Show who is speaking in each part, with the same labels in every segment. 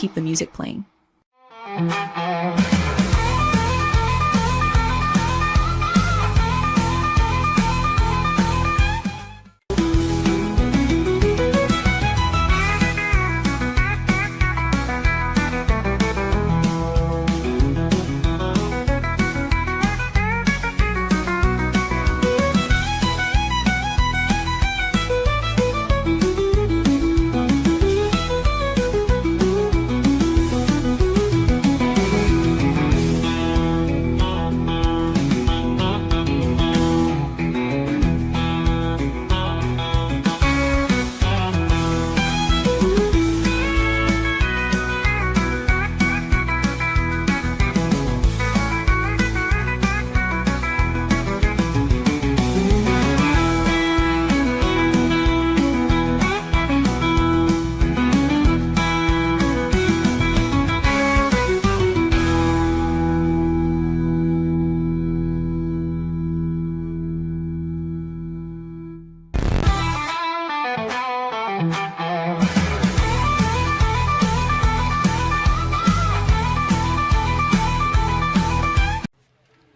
Speaker 1: keep the music playing.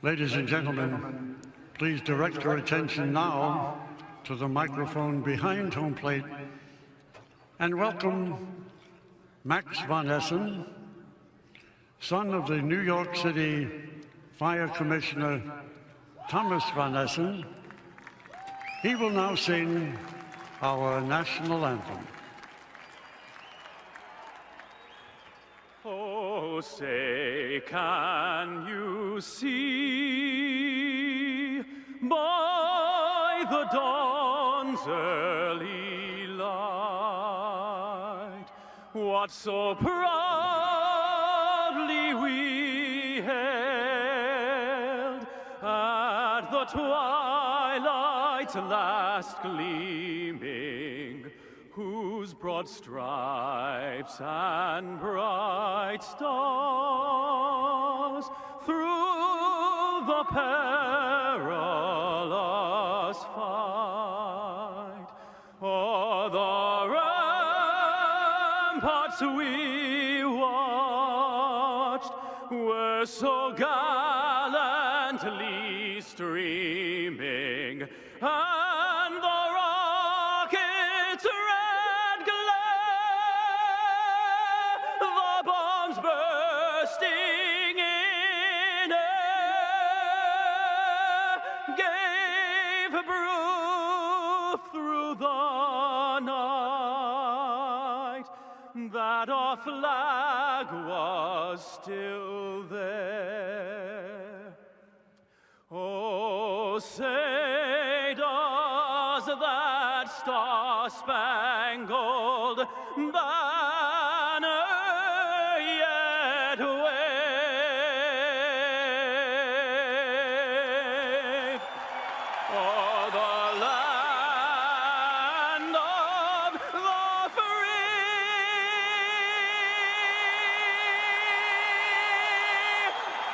Speaker 2: Ladies and gentlemen, please direct your attention now to the microphone behind home plate and welcome Max Von Essen, son of the New York City Fire Commissioner Thomas Von Essen. He will now sing our national anthem.
Speaker 3: Oh, say, can you see by the dawn's early light what so proudly we hailed at the twilight's last gleaming, whose broad stripes and bright stars through the perilous fight o'er the ramparts we watched were so gallantly streaming, and the rockets red glare, the bombs bursting in air, gave proof through the night that our flag was still there. Oh, say does that star-spangled banner yet wave o'er the land of the free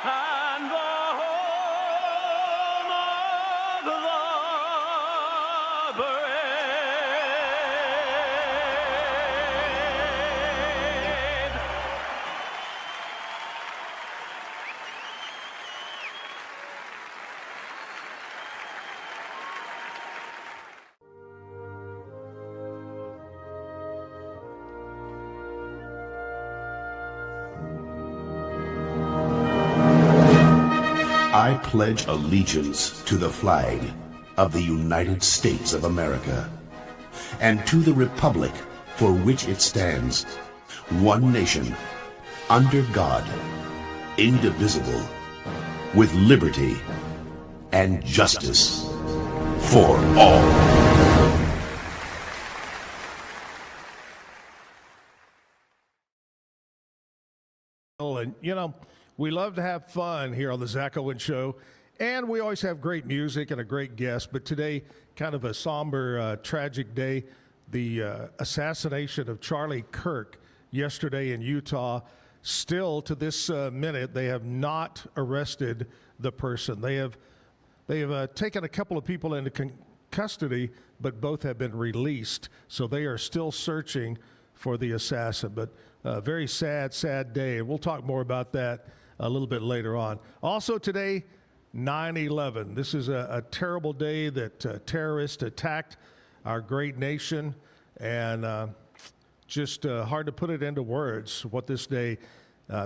Speaker 3: and the home of the brave?
Speaker 4: I pledge allegiance to the flag of the United States of America and to the republic for which it stands, one nation, under God, indivisible, with liberty and justice for all.
Speaker 5: And, you know, we love to have fun here on the Zack Owen Show, and we always have great music and a great guest. But today, kind of a somber, tragic day. The assassination of Charlie Kirk yesterday in Utah. Still, to this minute, they have not arrested the person. They have taken a couple of people into custody, but both have been released. So they are still searching for the assassin. But very sad, sad day. And we'll talk more about that a little bit later on. Also today, 9/11. This is a terrible day that terrorists attacked our great nation, and just hard to put it into words what this day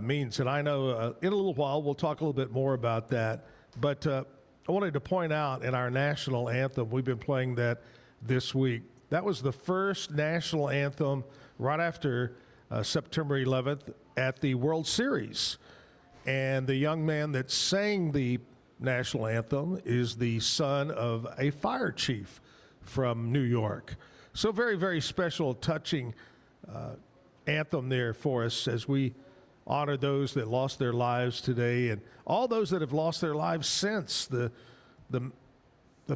Speaker 5: means. And I know in a little while we'll talk a little bit more about that. But I wanted to point out in our national anthem, we've been playing that this week. That was the first national anthem right after September 11th at the World Series. And the young man that sang the national anthem is the son of a fire chief from New York. So very, very special, touching anthem there for us as we honor those that lost their lives today and all those that have lost their lives since, the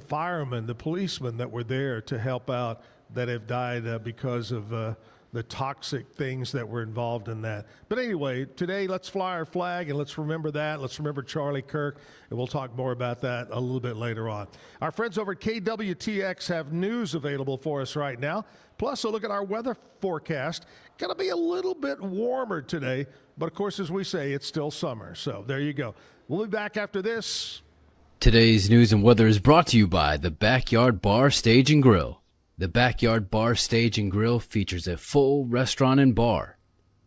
Speaker 5: firemen, the policemen that were there to help out that have died because of the toxic things that were involved in that. But anyway, today let's fly our flag and let's remember that. Let's remember Charlie Kirk, and we'll talk more about that a little bit later on. Our friends over at KWTX have news available for us right now. Plus, a look at our weather forecast. Going to be a little bit warmer today, but of course, as we say, it's still summer. So there you go. We'll be back after this.
Speaker 1: Today's news and weather is brought to you by the Backyard Bar, Stage and Grill. The Backyard Bar, Stage and Grill features a full restaurant and bar,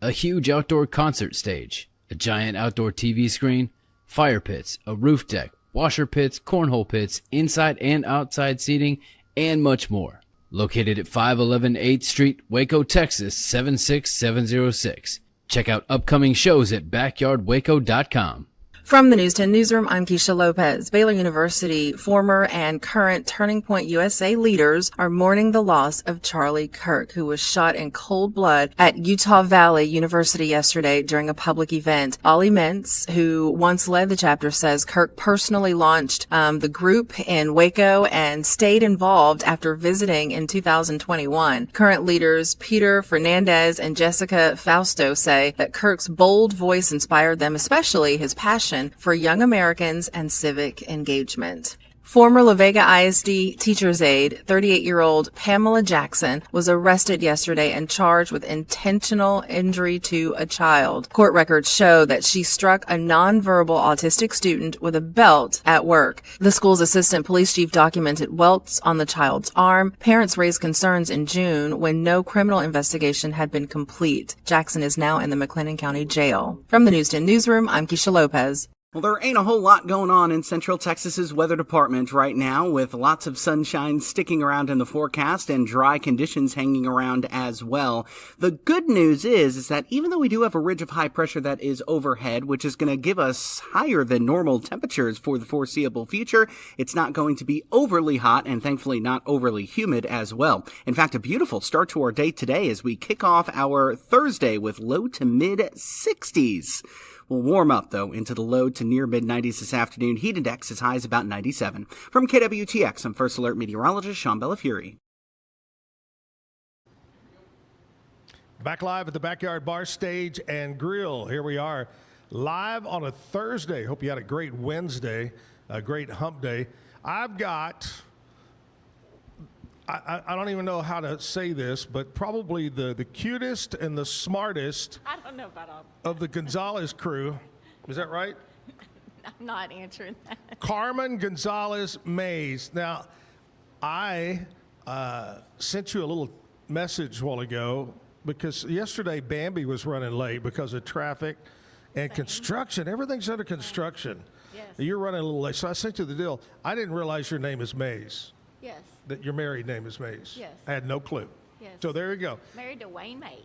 Speaker 1: a huge outdoor concert stage, a giant outdoor TV screen, fire pits, a roof deck, washer pits, cornhole pits, inside and outside seating, and much more. Located at 511 8th Street, Waco, Texas, 76706. Check out upcoming shows at backyardwaco.com.
Speaker 6: From the News 10 Newsroom, I'm Keisha Lopez. Baylor University former and current Turning Point USA leaders are mourning the loss of Charlie Kirk, who was shot in cold blood at Utah Valley University yesterday during a public event. Ollie Mintz, who once led the chapter, says Kirk personally launched the group in Waco and stayed involved after visiting in 2021. Current leaders Peter Fernandez and Jessica Fausto say that Kirk's bold voice inspired them, especially his passion for young Americans and civic engagement. Former La Vega ISD teacher's aide, 38-year-old Pamela Jackson, was arrested yesterday and charged with intentional injury to a child. Court records show that she struck a nonverbal autistic student with a belt at work. The school's assistant police chief documented welts on the child's arm. Parents raised concerns in June when no criminal investigation had been complete. Jackson is now in the McLennan County Jail. From the News 10 Newsroom, I'm Keisha Lopez.
Speaker 7: Well, there ain't a whole lot going on in Central Texas's weather department right now, with lots of sunshine sticking around in the forecast and dry conditions hanging around as well. The good news is that even though we do have a ridge of high pressure that is overhead, which is going to give us higher than normal temperatures for the foreseeable future, it's not going to be overly hot and thankfully not overly humid as well. In fact, a beautiful start to our day today as we kick off our Thursday with low to mid 60s. We'll warm up, though, into the low to near mid-90s this afternoon. Heat index as high as about 97. From KWTX, I'm First Alert meteorologist Sean Bellafury.
Speaker 5: Back live at the Backyard Bar, Stage and Grill. Here we are, live on a Thursday. Hope you had a great Wednesday, a great hump day. I've got... I don't even know how to say this, but probably the cutest and the smartest
Speaker 8: I don't know about all.
Speaker 5: of the Gonzales crew. Is that right?
Speaker 8: I'm not answering that.
Speaker 5: Carmen Gonzales Mays. Now, I sent you a little message a while ago because yesterday Bambi was running late because of traffic and construction. Everything's under construction.
Speaker 8: Yes.
Speaker 5: You're running a little late. So I sent you the deal. I didn't realize your name is Mays.
Speaker 8: Yes.
Speaker 5: That your married name is Mays.
Speaker 8: Yes.
Speaker 5: I had no clue.
Speaker 8: Yes.
Speaker 5: So there you go.
Speaker 8: Married to Wayne Mays.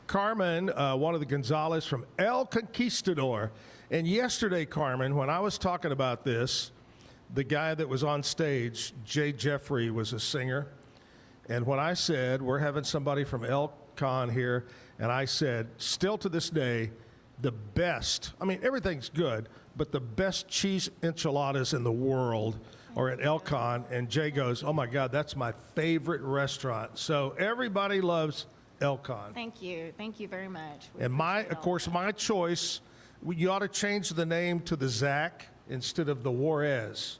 Speaker 5: Carmen, one of the Gonzales from El Conquistador. And yesterday, Carmen, when I was talking about this, the guy that was on stage, Jay Jeffrey, was a singer. And when I said, we're having somebody from El Con here, and I said, still to this day, the best, I mean, everything's good, but the best cheese enchiladas in the world or at El Con, and Jay goes, oh my God, that's my favorite restaurant. So everybody loves El Con.
Speaker 8: Thank you very much.
Speaker 5: And of course, my choice, you ought to change the name to the Zack instead of the Juarez.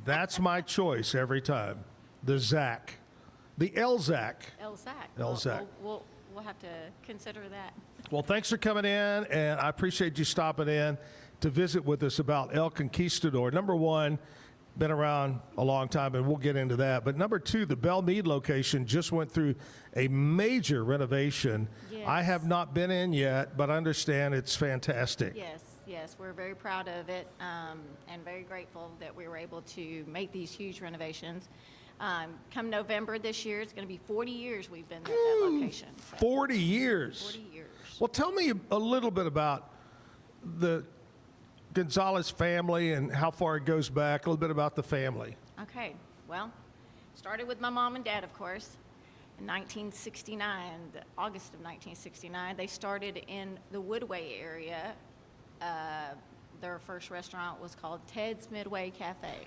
Speaker 5: That's my choice every time. The Zack. The El Zack.
Speaker 8: El Zack.
Speaker 5: El Zack.
Speaker 8: We'll we'll have to consider that.
Speaker 5: Well, thanks for coming in, and I appreciate you stopping in to visit with us about El Conquistador. Number one, been around a long time, and we'll get into that. But number two, the Belle Meade location just went through a major renovation.
Speaker 8: Yes.
Speaker 5: I have not been in yet, but I understand it's fantastic.
Speaker 8: Yes, we're very proud of it, and very grateful that we were able to make these huge renovations. Come November this year, it's going to be 40 years we've been at that location. So
Speaker 5: 40 years.
Speaker 8: 40 years.
Speaker 5: Well, tell me a little bit about the Gonzales family and how far it goes back, a little bit about the family.
Speaker 8: Okay, well, started with my mom and dad, of course. In 1969, August of 1969, they started in the Woodway area. Their first restaurant was called Ted's Midway Cafe.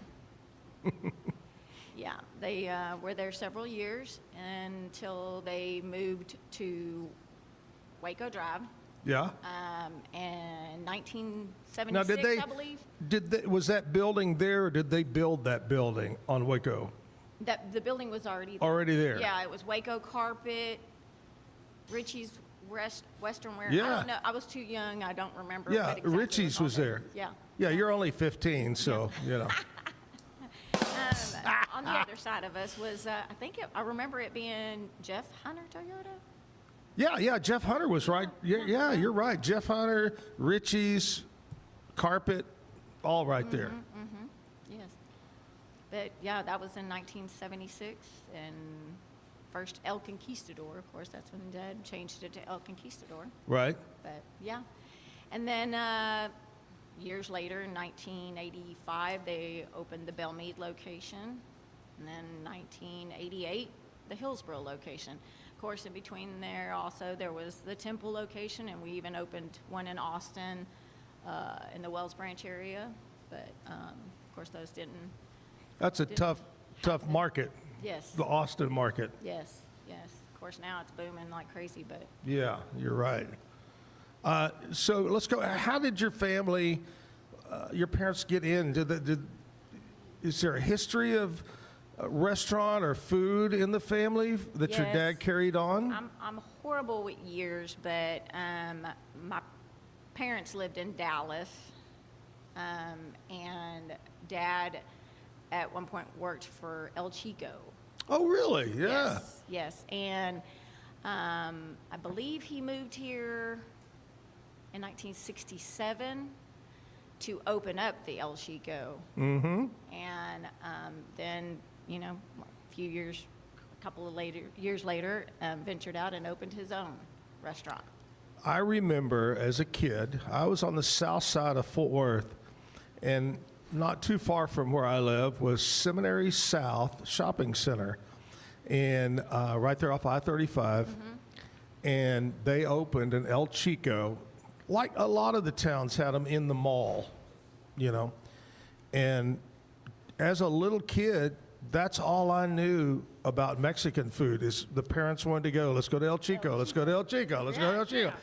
Speaker 8: Yeah, they were there several years until they moved to Waco Drive.
Speaker 5: Yeah.
Speaker 8: In
Speaker 5: Now,
Speaker 8: 1976, I believe.
Speaker 5: Was that building there, or did they build that building on Waco?
Speaker 8: That the building was already there.
Speaker 5: Already there.
Speaker 8: Yeah, it was Waco Carpet, Richie's Western Wear. I
Speaker 5: Yeah.
Speaker 8: don't know. I was too young. I don't remember.
Speaker 5: Yeah,
Speaker 8: what exactly
Speaker 5: Richie's was
Speaker 8: called
Speaker 5: there.
Speaker 8: Yeah.
Speaker 5: Yeah, you're only 15, so, you know.
Speaker 8: On the other side of us was, I remember it being Jeff Hunter Toyota.
Speaker 5: Yeah, Jeff Hunter was right. Yeah, you're right. Jeff Hunter, Richie's, Carpet, all right there.
Speaker 8: Yes. But yeah, that was in 1976, and first El Conquistador, of course, that's when Dad changed it to El Conquistador.
Speaker 5: Right.
Speaker 8: But yeah. And then years later, in 1985, they opened the Belle Meade location. And then 1988, the Hillsboro location. Of course, in between there also, there was the Temple location, and we even opened one in Austin in the Wells Branch area. But, of course, those didn't.
Speaker 5: That's a tough market,
Speaker 8: Yes.
Speaker 5: the Austin market.
Speaker 8: Yes. Of course, now it's booming like crazy, but
Speaker 5: Yeah, you're right. So let's go. How did your family, your parents get in? Is there a history of restaurant or food in the family that your
Speaker 8: Yes.
Speaker 5: dad carried on?
Speaker 8: I'm horrible with years, but my parents lived in Dallas, and Dad at one point worked for El Chico.
Speaker 5: Oh, really? Yeah.
Speaker 8: Yes. And I believe he moved here in 1967 to open up the El Chico. Mm-hmm. And then, a couple of years later, ventured out and opened his own restaurant.
Speaker 5: I remember as a kid, I was on the south side of Fort Worth, and not too far from where I live was Seminary South Shopping Center, and right there off I-35, and they opened an El Chico, like a lot of the towns had them in the mall, and as a little kid, that's all I knew about Mexican food is the parents wanted to go, let's go to El Chico, let's go to El Chico, let's go to El Chico.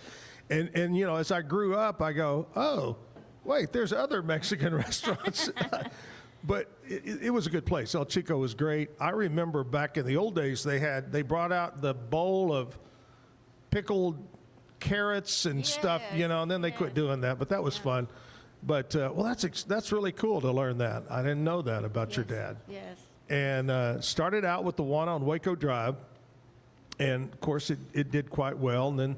Speaker 5: And as I grew up, I go, oh, wait, there's other Mexican restaurants. But it was a good place. El Chico was great. I remember back in the old days, they brought out the bowl of pickled carrots and stuff, and then they quit doing that. But that was fun. But, that's really cool to learn that. I didn't know that about your dad.
Speaker 8: Yes.
Speaker 5: And started out with the one on Waco Drive. And, of course, it did quite well. And then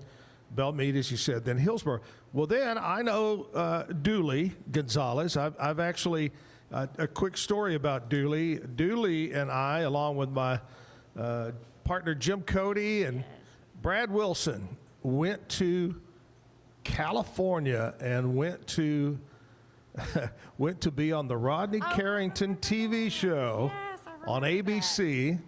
Speaker 5: Belle Meade, as you said, then Hillsboro. Well, then I know Dooley Gonzales. I've actually, a quick story about Dooley. Dooley and I, along with my partner Jim Cody and Brad Wilson, went to California and went to be on the Rodney Carrington TV show on ABC.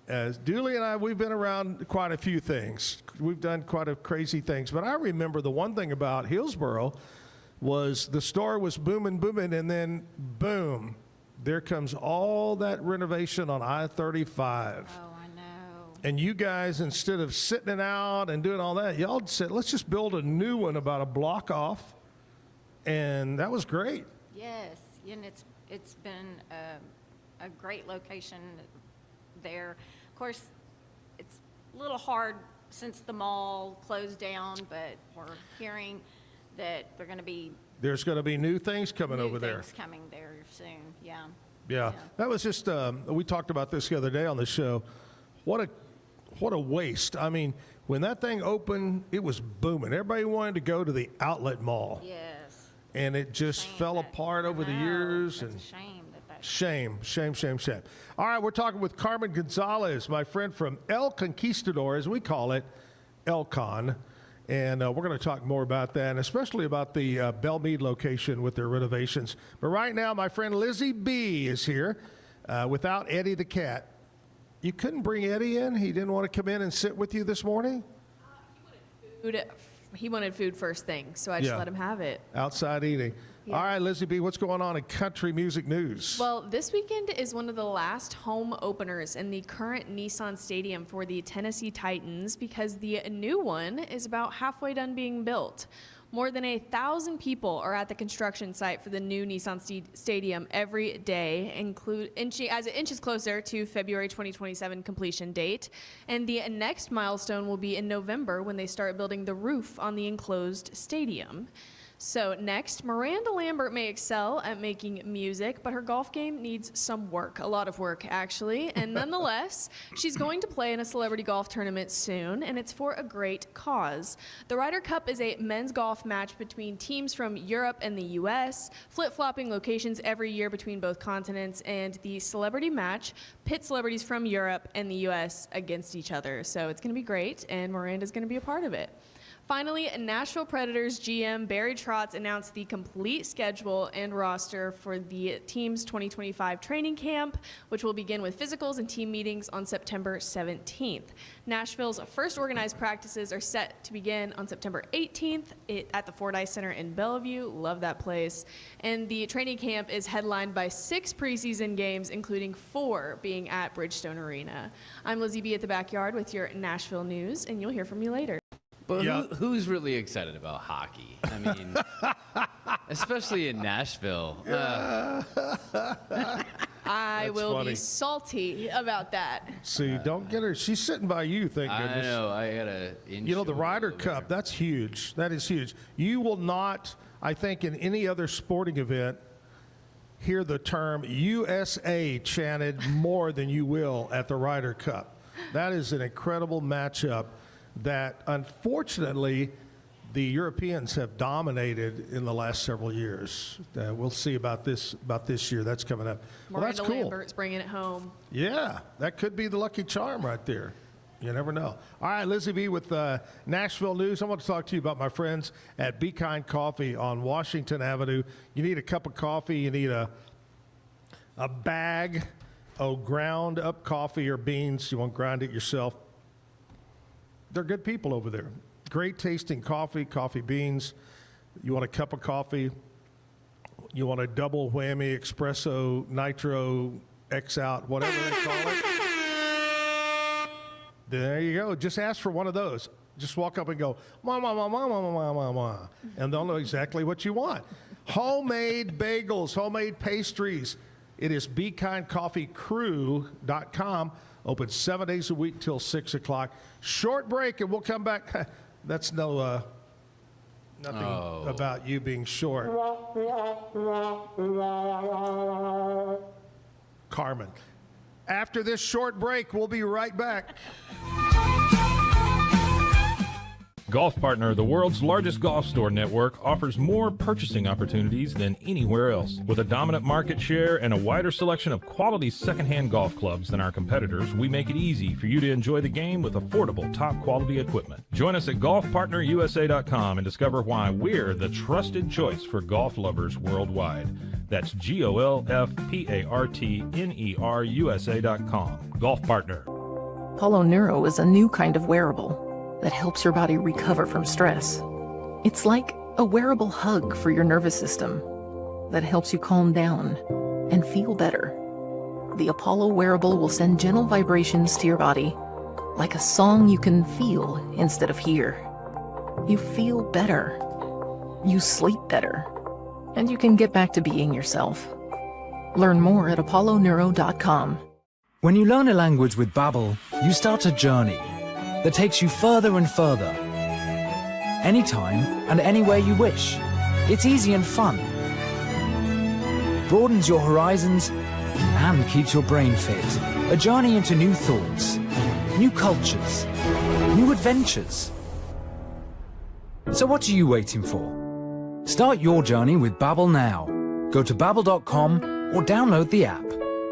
Speaker 5: As Dooley and I, we've been around quite a few things. We've done quite a crazy things. But I remember the one thing about Hillsboro was the store was booming, and then boom, there comes all that renovation on I-35.
Speaker 8: Oh, I know.
Speaker 5: And you guys, instead of sitting it out and doing all that, y'all said, let's just build a new one about a block off. And that was great.
Speaker 8: Yes, and it's been a great location there. Of course, it's a little hard since the mall closed down, but we're hearing that they're going to be
Speaker 5: There's going to be new things coming over there.
Speaker 8: coming there soon. Yeah.
Speaker 5: Yeah, that was just, we talked about this the other day on the show. What a waste. I mean, when that thing opened, it was booming. Everybody wanted to go to the outlet mall.
Speaker 8: Yes.
Speaker 5: And it just fell apart over the years.
Speaker 8: That's
Speaker 5: And
Speaker 8: a shame.
Speaker 5: Shame. All right, we're talking with Carmen Gonzales, my friend from El Conquistador, as we call it, El-Con. And we're going to talk more about that, and especially about the Belmead location with their renovations. But right now, my friend Lizzie B is here without Eddie the cat. You couldn't bring Eddie in? He didn't want to come in and sit with you this morning?
Speaker 9: He wanted food first thing, so I just let him have it.
Speaker 5: Outside eating.
Speaker 9: Yeah.
Speaker 5: All right, Lizzie B, what's going on in country music news?
Speaker 9: Well, this weekend is one of the last home openers in the current Nissan Stadium for the Tennessee Titans because the new one is about halfway done being built. More than 1,000 people are at the construction site for the new Nissan Stadium every day, as it inches closer to February 2027 completion date. And the next milestone will be in November when they start building the roof on the enclosed stadium. So next, Miranda Lambert may excel at making music, but her golf game needs some work, a lot of work actually. And nonetheless, she's going to play in a celebrity golf tournament soon, and it's for a great cause. The Ryder Cup is a men's golf match between teams from Europe and the U.S., flip-flopping locations every year between both continents, and the celebrity match pits celebrities from Europe and the U.S. against each other. So it's going to be great, and Miranda's going to be a part of it. Finally, Nashville Predators GM Barry Trotz announced the complete schedule and roster for the team's 2025 training camp, which will begin with physicals and team meetings on September 17th. Nashville's first organized practices are set to begin on September 18th at the Fordyce Center in Bellevue. Love that place. And the training camp is headlined by 6 preseason games, including 4 being at Bridgestone Arena. I'm Lizzie B at the Backyard with your Nashville news, and you'll hear from me later.
Speaker 1: But who's really excited about hockey? I mean, especially in Nashville.
Speaker 9: I will be salty about that.
Speaker 5: See, don't get her. She's sitting by you, thank goodness.
Speaker 1: I know. I got a.
Speaker 5: You know, the Ryder Cup, that's huge. That is huge. You will not, I think, in any other sporting event, hear the term USA chanted more than you will at the Ryder Cup. That is an incredible matchup that, unfortunately, the Europeans have dominated in the last several years. We'll see about this year. That's coming up. Well, that's
Speaker 9: Miranda
Speaker 5: cool.
Speaker 9: Lambert's bringing it home.
Speaker 5: Yeah, that could be the lucky charm right there. You never know. All right, Lizzie B with Nashville News. I want to talk to you about my friends at Be Kind Coffee on Washington Avenue. You need a cup of coffee. You need a bag of ground up coffee or beans. You want to grind it yourself. They're good people over there. Great tasting coffee beans. You want a cup of coffee. You want a double whammy, espresso, nitro, X out, whatever they call it. There you go. Just ask for one of those. Just walk up and go, ma, ma, ma, ma, ma, ma, ma, ma, and they'll know exactly what you want. Homemade bagels, homemade pastries. It is BeKindCoffeeCrew.com. Open 7 days a week till 6 o'clock. Short break, and we'll come back. That's nothing about you being short. Carmen. After this short break, we'll be right back.
Speaker 10: Golf Partner, the world's largest golf store network, offers more purchasing opportunities than anywhere else. With a dominant market share and a wider selection of quality secondhand golf clubs than our competitors, we make it easy for you to enjoy the game with affordable, top-quality equipment. Join us at golfpartnerusa.com and discover why we're the trusted choice for golf lovers worldwide. That's GOLFPARTNERUSA.com. Golf Partner.
Speaker 11: Apollo Neuro is a new kind of wearable that helps your body recover from stress. It's like a wearable hug for your nervous system that helps you calm down and feel better. The Apollo wearable will send gentle vibrations to your body, like a song you can feel instead of hear. You feel better. You sleep better. And you can get back to being yourself. Learn more at apolloneuro.com.
Speaker 12: When you learn a language with Babbel, you start a journey. that takes you further and further. Anytime and anywhere you wish. It's easy and fun. Broadens your horizons and keeps your brain fit. A journey into new thoughts, new cultures, new adventures. So what are you waiting for? Start your journey with Babbel now. Go to babbel.com or download the app.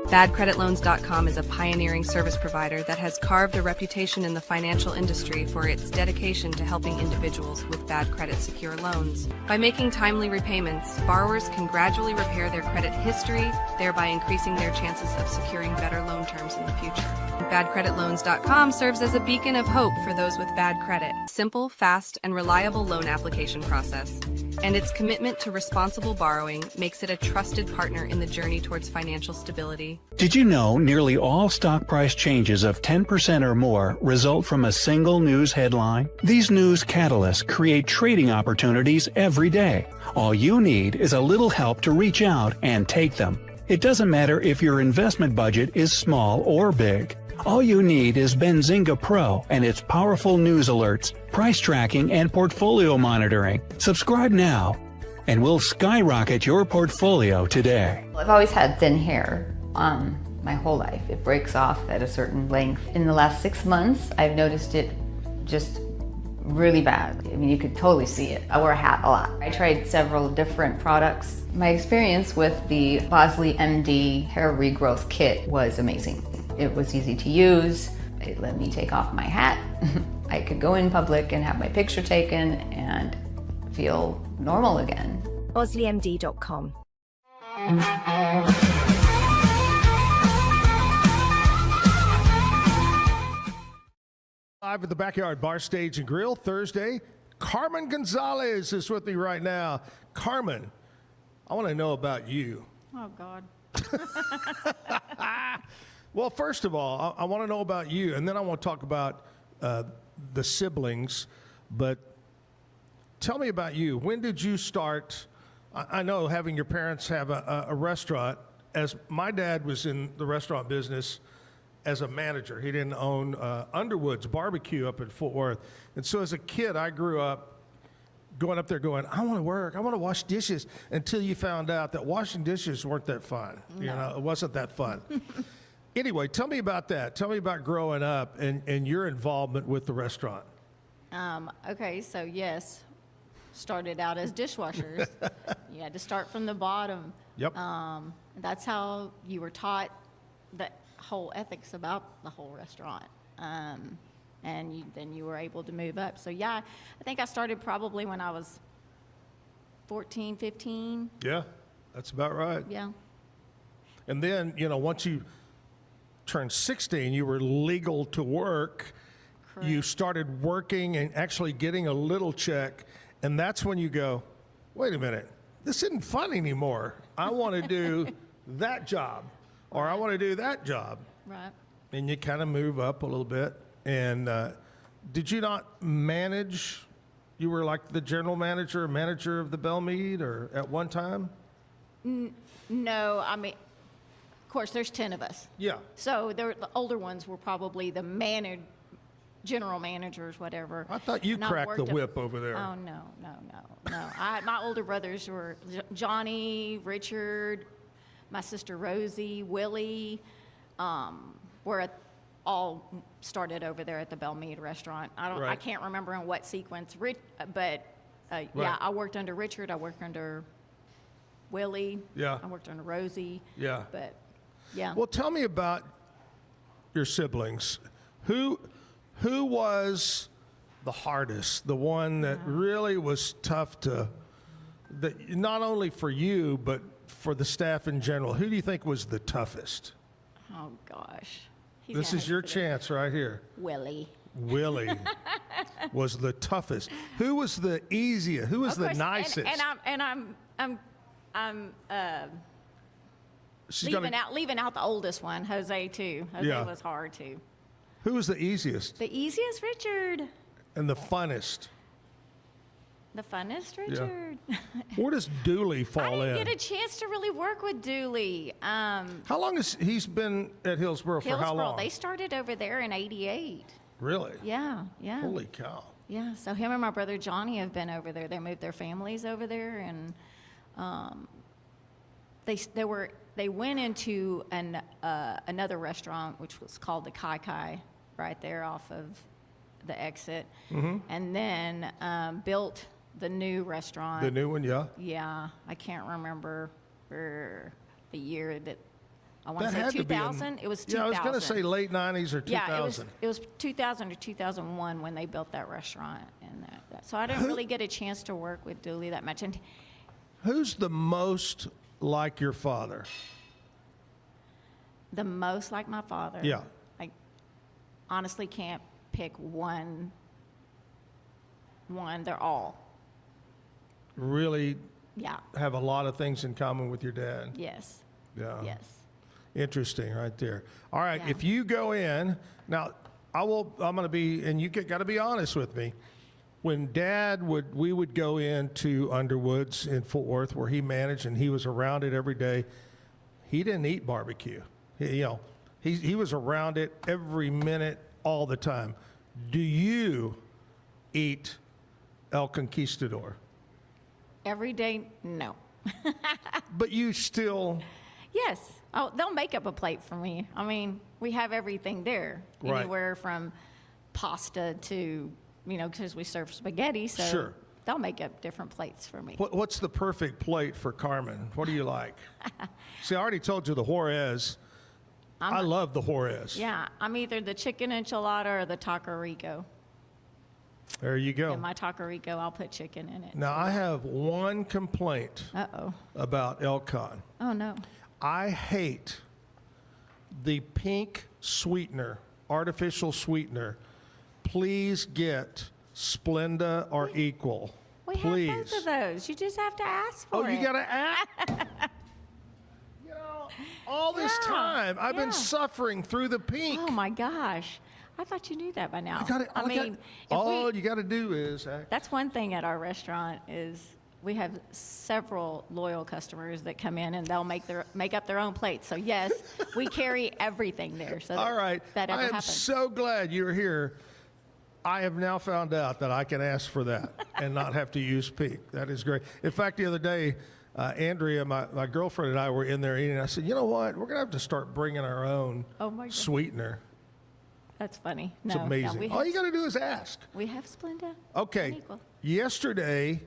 Speaker 13: BadCreditLoans.com is a pioneering service provider that has carved a reputation in the financial industry for its dedication to helping individuals with bad credit secure loans. By making timely repayments, borrowers can gradually repair their credit history, thereby increasing their chances of securing better loan terms in the future. BadCreditLoans.com serves as a beacon of hope for those with bad credit. Simple, fast, and reliable loan application process. And its commitment to responsible borrowing makes it a trusted partner in the journey towards financial stability.
Speaker 14: Did you know nearly all stock price changes of 10% or more result from a single news headline? These news catalysts create trading opportunities every day. All you need is a little help to reach out and take them. It doesn't matter if your investment budget is small or big. All you need is Benzinga Pro and its powerful news alerts, price tracking, and portfolio monitoring. Subscribe now, and we'll skyrocket your portfolio today.
Speaker 15: I've always had thin hair my whole life. It breaks off at a certain length. In the last 6 months, I've noticed it just really bad. I mean, you could totally see it. I wear a hat a lot. I tried several different products. My experience with the Bosley MD hair regrowth kit was amazing. It was easy to use. It let me take off my hat. I could go in public and have my picture taken and feel normal again.
Speaker 16: BosleyMD.com.
Speaker 5: Live at the Backyard Bar Stage and Grill Thursday. Carmen Gonzales is with me right now. Carmen, I want to know about you.
Speaker 8: Oh, God.
Speaker 5: Well, first of all, I want to know about you, and then I want to talk about the siblings. But tell me about you. When did you start? I know having your parents have a restaurant. As my dad was in the restaurant business as a manager. He didn't own Underwood's Barbecue up in Fort Worth. And so as a kid, I grew up going up there going, I want to work, I want to wash dishes, until you found out that washing dishes weren't that fun. No. You know, it wasn't that fun. Anyway, tell me about that. Tell me about growing up and your involvement with the restaurant.
Speaker 8: Okay, so yes, started out as dishwashers. You had to start from the bottom.
Speaker 5: Yep.
Speaker 8: That's how you were taught the whole ethics about the whole restaurant. And then you were able to move up. So yeah, I think I started probably when I was 14, 15.
Speaker 5: Yeah, that's about right.
Speaker 8: Yeah.
Speaker 5: And then, you know, once you turned 16, you were legal to work. Correct. You started working and actually getting a little check. And that's when you go, wait a minute, this isn't fun anymore. I want to do that job, or I want to do that job.
Speaker 8: Right.
Speaker 5: And you kind of move up a little bit. And did you not manage? You were like the general manager of the Belle Meade, or at one time?
Speaker 8: No, I mean, of course, there's 10 of us.
Speaker 5: Yeah.
Speaker 8: So the older ones were probably the general managers, whatever.
Speaker 5: I thought you cracked the whip over there.
Speaker 8: Oh, no. My older brothers were Johnny, Richard, my sister Rosie, Willie, all started over there at the Belle Meade restaurant. I can't remember in what sequence, but yeah, I worked under Richard. I worked under Willie.
Speaker 5: Yeah.
Speaker 8: I worked under Rosie.
Speaker 5: Yeah.
Speaker 8: But yeah.
Speaker 5: Well, tell me about your siblings. Who was the hardest? The one that really was tough not only for you, but for the staff in general. Who do you think was the toughest?
Speaker 8: Oh gosh.
Speaker 5: This is your chance right here.
Speaker 8: Willie
Speaker 5: was the toughest. Who was the easiest? Who was the nicest?
Speaker 8: I'm leaving out the oldest one, Jose too. Jose was hard too.
Speaker 5: Who was the easiest?
Speaker 8: The easiest, Richard.
Speaker 5: And the funnest?
Speaker 8: The funnest, Richard.
Speaker 5: Yeah. Where does Dooley fall in?
Speaker 8: I didn't get a chance to really work with Dooley.
Speaker 5: How long has he's been at Hillsboro for how long?
Speaker 8: They started over there in '88.
Speaker 5: Really?
Speaker 8: Yeah, yeah.
Speaker 5: Holy cow.
Speaker 8: Yeah, so him and my brother Johnny have been over there. They moved their families over there, and they went into another restaurant, which was called the Kai Kai, right there off of the exit, and then built the new restaurant.
Speaker 5: The new one, yeah?
Speaker 8: Yeah, I can't remember the year that. I want
Speaker 5: That
Speaker 8: to
Speaker 5: had
Speaker 8: say
Speaker 5: to be
Speaker 8: 2000. It was 2000.
Speaker 5: Yeah, I was going to say late 90s or 2000.
Speaker 8: Yeah, it was 2000 or 2001 when they built that restaurant, and so I didn't really get a chance to work with Dooley that much. And
Speaker 5: who's the most like your father?
Speaker 8: the most like my father.
Speaker 5: Yeah.
Speaker 8: I honestly can't pick one. They're all.
Speaker 5: Really
Speaker 8: Yeah.
Speaker 5: have a lot of things in common with your dad.
Speaker 8: Yes.
Speaker 5: Yeah.
Speaker 8: Yes.
Speaker 5: Interesting, right there. All right,
Speaker 8: Yeah.
Speaker 5: if you go in now, I'm going to be, and you got to be honest with me. When we would go into Underwood's in Fort Worth, where he managed, and he was around it every day. He didn't eat barbecue. He was around it every minute, all the time. Do you eat El Conquistador?
Speaker 8: Every day, no.
Speaker 5: But you still.
Speaker 8: Yes. Oh, they'll make up a plate for me. I mean, we have everything there.
Speaker 5: Right.
Speaker 8: Anywhere from pasta to, because we serve spaghetti, so
Speaker 5: Sure.
Speaker 8: they'll make up different plates for me.
Speaker 5: What's the perfect plate for Carmen? What do you like? See, I already told you the Juarez. I love the Juarez.
Speaker 8: Yeah, I'm either the chicken enchilada or the taco rico.
Speaker 5: There you go.
Speaker 8: In my taco rico, I'll put chicken in it.
Speaker 5: Now, I have one complaint about El Con.
Speaker 8: Oh, no.
Speaker 5: I hate the pink sweetener, artificial sweetener. Please get Splenda or Equal.
Speaker 8: We
Speaker 5: Please.
Speaker 8: have both of those. You just have to ask for it.
Speaker 5: Oh, you got to ask? All this time, I've been suffering through the pink.
Speaker 8: Oh, my gosh. I thought you knew that by now.
Speaker 5: All you got to do is act.
Speaker 8: That's one thing at our restaurant is we have several loyal customers that come in and they'll make up their own plates. So yes, we carry everything there. So
Speaker 5: all right.
Speaker 8: that ever
Speaker 5: I am
Speaker 8: happens.
Speaker 5: so glad you're here. I have now found out that I can ask for that and not have to use pink. That is great. In fact, the other day, Andrea, my girlfriend, and I were in there eating. I said, you know what? We're going to have to start bringing our own sweetener.
Speaker 8: That's funny.
Speaker 5: It's amazing. All you got to do is ask.
Speaker 8: We have Splenda.
Speaker 5: Okay. Yesterday,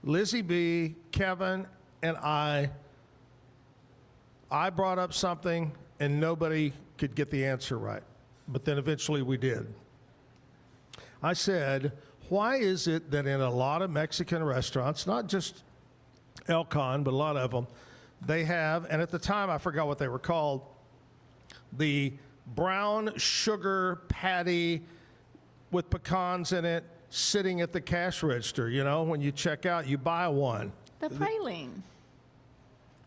Speaker 5: Lizzie B, Kevin, and I brought up something, and nobody could get the answer right. But then eventually we did. I said, why is it that in a lot of Mexican restaurants, not just El Con, but a lot of them, they have, and at the time I forgot what they were called, the brown sugar patty with pecans in it sitting at the cash register. When you check out, you buy one.
Speaker 8: The praline.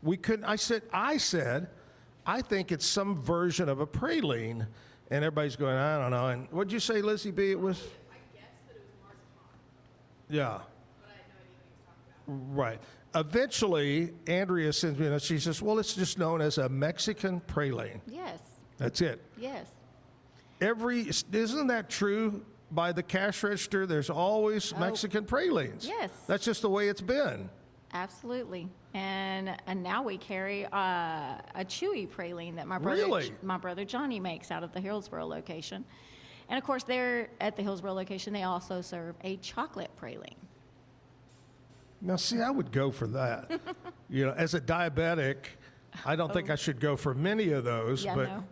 Speaker 5: We couldn't. I said, I think it's some version of a praline. And everybody's going, I don't know. And what'd you say, Lizzie B? It was? I guess that it was marzipan. Yeah. But I had no idea what you were talking about. Right. Eventually, Andrea sends me a, she says, well, it's just known as a Mexican praline.
Speaker 8: Yes.
Speaker 5: That's it.
Speaker 8: Yes.
Speaker 5: Isn't that true by the cash register? There's always Mexican pralines.
Speaker 8: Yes.
Speaker 5: That's just the way it's been.
Speaker 8: Absolutely. And now we carry a chewy praline that my brother Johnny makes out of the Hillsboro location. And of course, there at the Hillsboro location, they also serve a chocolate praline.
Speaker 5: Now, see, I would go for that. As a diabetic, I don't think I should go for many of those.
Speaker 8: Yeah,
Speaker 5: but
Speaker 8: no.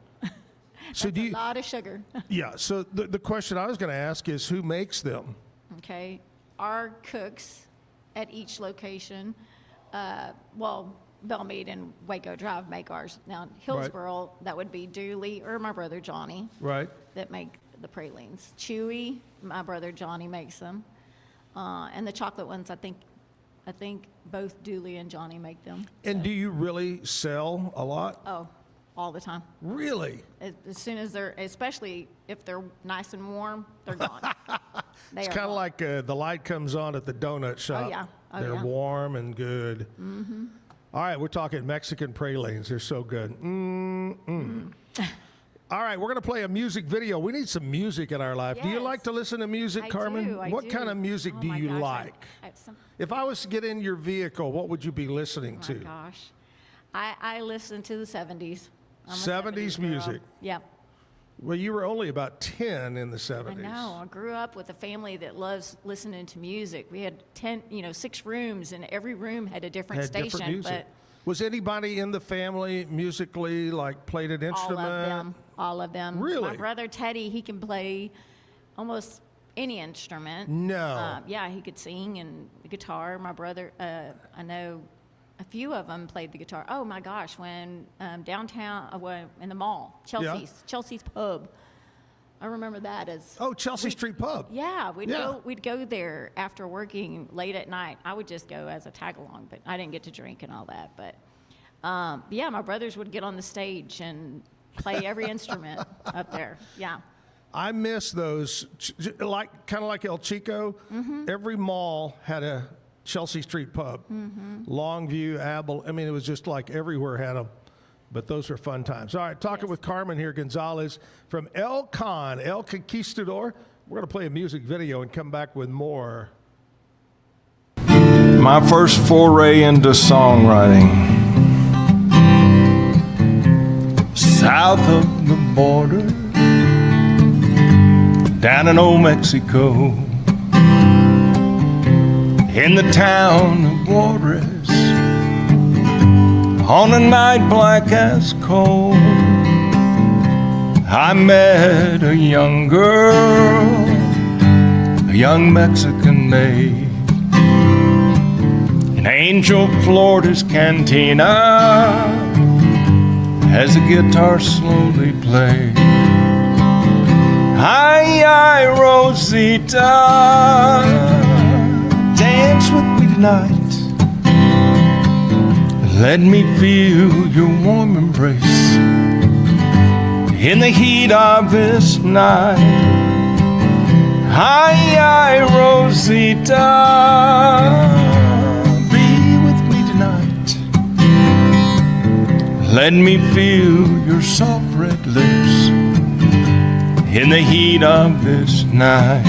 Speaker 5: So
Speaker 8: That's a lot of sugar.
Speaker 5: Yeah. So the question I was going to ask is, who makes them?
Speaker 8: Okay. Our cooks at each location, Bellmead and Waco Drive make ours. Now, Hillsboro, that would be Dooley or my brother Johnny.
Speaker 5: Right.
Speaker 8: That make the pralines. Chewy, my brother Johnny makes them. And the chocolate ones, I think both Dooley and Johnny make them.
Speaker 5: And do you really sell a lot?
Speaker 8: Oh, all the time.
Speaker 5: Really?
Speaker 8: As soon as especially if they're nice and warm, they're gone.
Speaker 5: It's kind of like the light comes on at the donut shop.
Speaker 8: Oh, yeah. Oh,
Speaker 5: they're
Speaker 8: yeah.
Speaker 5: warm and good.
Speaker 8: Mm-hmm.
Speaker 5: All right, we're talking Mexican pralines. They're so good. All right, we're going to play a music video. We need some music in our life. Do you like to listen to music, Carmen? What kind of music do you like? If I was to get in your vehicle, what would you be listening to?
Speaker 8: Oh, my gosh. I listen to the 70s. I'm a
Speaker 5: 70s music.
Speaker 8: Yeah.
Speaker 5: Well, you were only about 10 in the 70s.
Speaker 8: I know. I grew up with a family that loves listening to music. We had 6 rooms, and every room had a different station.
Speaker 5: Different music.
Speaker 8: But
Speaker 5: was anybody in the family musically, like played an instrument?
Speaker 8: All of them.
Speaker 5: Really?
Speaker 8: My brother Teddy, he can play almost any instrument.
Speaker 5: No.
Speaker 8: Yeah, he could sing and the guitar. My brother, I know a few of them played the guitar. Oh my gosh, when downtown, in the mall, Chelsea's Pub. I remember that as
Speaker 5: Chelsea Street Pub.
Speaker 8: Yeah, we'd go there after working late at night. I would just go as a tag along, but I didn't get to drink and all that. But yeah, my brothers would get on the stage and play every instrument up there. Yeah.
Speaker 5: I miss those, kind of like El Chico. Every mall had a Chelsea Street Pub. Longview, Abel. I mean, it was just like everywhere had them. But those were fun times. All right, talking with Carmen here, Gonzales from El Conquistador. We're going to play a music video and come back with more.
Speaker 17: My first foray into songwriting. South of the border, down in old Mexico, in the town of Juarez, on a night black as coal, I met a young girl, a young Mexican maid, in Angel, Florida's cantina, as the guitar slowly played. Ay, ay, Rosita, dance with me tonight. Let me feel your warm embrace in the heat of this night. Ay, ay, Rosita, be with me tonight. Let me feel your soft red lips in the heat of this night.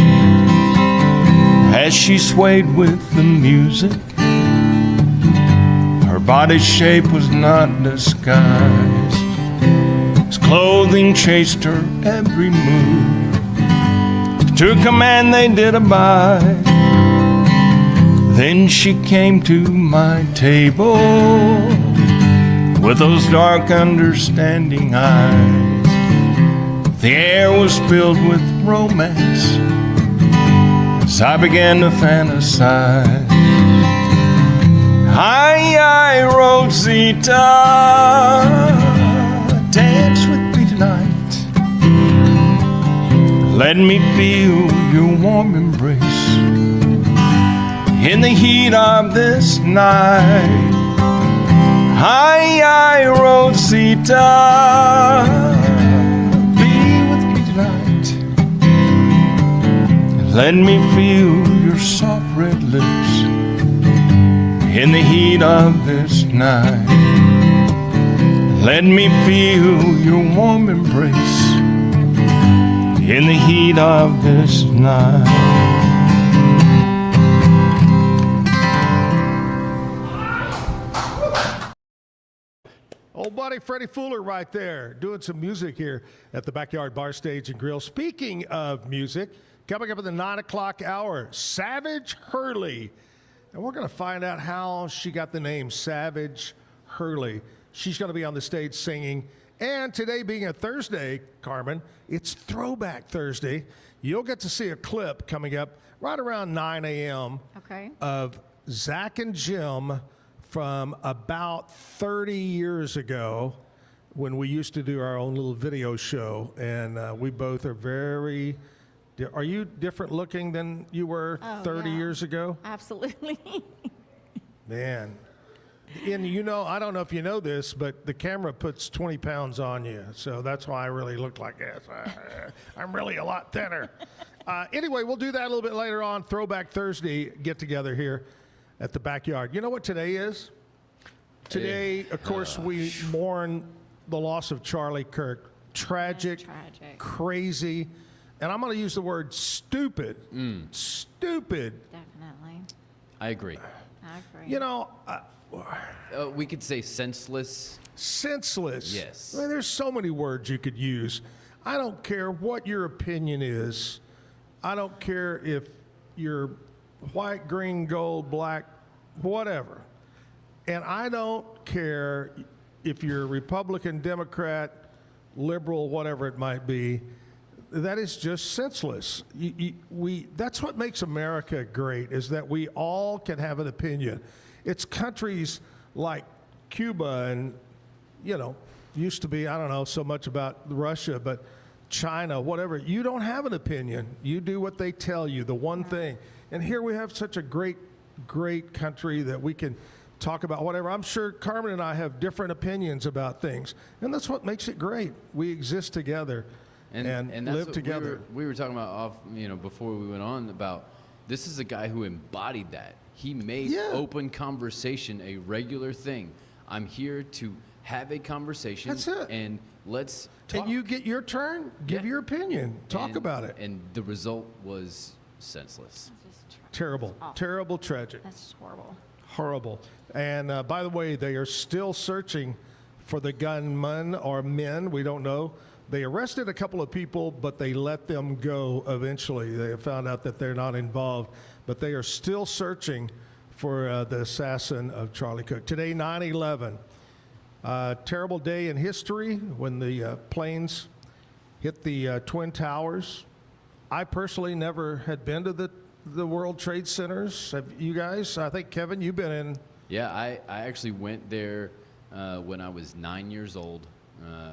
Speaker 17: As she swayed with the music, her body shape was not disguised. His clothing chased her every move. To command they did abide. Then she came to my table with those dark, understanding eyes. The air was filled with romance as I began to fantasize. Ay, ay, Rosita, dance with me tonight. Let me feel your warm embrace in the heat of this night. Ay, ay, Rosita, be with me tonight. Let me feel your soft red lips in the heat of this night. Let me feel your warm embrace in the heat of this night.
Speaker 5: Old buddy Freddie Fuller right there doing some music here at the Backyard Bar Stage and Grill. Speaking of music, coming up at the 9 o'clock hour, Savage Hurley. And we're going to find out how she got the name Savage Hurley. She's going to be on the stage singing. And today being a Thursday, Carmen, it's Throwback Thursday. You'll get to see a clip coming up right around 9 a.m. of Zach and Jim from about 30 years ago when we used to do our own little video show. And we both are very... Are you different looking than you were 30 years ago?
Speaker 8: Absolutely.
Speaker 5: Man. And you know, I don't know if you know this, but the camera puts 20 pounds on you. So that's why I really look like this. I'm really a lot thinner. Anyway, we'll do that a little bit later on. Throwback Thursday get together here at the Backyard. You know what today is? Today, of course, we mourn the loss of Charlie Kirk. tragic, crazy, and I'm going to use the word stupid. Stupid.
Speaker 8: Definitely.
Speaker 1: I agree.
Speaker 8: I agree.
Speaker 5: You know,
Speaker 1: We could say senseless.
Speaker 5: senseless.
Speaker 1: Yes.
Speaker 5: I mean, there's so many words you could use. I don't care what your opinion is. I don't care if you're white, green, gold, black, whatever. And I don't care if you're Republican, Democrat, liberal, whatever it might be. That is just senseless. That's what makes America great, is that we all can have an opinion. It's countries like Cuba and, used to be, I don't know so much about Russia, but China, whatever. You don't have an opinion. You do what they tell you, the one thing. And here we have such a great, great country that we can talk about whatever. I'm sure Carmen and I have different opinions about things. And that's what makes it great. We exist together and
Speaker 1: that's
Speaker 5: live
Speaker 1: what
Speaker 5: together.
Speaker 1: We were talking about before we went on about this is a guy who embodied that. He made open conversation a regular thing. I'm here to have a conversation.
Speaker 5: That's it.
Speaker 1: And let's talk.
Speaker 5: And you get your turn, give your opinion, talk about it.
Speaker 1: And the result was senseless.
Speaker 5: Terrible, terrible, tragic.
Speaker 8: That's just horrible.
Speaker 5: Horrible. And by the way, they are still searching for the gunman or men. We don't know. They arrested a couple of people, but they let them go eventually. They found out that they're not involved, but they are still searching for the assassin of Charlie Cook. Today, 9/11. Terrible day in history when the planes hit the Twin Towers. I personally never had been to the World Trade Centers. Have you guys? I think, Kevin, you've been in.
Speaker 1: Yeah, I actually went there when I was 9 years old.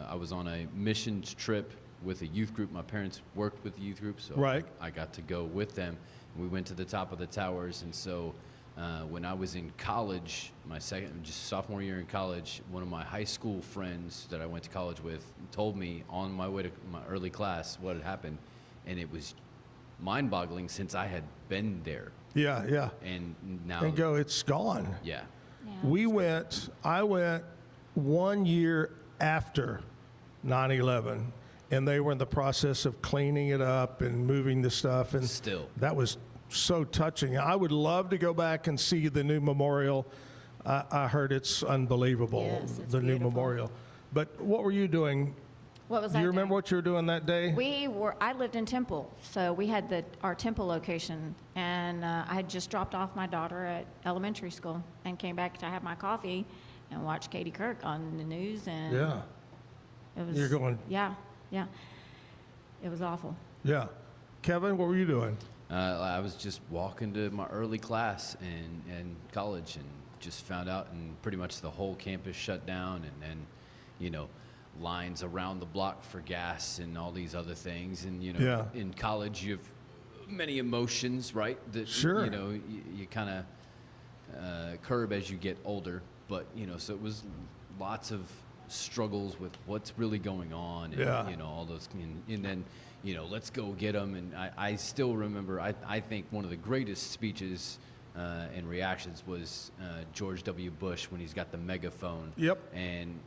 Speaker 1: I was on a missions trip with a youth group. My parents worked with the youth group, so I got to go with them. We went to the top of the towers, and so when I was in college, my sophomore year in college, one of my high school friends that I went to college with told me on my way to my early class what had happened, and it was mind-boggling since I had been there.
Speaker 5: Yeah, yeah.
Speaker 1: And now
Speaker 5: it's gone.
Speaker 1: Yeah.
Speaker 5: I went 1 year after 9/11, and they were in the process of cleaning it up and moving the stuff, and that was so touching. I would love to go back and see the new memorial. I heard it's unbelievable,
Speaker 8: Yes, it's
Speaker 5: the new
Speaker 8: beautiful.
Speaker 5: memorial. But what were you doing?
Speaker 8: What was
Speaker 5: Do
Speaker 8: I
Speaker 5: you
Speaker 8: doing?
Speaker 5: remember what you were doing that day?
Speaker 8: I lived in Temple, so we had our Temple location, and I had just dropped off my daughter at elementary school and came back to have my coffee and watch Katie Kirk on the news, and
Speaker 5: Yeah.
Speaker 8: it was.
Speaker 5: You're going.
Speaker 8: Yeah, it was awful.
Speaker 5: Yeah. Kevin, what were you doing?
Speaker 1: I was just walking to my early class in college and just found out, and pretty much the whole campus shut down, and lines around the block for gas and all these other things. And in college you have many emotions, right? That
Speaker 5: Sure.
Speaker 1: you kind of curb as you get older, but so it was lots of struggles with what's really going on, and all those, and then let's go get them. And I still remember, I think one of the greatest speeches and reactions was George W. Bush when he's got the megaphone.
Speaker 5: Yep.
Speaker 1: And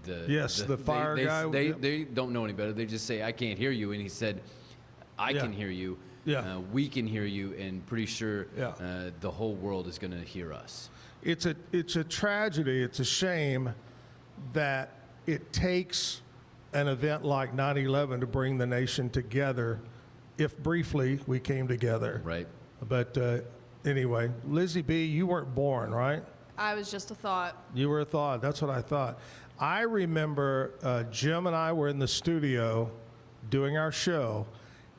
Speaker 5: the fire guy.
Speaker 1: They don't know any better. They just say, "I can't hear you," and he said, "I can hear you.
Speaker 5: Yeah.
Speaker 1: We can hear you, and pretty sure the whole world is going to hear us."
Speaker 5: It's a tragedy. It's a shame that it takes an event like 9/11 to bring the nation together, if briefly we came together.
Speaker 1: Right.
Speaker 5: But anyway, Lizzie B., you weren't born, right?
Speaker 9: I was just a thought.
Speaker 5: You were a thought. That's what I thought. I remember Jim and I were in the studio doing our show,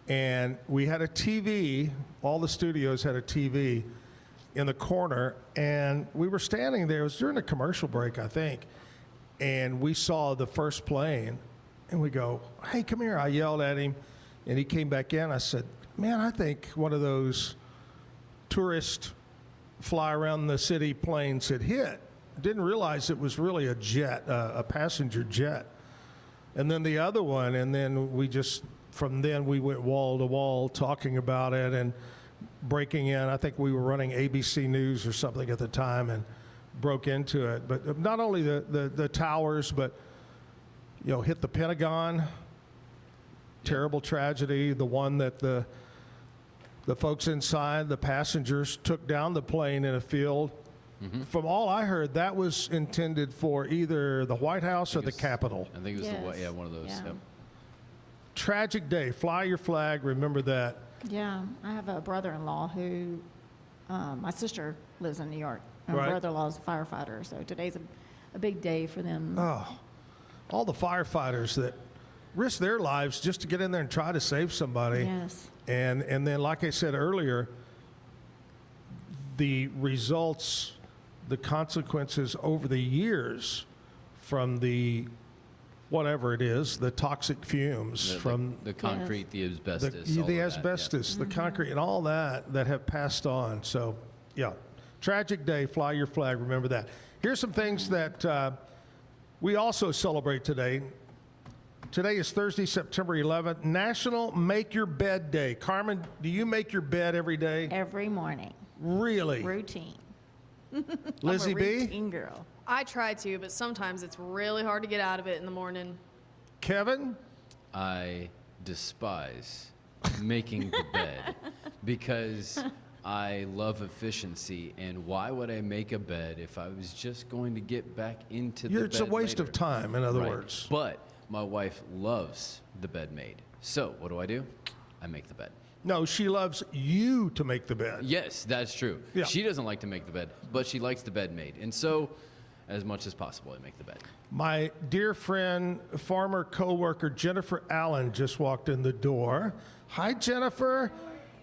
Speaker 5: and we had a TV. All the studios had a TV in the corner, and we were standing there. It was during a commercial break, I think, and we saw the first plane, and we go, "Hey, come here." I yelled at him, and he came back in. I said, "Man, I think one of those tourist fly around the city planes had hit." Didn't realize it was really a jet, a passenger jet. And then the other one, and then from then we went wall to wall talking about it and breaking in. I think we were running ABC News or something at the time and broke into it. But not only the towers, but hit the Pentagon. Terrible tragedy. The one that the folks inside, the passengers, took down the plane in a field. From all I heard, that was intended for either the White House or the Capitol.
Speaker 1: I think it was one of those.
Speaker 8: Yeah.
Speaker 1: Yep.
Speaker 5: Tragic day. Fly your flag. Remember that.
Speaker 8: Yeah, I have a brother-in-law who, my sister lives in New York. My
Speaker 5: Right.
Speaker 8: brother-in-law is a firefighter, so today's a big day for them.
Speaker 5: Oh, all the firefighters that risk their lives just to get in there and try to save somebody.
Speaker 8: Yes.
Speaker 5: And then, like I said earlier, the results, the consequences over the years from the whatever it is, the toxic fumes from
Speaker 1: the concrete, the asbestos, all
Speaker 5: the
Speaker 1: of that, yeah.
Speaker 5: asbestos, the concrete, and all that have passed on. So, yeah, tragic day. Fly your flag. Remember that. Here's some things that we also celebrate today. Today is Thursday, September 11th, National Make Your Bed Day. Carmen, do you make your bed every day?
Speaker 8: Every morning.
Speaker 5: Really?
Speaker 8: Routine.
Speaker 5: Lizzie
Speaker 8: I'm a
Speaker 5: B?
Speaker 8: routine girl.
Speaker 9: I try to, but sometimes it's really hard to get out of it in the morning.
Speaker 5: Kevin?
Speaker 1: I despise making the bed because I love efficiency. And why would I make a bed if I was just going to get back into the bed?
Speaker 5: It's a waste of time, in other
Speaker 1: Right.
Speaker 5: words.
Speaker 1: But my wife loves the bed made. So what do? I make the bed.
Speaker 5: No, she loves you to make the bed.
Speaker 1: Yes, that's true.
Speaker 5: Yeah.
Speaker 1: She doesn't like to make the bed, but she likes the bed made. And so, as much as possible, I make the bed.
Speaker 5: My dear friend, former co-worker Jennifer Allen just walked in the door. Hi, Jennifer.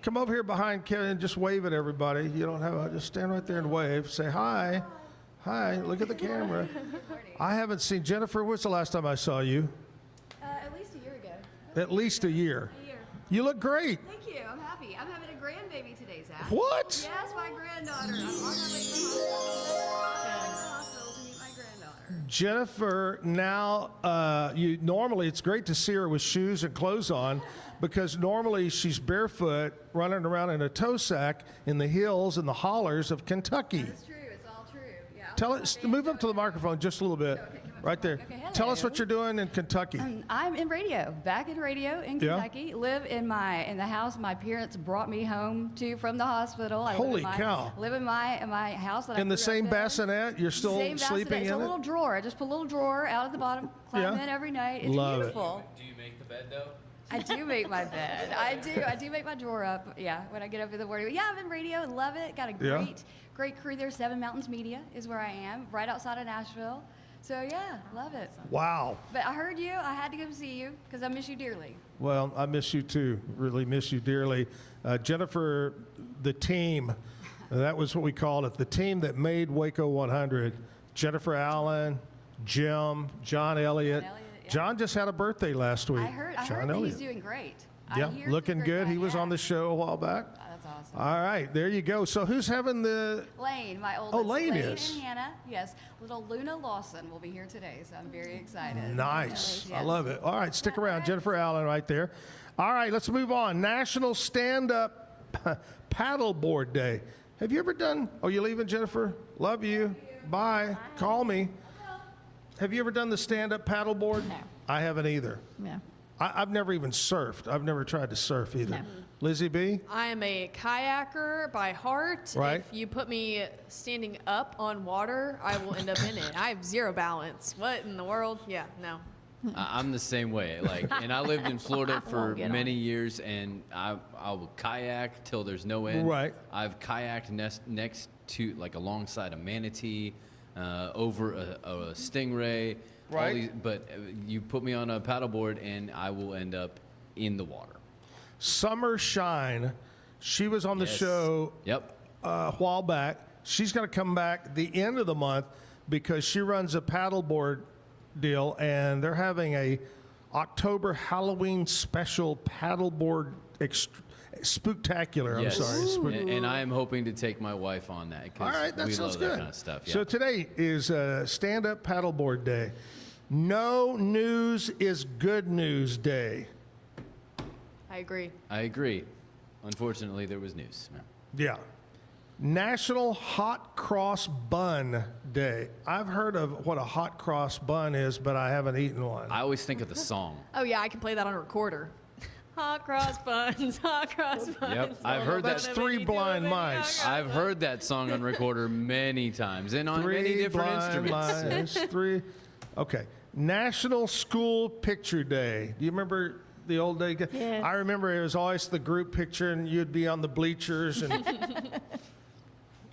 Speaker 5: Come over here behind Kevin and just wave at everybody. You don't have just stand right there and wave. Say hi. Hi, look at the camera. I haven't seen Jennifer. When's the last time I saw you?
Speaker 18: At least a year ago.
Speaker 5: At least a year.
Speaker 18: A year.
Speaker 5: You look great.
Speaker 18: Thank you. I'm happy. I'm having a grandbaby today, Zach.
Speaker 5: What?
Speaker 18: Yes, my granddaughter. I'm on my way from the hospital to meet my granddaughter.
Speaker 5: Jennifer, now you normally it's great to see her with shoes and clothes on because normally she's barefoot running around in a tow sack in the hills and the hollers of Kentucky.
Speaker 18: That's true. It's all true. Yeah.
Speaker 5: Tell us, move up to the microphone just a little bit, right there.
Speaker 18: hello.
Speaker 5: Tell us what you're doing in Kentucky.
Speaker 18: I'm in radio, back in radio in
Speaker 5: Yeah.
Speaker 18: Kentucky. Live in the house my parents brought me home to from the hospital. I
Speaker 5: Holy
Speaker 18: live in
Speaker 5: cow.
Speaker 18: Live in my house that I
Speaker 5: In the
Speaker 18: grew up
Speaker 5: same
Speaker 18: in.
Speaker 5: bassinet, you're still
Speaker 18: Same
Speaker 5: sleeping
Speaker 18: bassinet. It's
Speaker 5: in
Speaker 18: a
Speaker 5: it?
Speaker 18: little drawer. I just put a little drawer out at the bottom, climb
Speaker 5: Yeah.
Speaker 18: in every night. It's
Speaker 5: Love it.
Speaker 18: beautiful.
Speaker 1: Do you make the bed though?
Speaker 18: I do make my bed. I do make my drawer up. Yeah, when I get up in the morning. Yeah, I'm in radio. Love it. Got a
Speaker 5: Yeah.
Speaker 18: great crew there. Seven Mountains Media is where I am, right outside of Nashville. So yeah, love it.
Speaker 5: Wow.
Speaker 18: But I heard you. I had to come see you because I miss you dearly.
Speaker 5: Well, I miss you too. Really miss you dearly. Jennifer, the team, that was what we called it, the team that made Waco 100. Jennifer Allen, Jim, John Elliott. John just had a birthday last week.
Speaker 18: I heard
Speaker 5: John
Speaker 18: that
Speaker 5: Elliott.
Speaker 18: he's doing great.
Speaker 5: Yeah,
Speaker 18: I hear he's
Speaker 5: looking
Speaker 18: a great
Speaker 5: good.
Speaker 18: guy,
Speaker 5: He was
Speaker 18: yeah.
Speaker 5: on the show a while back.
Speaker 18: That's awesome.
Speaker 5: All right, there you go. So who's having the?
Speaker 18: Lane, my oldest.
Speaker 5: Lane is.
Speaker 18: and Hannah. Yes, little Luna Lawson will be here today, so I'm very excited.
Speaker 5: Nice.
Speaker 18: Yes.
Speaker 5: I love it. All right, stick around. Jennifer Allen right there. All right, let's move on. National Stand-Up Paddleboard Day. Have you ever done? Oh, you leaving, Jennifer? Love you. Bye. Call me. Have you ever done the stand-up paddleboard?
Speaker 8: No.
Speaker 5: I haven't either.
Speaker 8: No.
Speaker 5: I've never even surfed. I've never tried to surf either.
Speaker 8: No.
Speaker 5: Lizzie B?
Speaker 9: I am a kayaker by heart.
Speaker 5: Right.
Speaker 9: If you put me standing up on water, I will end up in it. I have zero balance. What in the world? Yeah, no.
Speaker 1: I'm the same way. And I lived in Florida for
Speaker 8: won't get
Speaker 1: many years, and I will kayak till there's no end.
Speaker 5: Right.
Speaker 1: I've kayaked next to, alongside a manatee, over a stingray.
Speaker 5: Right.
Speaker 1: But you put me on a paddleboard, and I will end up in the water.
Speaker 5: Summer Shine. She was on the
Speaker 1: Yes.
Speaker 5: show
Speaker 1: Yep.
Speaker 5: a while back. She's going to come back the end of the month because she runs a paddleboard deal, and they're having a October Halloween special paddleboard spooktacular. I'm
Speaker 1: Yes.
Speaker 5: sorry.
Speaker 1: And I am hoping to take my wife on that
Speaker 5: All
Speaker 1: because
Speaker 5: right, that
Speaker 1: we
Speaker 5: sounds
Speaker 1: love
Speaker 5: good.
Speaker 1: that kind of stuff. Yeah.
Speaker 5: So today is Stand-Up Paddleboard Day. No news is good news day.
Speaker 9: I agree.
Speaker 1: I agree. Unfortunately, there was news.
Speaker 5: Yeah. National Hot Cross Bun Day. I've heard of what a hot cross bun is, but I haven't eaten one.
Speaker 1: I always think of the song.
Speaker 9: Oh, yeah, I can play that on a recorder. Hot cross buns, hot cross buns.
Speaker 1: Yep, I've heard
Speaker 5: That's
Speaker 1: that.
Speaker 5: Three Blind Mice.
Speaker 1: I've heard that song on recorder many times and on many
Speaker 5: Three
Speaker 1: different
Speaker 5: Blind
Speaker 1: instruments.
Speaker 5: Mice, three. Okay. National School Picture Day. Do you remember the old day?
Speaker 9: Yeah.
Speaker 5: I remember it was always the group picture, and you'd be on the bleachers, and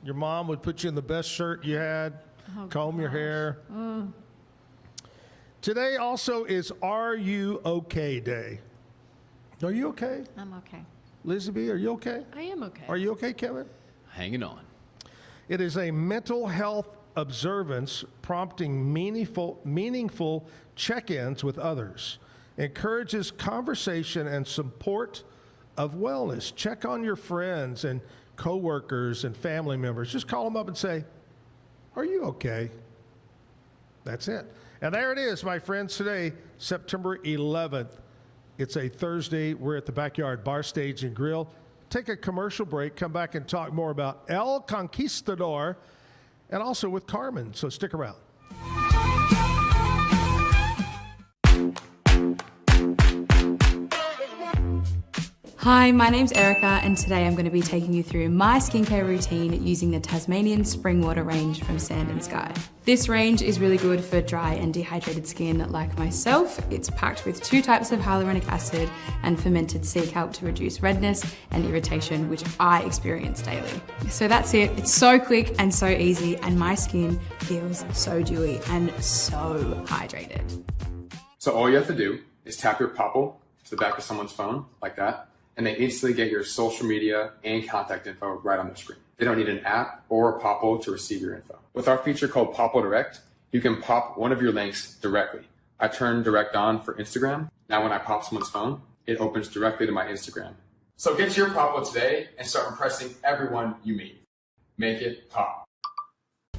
Speaker 5: your mom would put you in the best shirt you had, comb your hair. Today also is Are You Okay Day. Are you okay?
Speaker 8: I'm okay.
Speaker 5: Lizzie B, are you okay?
Speaker 9: I am okay.
Speaker 5: Are you okay, Kevin?
Speaker 1: Hanging on.
Speaker 5: It is a mental health observance prompting meaningful check-ins with others. Encourages conversation and support of wellness. Check on your friends and coworkers and family members. Just call them up and say, are you okay? That's it. And there it is, my friends, today, September 11th. It's a Thursday. We're at the Backyard Bar Stage and Grill. Take a commercial break, come back and talk more about El Conquistador and also with Carmen. So stick around.
Speaker 19: Hi, my name's Erica, and today I'm going to be taking you through my skincare routine using the Tasmanian Spring Water range from Sand and Sky. This range is really good for dry and dehydrated skin like myself. It's packed with 2 types of hyaluronic acid and fermented sea kelp to reduce redness and irritation, which I experience daily. So that's it. It's so quick and so easy, and my skin feels so dewy and so hydrated.
Speaker 20: So all you have to do is tap your Popple to the back of someone's phone, like that, and they instantly get your social media and contact info right on their screen. They don't need an app or a Popple to receive your info. With our feature called Popple Direct, you can pop one of your links directly. I turn Direct on for Instagram. Now when I pop someone's phone, it opens directly to my Instagram. So get your Popple today and start impressing everyone you meet. Make it pop.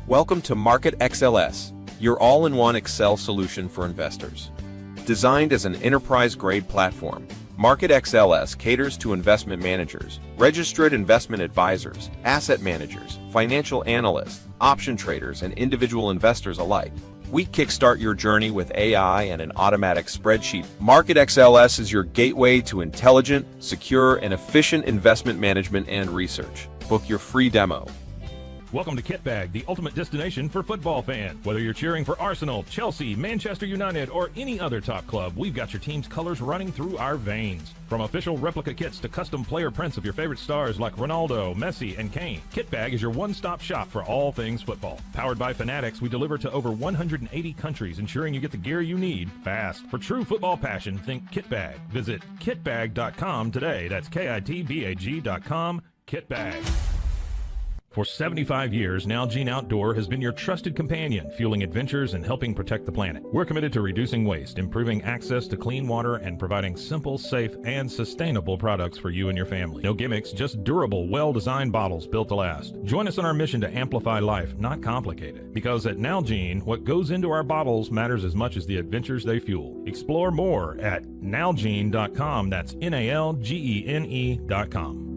Speaker 21: Welcome to Market XLS, your all-in-one Excel solution for investors. Designed as an enterprise-grade platform, Market XLS caters to investment managers, registered investment advisors, asset managers, financial analysts, option traders, and individual investors alike. We kickstart your journey with AI and an automatic spreadsheet. Market XLS is your gateway to intelligent, secure, and efficient investment management and research. Book your free demo.
Speaker 10: Welcome to Kit Bag, the ultimate destination for football fans. Whether you're cheering for Arsenal, Chelsea, Manchester United, or any other top club, we've got your team's colors running through our veins. From official replica kits to custom player prints of your favorite stars like Ronaldo, Messi, and Kane, Kit Bag is your one-stop shop for all things football. Powered by Fanatics, we deliver to over 180 countries, ensuring you get the gear you need fast. For true football passion, think Kit Bag. Visit kitbag.com today. That's kitbag.com. Kit Bag. For 75 years, Nalgene Outdoor has been your trusted companion, fueling adventures and helping protect the planet. We're committed to reducing waste, improving access to clean water, and providing simple, safe, and sustainable products for you and your family. No gimmicks, just durable, well-designed bottles built to last. Join us on our mission to amplify life, not complicate it. Because at Nalgene, what goes into our bottles matters as much as the adventures they fuel. Explore more at nalgene.com. That's NALGENE.com.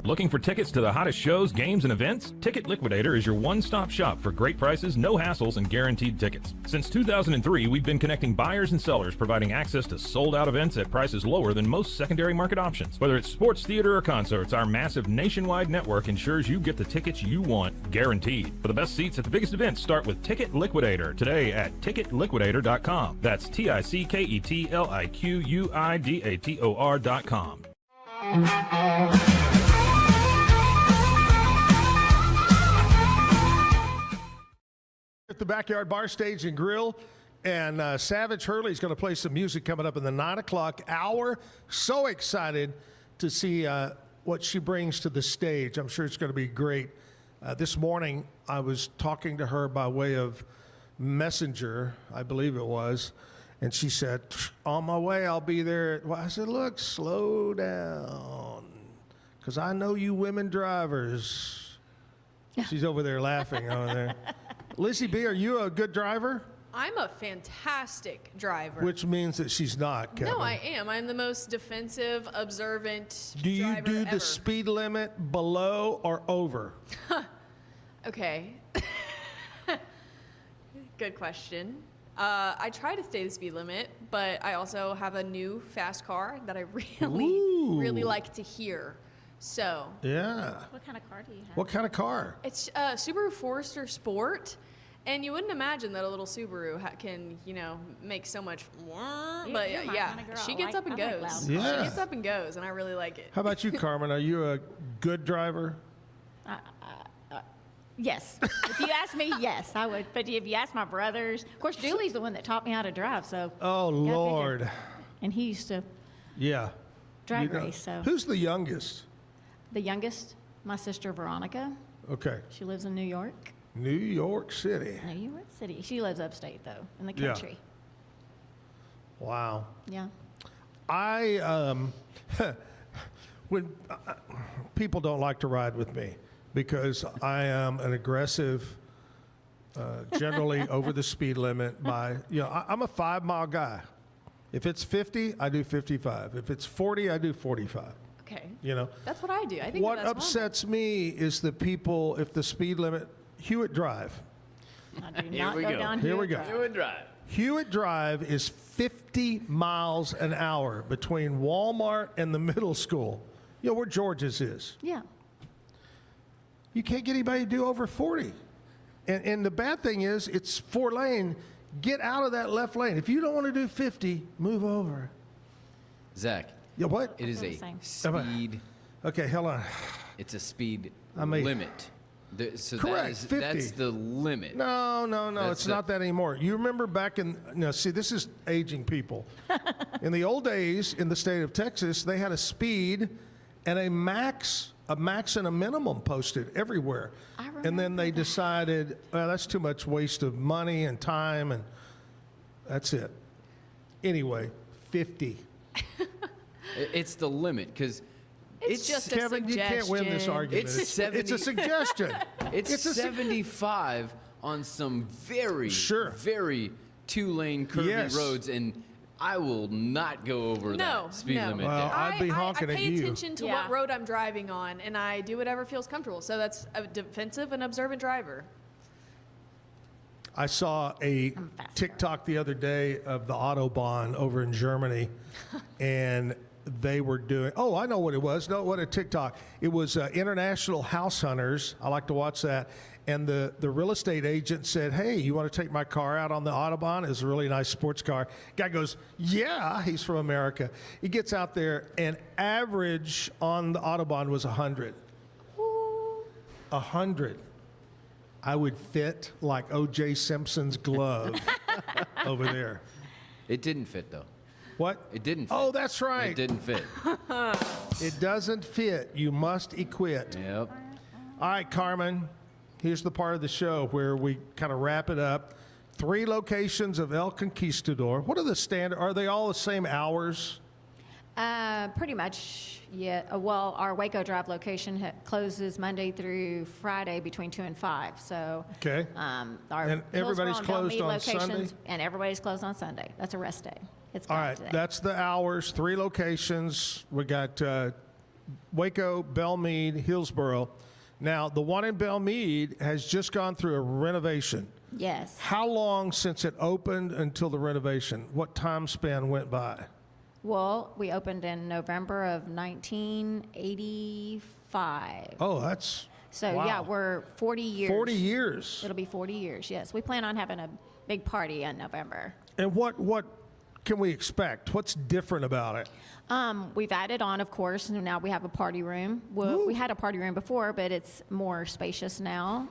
Speaker 10: Looking for tickets to the hottest shows, games, and events? Ticket Liquidator is your one-stop shop for great prices, no hassles, and guaranteed tickets. Since 2003, we've been connecting buyers and sellers, providing access to sold-out events at prices lower than most secondary market options. Whether it's sports, theater, or concerts, our massive nationwide network ensures you get the tickets you want, guaranteed. For the best seats at the biggest events, start with Ticket Liquidator today at ticketliquidator.com. That's TICKETLIQUIDATOR.com.
Speaker 5: At the Backyard Bar Stage and Grill, and Savage Hurley is going to play some music coming up in the 9 o'clock hour. So excited to see what she brings to the stage. I'm sure it's going to be great. This morning, I was talking to her by way of Messenger, I believe it was, and she said, on my way, I'll be there. Well, I said, look, slow down, because I know you women drivers. She's over there laughing over there. Lizzie B, are you a good driver?
Speaker 9: I'm a fantastic driver.
Speaker 5: Which means that she's not, Kevin.
Speaker 9: No, I am. I'm the most defensive, observant
Speaker 5: Do you
Speaker 9: driver
Speaker 5: do
Speaker 9: ever.
Speaker 5: the speed limit below or over?
Speaker 9: Okay. Good question. I try to stay the speed limit, but I also have a new fast car that I really like to hear. So.
Speaker 5: Yeah.
Speaker 8: What kind of car do you have?
Speaker 5: What kind of car?
Speaker 9: It's a Subaru Forester Sport. And you wouldn't imagine that a little Subaru can, make so much. But
Speaker 8: You're my
Speaker 9: yeah,
Speaker 8: kind of girl.
Speaker 9: she gets up and
Speaker 8: I like
Speaker 9: goes.
Speaker 8: loud
Speaker 5: Yeah.
Speaker 9: She gets up and goes, and I really like it.
Speaker 5: How about you, Carmen? Are you a good driver?
Speaker 8: Yes. If you ask me, yes, I would. But if you ask my brothers, of course, Dooley's the one that taught me how to drive. So.
Speaker 5: Oh,
Speaker 8: you gotta
Speaker 5: Lord.
Speaker 8: figure. And he used to
Speaker 5: Yeah.
Speaker 8: drag race. So.
Speaker 5: Who's the youngest?
Speaker 8: The youngest, my sister Veronica.
Speaker 5: Okay.
Speaker 8: She lives in New York.
Speaker 5: New York City.
Speaker 8: New York City. She lives upstate though, in the
Speaker 5: Yeah.
Speaker 8: country.
Speaker 5: Wow.
Speaker 8: Yeah.
Speaker 5: I when people don't like to ride with me because I am an aggressive, generally over the speed limit by I'm a 5 mile guy. If it's 50, I do 55. If it's 40, I do 45.
Speaker 9: Okay.
Speaker 5: That's
Speaker 9: what I do. I think
Speaker 5: what
Speaker 9: that's
Speaker 5: upsets me is the people if the speed limit. Hewitt Drive.
Speaker 8: I do not go down
Speaker 5: Here we go.
Speaker 1: Hewitt Drive.
Speaker 5: Hewitt Drive is 50 miles an hour between Walmart and the middle school. Where George's is.
Speaker 8: Yeah.
Speaker 5: You can't get anybody to do over 40. And the bad thing is, it's 4-lane. Get out of that left lane. If you don't want to do 50, move over.
Speaker 1: Zach.
Speaker 5: Yeah, what?
Speaker 1: It is
Speaker 8: They're
Speaker 1: a
Speaker 8: the same.
Speaker 1: speed.
Speaker 5: Okay, hold on.
Speaker 1: It's a speed
Speaker 5: I may-
Speaker 1: limit. So
Speaker 5: Correct, 50.
Speaker 1: That's the limit.
Speaker 5: No,
Speaker 1: That's
Speaker 5: it's not that anymore. You remember back in, see, this is aging people. In the old days, in the state of Texas, they had a speed and a max and a minimum posted everywhere. And then they decided, well, that's too much waste of money and time, and that's it. Anyway, 50.
Speaker 1: It's the limit, because
Speaker 9: It's just a
Speaker 5: Kevin, you can't win this
Speaker 9: suggestion.
Speaker 5: argument.
Speaker 1: It's
Speaker 5: It's a suggestion.
Speaker 1: it's
Speaker 5: It's a su-
Speaker 1: 75 on some very, very two-lane curvy
Speaker 5: Yes.
Speaker 1: roads, and I will not go over that speed limit
Speaker 5: Well,
Speaker 1: there.
Speaker 5: I'd be honking
Speaker 9: I
Speaker 5: at
Speaker 9: pay
Speaker 5: you.
Speaker 9: attention to what road I'm driving on, and I do whatever feels comfortable. So that's a defensive and observant driver.
Speaker 5: I saw a TikTok the other day of the Autobahn over in Germany, and they were doing, I know what it was. No, what a TikTok. It was International House Hunters. I like to watch that. And the real estate agent said, hey, you want to take my car out on the Autobahn? It's a really nice sports car. Guy goes, yeah, he's from America. He gets out there, and average on the Autobahn was 100. 100. I would fit like O.J. Simpson's glove over there.
Speaker 1: It didn't fit, though.
Speaker 5: What?
Speaker 1: It didn't fit.
Speaker 5: Oh, that's right.
Speaker 1: It didn't fit.
Speaker 5: It doesn't fit. You must equip.
Speaker 1: Yep.
Speaker 5: All right, Carmen, here's the part of the show where we kind of wrap it up. 3 locations of El Conquistador. What are the standard? Are they all the same hours?
Speaker 8: Pretty much, yeah. Well, our Waco Drive location closes Monday through Friday between 2 and 5. So,
Speaker 5: Okay.
Speaker 8: Our
Speaker 5: And everybody's
Speaker 8: Hillsborough and
Speaker 5: closed
Speaker 8: Bellmead
Speaker 5: on
Speaker 8: locations,
Speaker 5: Sunday?
Speaker 8: and everybody's closed on Sunday. That's a rest day. It's
Speaker 5: All
Speaker 8: gone
Speaker 5: right,
Speaker 8: today.
Speaker 5: that's the hours. 3 locations. We got Waco, Bellmead, Hillsborough. Now, the one in Bellmead has just gone through a renovation.
Speaker 8: Yes.
Speaker 5: How long since it opened until the renovation? What time span went by?
Speaker 8: Well, we opened in November of 1985.
Speaker 5: Oh, that's
Speaker 8: So
Speaker 5: wow.
Speaker 8: yeah, we're 40 years.
Speaker 5: 40 years.
Speaker 8: It'll be 40 years. Yes, we plan on having a big party in November.
Speaker 5: And what can we expect? What's different about it?
Speaker 8: We've added on, of course, and now we have a party room. Well, we had a party room before, but it's more spacious now.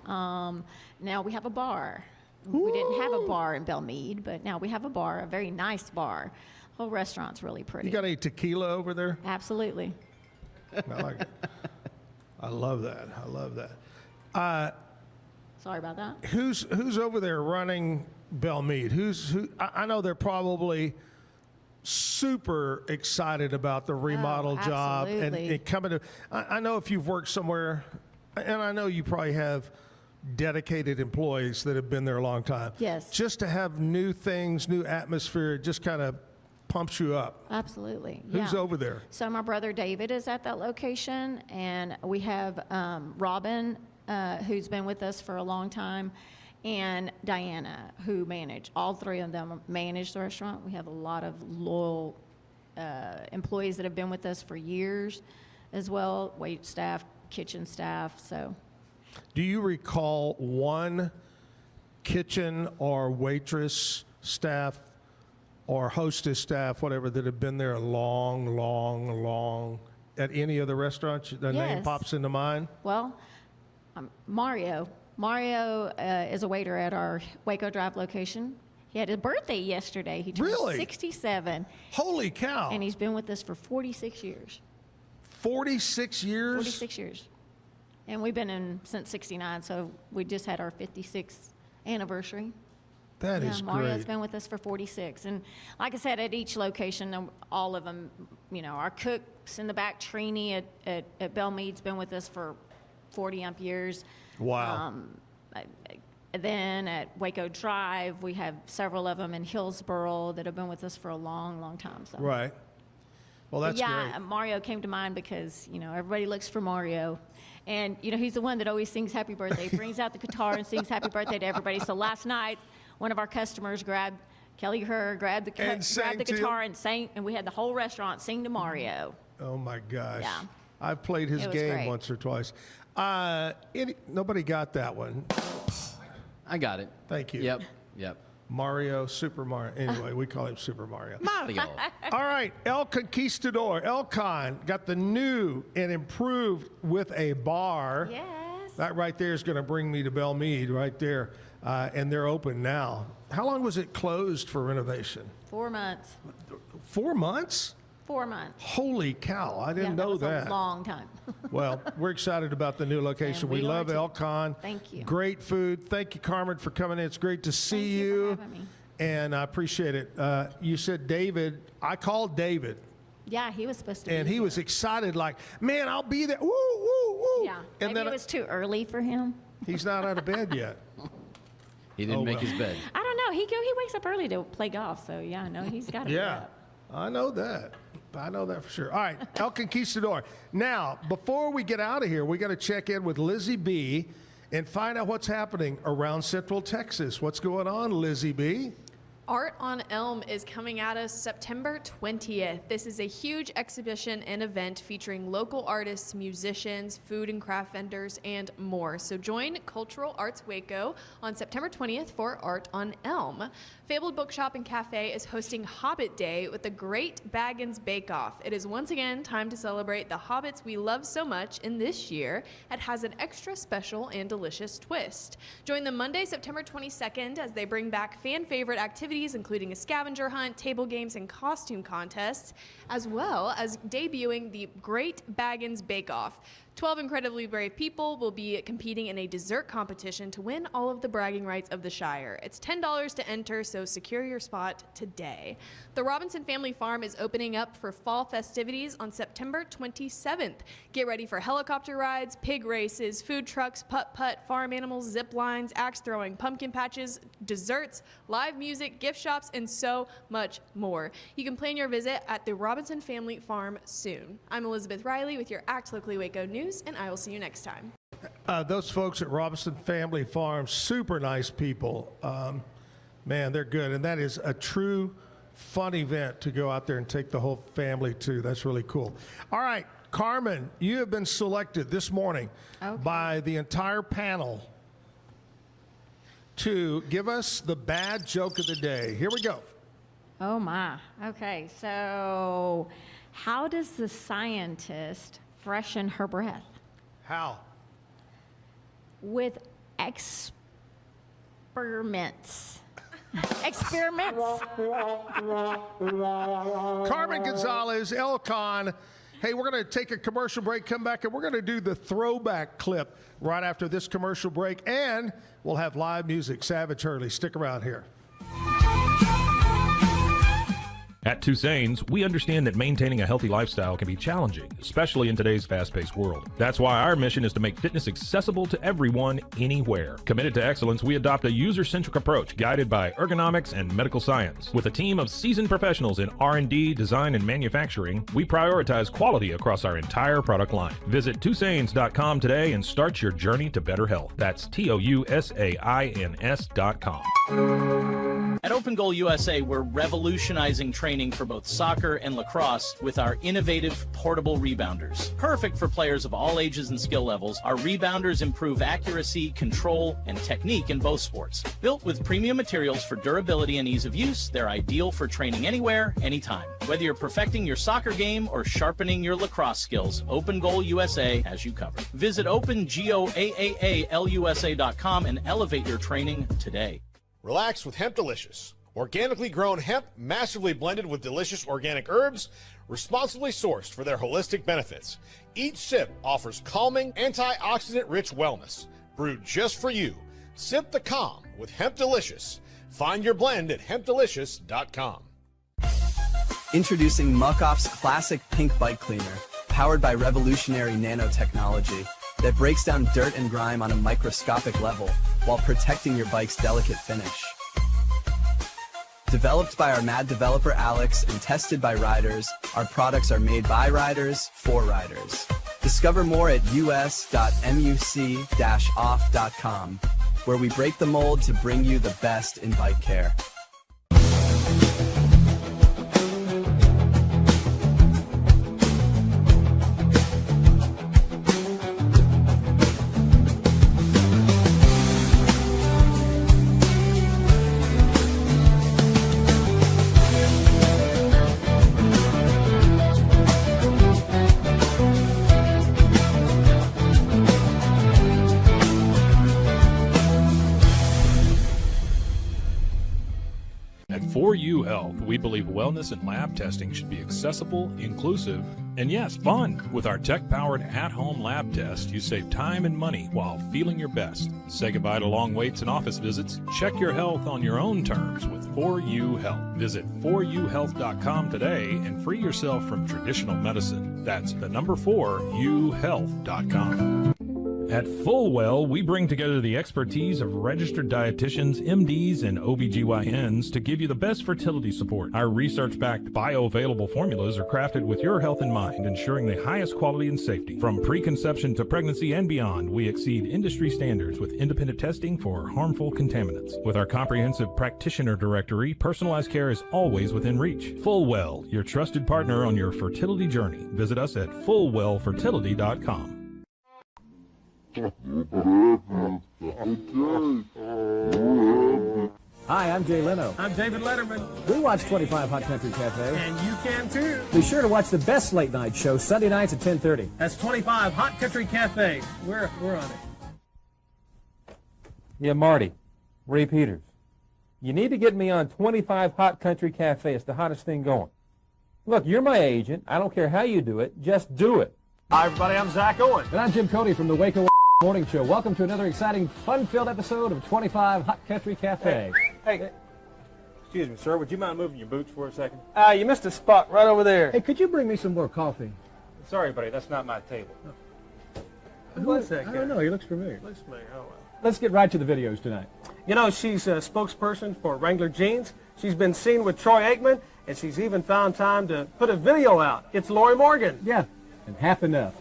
Speaker 8: Now we have a bar. We didn't have a bar in Bellmead, but now we have a bar, a very nice bar. Whole restaurant's really pretty.
Speaker 5: You got any tequila over there?
Speaker 8: Absolutely.
Speaker 5: I like it. I love that. I love that.
Speaker 8: Sorry about that.
Speaker 5: Who's over there running Bellmead? I know they're probably super excited about the remodel job and
Speaker 8: absolutely.
Speaker 5: coming to. I know if you've worked somewhere, and I know you probably have dedicated employees that have been there a long time.
Speaker 8: Yes.
Speaker 5: Just to have new things, new atmosphere, it just kind of pumps you up.
Speaker 8: Absolutely.
Speaker 5: Who's
Speaker 8: yeah.
Speaker 5: over there?
Speaker 8: So my brother David is at that location, and we have Robin, who's been with us for a long time, and Diana, who all three of them manage the restaurant. We have a lot of loyal employees that have been with us for years as well, wait staff, kitchen staff, so.
Speaker 5: Do you recall one kitchen or waitress staff or hostess staff, whatever, that have been there a long, at any of the restaurants? The name
Speaker 8: Yes.
Speaker 5: pops into mind?
Speaker 8: Well, Mario. Mario is a waiter at our Waco Drive location. He had his birthday yesterday. He turned
Speaker 5: Really?
Speaker 8: 67.
Speaker 5: Holy cow.
Speaker 8: And he's been with us for 46 years.
Speaker 5: 46 years?
Speaker 8: 46 years. And we've been in since 69, so we just had our 56th anniversary.
Speaker 5: That is
Speaker 8: Mario's
Speaker 5: great.
Speaker 8: been with us for 46. And like I said, at each location, all of them, our cooks in the back, Trini at Belle Meade's been with us for 40-ump years.
Speaker 5: Wow.
Speaker 8: Then at Waco Drive, we have several of them in Hillsboro that have been with us for a long time. So.
Speaker 5: Right. Well, that's great.
Speaker 8: Mario came to mind because, everybody looks for Mario. And, he's the one that always sings happy birthday, brings out the guitar and sings happy birthday to everybody. So last night, one of our customers grabbed the guitar and sang, and we had the whole restaurant sing to Mario.
Speaker 5: Oh, my gosh.
Speaker 8: Yeah.
Speaker 5: I've played his
Speaker 8: It was
Speaker 5: game
Speaker 8: great.
Speaker 5: once or twice. Nobody got that one.
Speaker 1: I got it.
Speaker 5: Thank you.
Speaker 1: Yep.
Speaker 5: Mario, Super Mario. Anyway, we call him Super Mario.
Speaker 1: Mario.
Speaker 5: All right, El Conquistador, El Con, got the new and improved with a bar.
Speaker 8: Yes.
Speaker 5: That right there is going to bring me to Belle Meade right there. And they're open now. How long was it closed for renovation?
Speaker 8: 4 months.
Speaker 5: 4 months?
Speaker 8: 4 months.
Speaker 5: Holy cow, I didn't know
Speaker 8: that was a long time.
Speaker 5: Well, we're excited about the new location.
Speaker 8: And we
Speaker 5: love
Speaker 8: are too.
Speaker 5: El Con.
Speaker 8: Thank you.
Speaker 5: Great food. Thank you, Carmen, for coming in. It's great to see you.
Speaker 8: for having me.
Speaker 5: And I appreciate it. You said David. I called David.
Speaker 8: Yeah, he was supposed to be
Speaker 5: And he
Speaker 8: here.
Speaker 5: was excited, like, man, I'll be there. Woo, woo, woo.
Speaker 8: Yeah,
Speaker 5: And
Speaker 8: maybe
Speaker 5: then
Speaker 8: it was too early for him.
Speaker 5: he's not out of bed yet.
Speaker 1: He didn't make
Speaker 5: well.
Speaker 1: his bed.
Speaker 8: I don't know. He wakes up early to play golf, so yeah, I know he's got to.
Speaker 5: Yeah, I know that. I know that for sure. All right, El Conquistador. Now, before we get out of here, we got to check in with Lizzie B. and find out what's happening around Central Texas. What's going on, Lizzie B?
Speaker 9: Art on Elm is coming at us September 20th. This is a huge exhibition and event featuring local artists, musicians, food and craft vendors, and more. So join Cultural Arts Waco on September 20th for Art on Elm. Fabled Bookshop and Cafe is hosting Hobbit Day with the Great Baggins Bake Off. It is once again time to celebrate the hobbits we love so much, and this year it has an extra special and delicious twist. Join them Monday, September 22nd as they bring back fan favorite activities including a scavenger hunt, table games, and costume contests, as well as debuting the Great Baggins Bake Off. 12 incredibly brave people will be competing in a dessert competition to win all of the bragging rights of the Shire. It's $10 to enter, so secure your spot today. The Robinson Family Farm is opening up for fall festivities on September 27th. Get ready for helicopter rides, pig races, food trucks, putt-putt, farm animals, zip lines, axe throwing, pumpkin patches, desserts, live music, gift shops, and so much more. You can plan your visit at the Robinson Family Farm soon. I'm Elizabeth Riley with your Act Locally Waco News, and I will see you next time.
Speaker 5: Those folks at Robinson Family Farm, super nice people. Man, they're good. And that is a true fun event to go out there and take the whole family to. That's really cool. All right, Carmen, you have been selected this morning by the entire panel to give us the bad joke of the day. Here we go.
Speaker 8: Oh my. Okay, so how does the scientist freshen her breath?
Speaker 5: How?
Speaker 8: With experiments. Experiments.
Speaker 5: Carmen Gonzales, El Con. Hey, we're going to take a commercial break, come back, and we're going to do the throwback clip right after this commercial break, and we'll have live music. Savage Hurley, stick around here.
Speaker 10: At Tusain's, we understand that maintaining a healthy lifestyle can be challenging, especially in today's fast-paced world. That's why our mission is to make fitness accessible to everyone, anywhere. Committed to excellence, we adopt a user-centric approach guided by ergonomics and medical science. With a team of seasoned professionals in R&D, design, and manufacturing, we prioritize quality across our entire product line. Visit Tusains.com today and start your journey to better health. That's TOUSAINS.com.
Speaker 2: At Open Goal USA, we're revolutionizing training for both soccer and lacrosse with our innovative portable rebounders. Perfect for players of all ages and skill levels, our rebounders improve accuracy, control, and technique in both sports. Built with premium materials for durability and ease of use, they're ideal for training anywhere, anytime. Whether you're perfecting your soccer game or sharpening your lacrosse skills, Open Goal USA has you covered. Visit OpenGoAAALUSA.com and elevate your training today.
Speaker 22: Relax with Hemp Delicious. Organically grown hemp, massively blended with delicious organic herbs, responsibly sourced for their holistic benefits. Each sip offers calming, antioxidant-rich wellness. Brewed just for you. Sip the calm with Hemp Delicious. Find your blend at hempdelicious.com.
Speaker 23: Introducing Muck-Off's classic pink bike cleaner, powered by revolutionary nanotechnology that breaks down dirt and grime on a microscopic level while protecting your bike's delicate finish. Developed by our mad developer Alex and tested by riders, our products are made by riders for riders. Discover more at us.muc-off.com, where we break the mold to bring you the best in bike care.
Speaker 10: At 4U Health, we believe wellness and lab testing should be accessible, inclusive, and yes, fun. With our tech-powered at-home lab test, you save time and money while feeling your best. Say goodbye to long waits and office visits. Check your health on your own terms with 4U Health. Visit 4uhealth.com today and free yourself from traditional medicine. That's the number 4uhealth.com. At Fullwell, we bring together the expertise of registered dietitians, MDs, and OBGYNs to give you the best fertility support. Our research-backed bioavailable formulas are crafted with your health in mind, ensuring the highest quality and safety. From preconception to pregnancy and beyond, we exceed industry standards with independent testing for harmful contaminants. With our comprehensive practitioner directory, personalized care is always within reach. Fullwell, your trusted partner on your fertility journey. Visit us at fullwellfertility.com.
Speaker 24: Hi, I'm Jay Leno.
Speaker 25: I'm David Letterman.
Speaker 24: We watch 25 Hot Country Cafe.
Speaker 25: And you can too.
Speaker 24: Be sure to watch the best late night show Sunday nights at 10:30.
Speaker 25: That's 25 Hot Country Cafe. We're on it.
Speaker 26: Yeah, Marty. Ray Peters. You need to get me on 25 Hot Country Cafe. It's the hottest thing going. Look, you're my agent. I don't care how you do it. Just do it.
Speaker 25: Hi, everybody. I'm Zack Owen.
Speaker 24: And I'm Jim Cody from the Waco Morning Show. Welcome to another exciting, fun-filled episode of 25 Hot Country Cafe.
Speaker 26: Hey. Excuse me, sir. Would you mind moving your boots for a second?
Speaker 25: You missed a spot right over there.
Speaker 24: Hey, could you bring me some more coffee?
Speaker 26: Sorry, buddy. That's not my table.
Speaker 25: Who was that guy?
Speaker 24: I don't know. He looks familiar.
Speaker 25: Looks familiar. Oh, well.
Speaker 24: Let's get right to the videos tonight.
Speaker 25: You know, she's a spokesperson for Wrangler Jeans. She's been seen with Troy Aikman, and she's even found time to put a video out. It's Lori Morgan.
Speaker 24: Yeah, and half enough.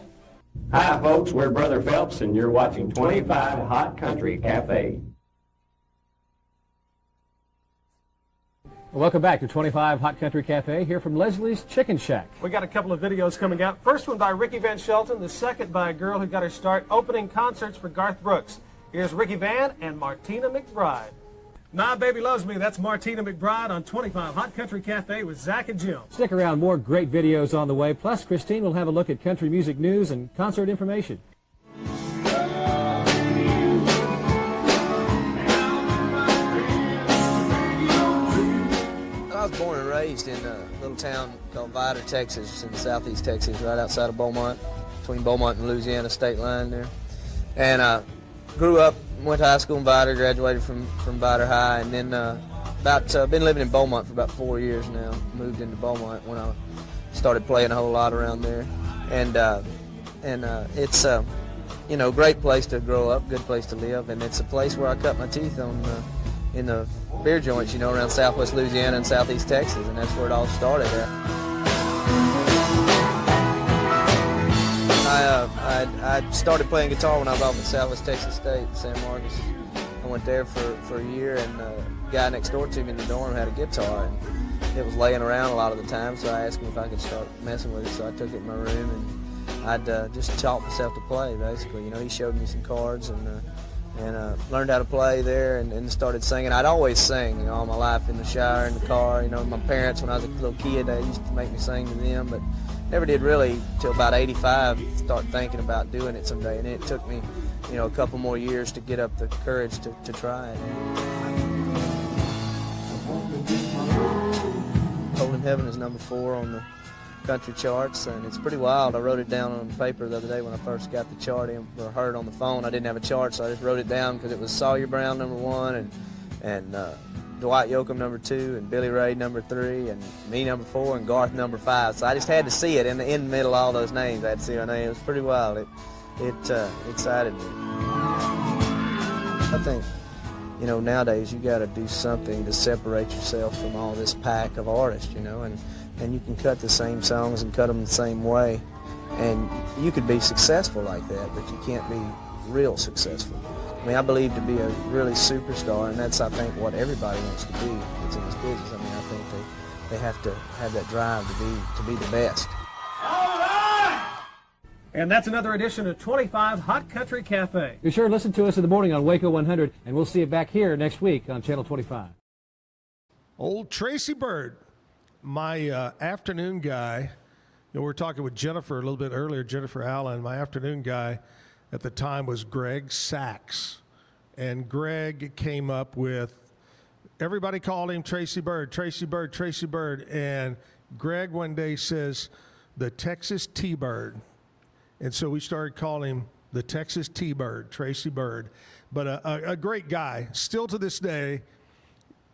Speaker 27: Hi, folks. We're Brother Phelps, and you're watching 25 Hot Country Cafe.
Speaker 24: Welcome back to 25 Hot Country Cafe, here from Leslie's Chicken Shack.
Speaker 25: We got a couple of videos coming out. First one by Ricky Van Shelton, the second by a girl who got her start opening concerts for Garth Brooks. Here's Ricky Van and Martina McBride. My Baby Loves Me, that's Martina McBride on 25 Hot Country Cafe with Zach and Jim.
Speaker 24: Stick around, more great videos on the way. Plus, Christine will have a look at country music news and concert information.
Speaker 28: I was born and raised in a little town called Vidor, Texas, in southeast Texas, right outside of Beaumont, between Beaumont and Louisiana state line there. And grew up, went to high school in Vidor, graduated from Vidor High, and then been living in Beaumont for about 4 years now. Moved into Beaumont when I started playing a whole lot around there, and it's great place to grow up, good place to live, and it's a place where I cut my teeth in the beer joints, around Southwest Louisiana and Southeast Texas, and that's where it all started at. I started playing guitar when I was off at Southwest Texas State in San Marcos. I went there for a year, and the guy next door to me in the dorm had a guitar, and it was laying around a lot of the time, so I asked him if I could start messing with it, so I took it in my room, and I'd just taught myself to play, basically. He showed me some chords, and learned how to play there, and started singing. I'd always sing, all my life, in the shower, in the car. My parents, when I was a little kid, they used to make me sing to them, but never did really till about 85 start thinking about doing it someday, and it took me, a couple more years to get up the courage to try it. Cold in Heaven is number 4 on the country charts, and it's pretty wild. I wrote it down on paper the other day when I first got the chart in, or heard it on the phone. I didn't have a chart, so I just wrote it down because it was Sawyer Brown number 1, and Dwight Yoakam number 2, and Billy Ray number 3, and me number 4, and Garth number 5. So I just had to see it in the middle of all those names. I had to see my name. It was pretty wild. It excited me. I think, nowadays you got to do something to separate yourself from all this pack of artists, and you can cut the same songs and cut them the same way, and you could be successful like that, but you can't be real successful. I believe to be a really superstar, and that's, I think, what everybody wants to be that's in this business. I think they have to have that drive to be the best.
Speaker 25: And that's another edition of 25 Hot Country Cafe.
Speaker 24: Be sure to listen to us in the morning on Waco 100, and we'll see you back here next week on Channel 25.
Speaker 5: Old Tracy Bird, my afternoon guy. We were talking with Jennifer a little bit earlier, Jennifer Allen. My afternoon guy at the time was Greg Sachs. And Greg came up with, everybody called him Tracy Bird, Tracy Bird, Tracy Bird. And Greg one day says, the Texas T-Bird. And so we started calling him the Texas T-Bird, Tracy Bird. But a great guy. Still to this day,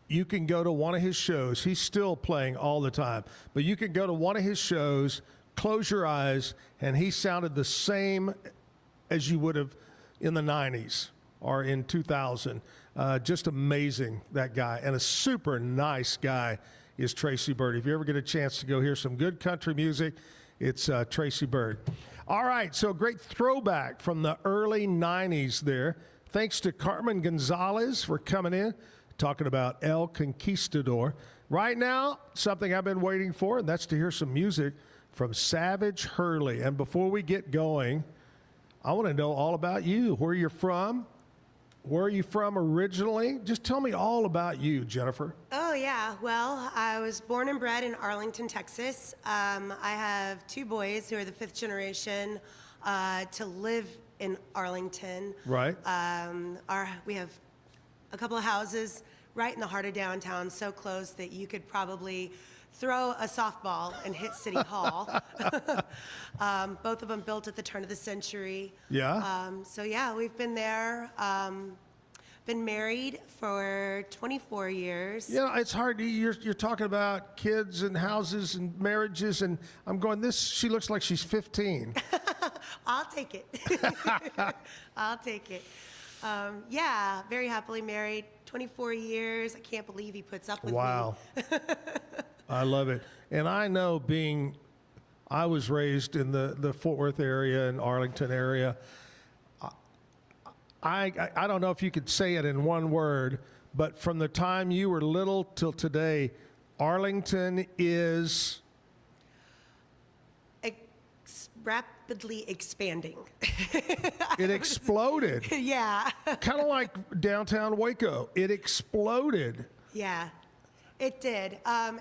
Speaker 5: you can go to one of his shows. He's still playing all the time. But you can go to one of his shows, close your eyes, and he sounded the same as you would have in the 90s or in 2000. Just amazing, that guy. And a super nice guy is Tracy Bird. If you ever get a chance to go hear some good country music, it's Tracy Bird. All right, so great throwback from the early 90s there. Thanks to Carmen Gonzales for coming in, talking about El Conquistador. Right now, something I've been waiting for, and that's to hear some music from Savage Hurley. And before we get going, I want to know all about you, where you're from. Where are you from originally? Just tell me all about you, Jennifer.
Speaker 3: Oh, yeah. Well, I was born and bred in Arlington, Texas. I have 2 boys who are the 5th generation to live in Arlington.
Speaker 5: Right.
Speaker 3: We have a couple of houses right in the heart of downtown, so close that you could probably throw a softball and hit City Hall. Both of them built at the turn of the century.
Speaker 5: Yeah.
Speaker 3: So yeah, we've been there. Been married for 24 years.
Speaker 5: Yeah, it's hard. You're talking about kids and houses and marriages, and I'm going, she looks like she's 15.
Speaker 3: I'll take it. I'll take it. Yeah, very happily married, 24 years. I can't believe he puts up with me.
Speaker 5: Wow. I love it. And I know I was raised in the Fort Worth area and Arlington area. I don't know if you could say it in one word, but from the time you were little till today, Arlington is
Speaker 3: rapidly expanding.
Speaker 5: It exploded.
Speaker 3: Yeah.
Speaker 5: Kind of like downtown Waco. It exploded.
Speaker 3: Yeah. It did. And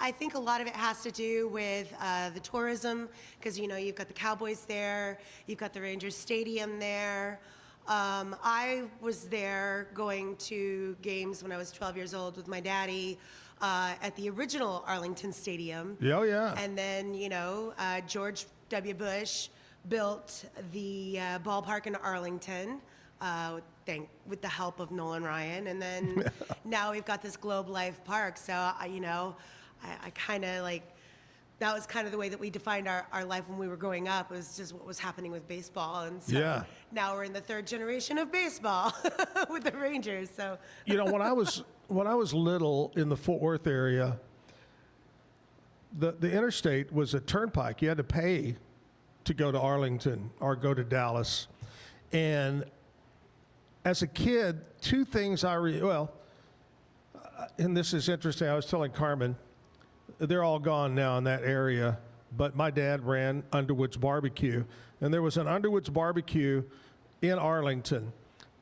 Speaker 3: I think a lot of it has to do with the tourism, because, you've got the Cowboys there, you've got the Rangers Stadium there. I was there going to games when I was 12 years old with my daddy at the original Arlington Stadium.
Speaker 5: Oh, yeah.
Speaker 3: And then, George W. Bush built the ballpark in Arlington. with the help of Nolan Ryan. And then now we've got this Globe Life Park. So, I kind of like, that was kind of the way that we defined our life when we were growing up, was just what was happening with baseball. And so now we're in the third generation of baseball with the Rangers. So,
Speaker 5: when I was little in the Fort Worth area, the interstate was a turnpike. You had to pay to go to Arlington or go to Dallas. And as a kid, two things and this is interesting. I was telling Carmen, they're all gone now in that area, but my dad ran Underwood's Barbecue, and there was an Underwood's Barbecue in Arlington.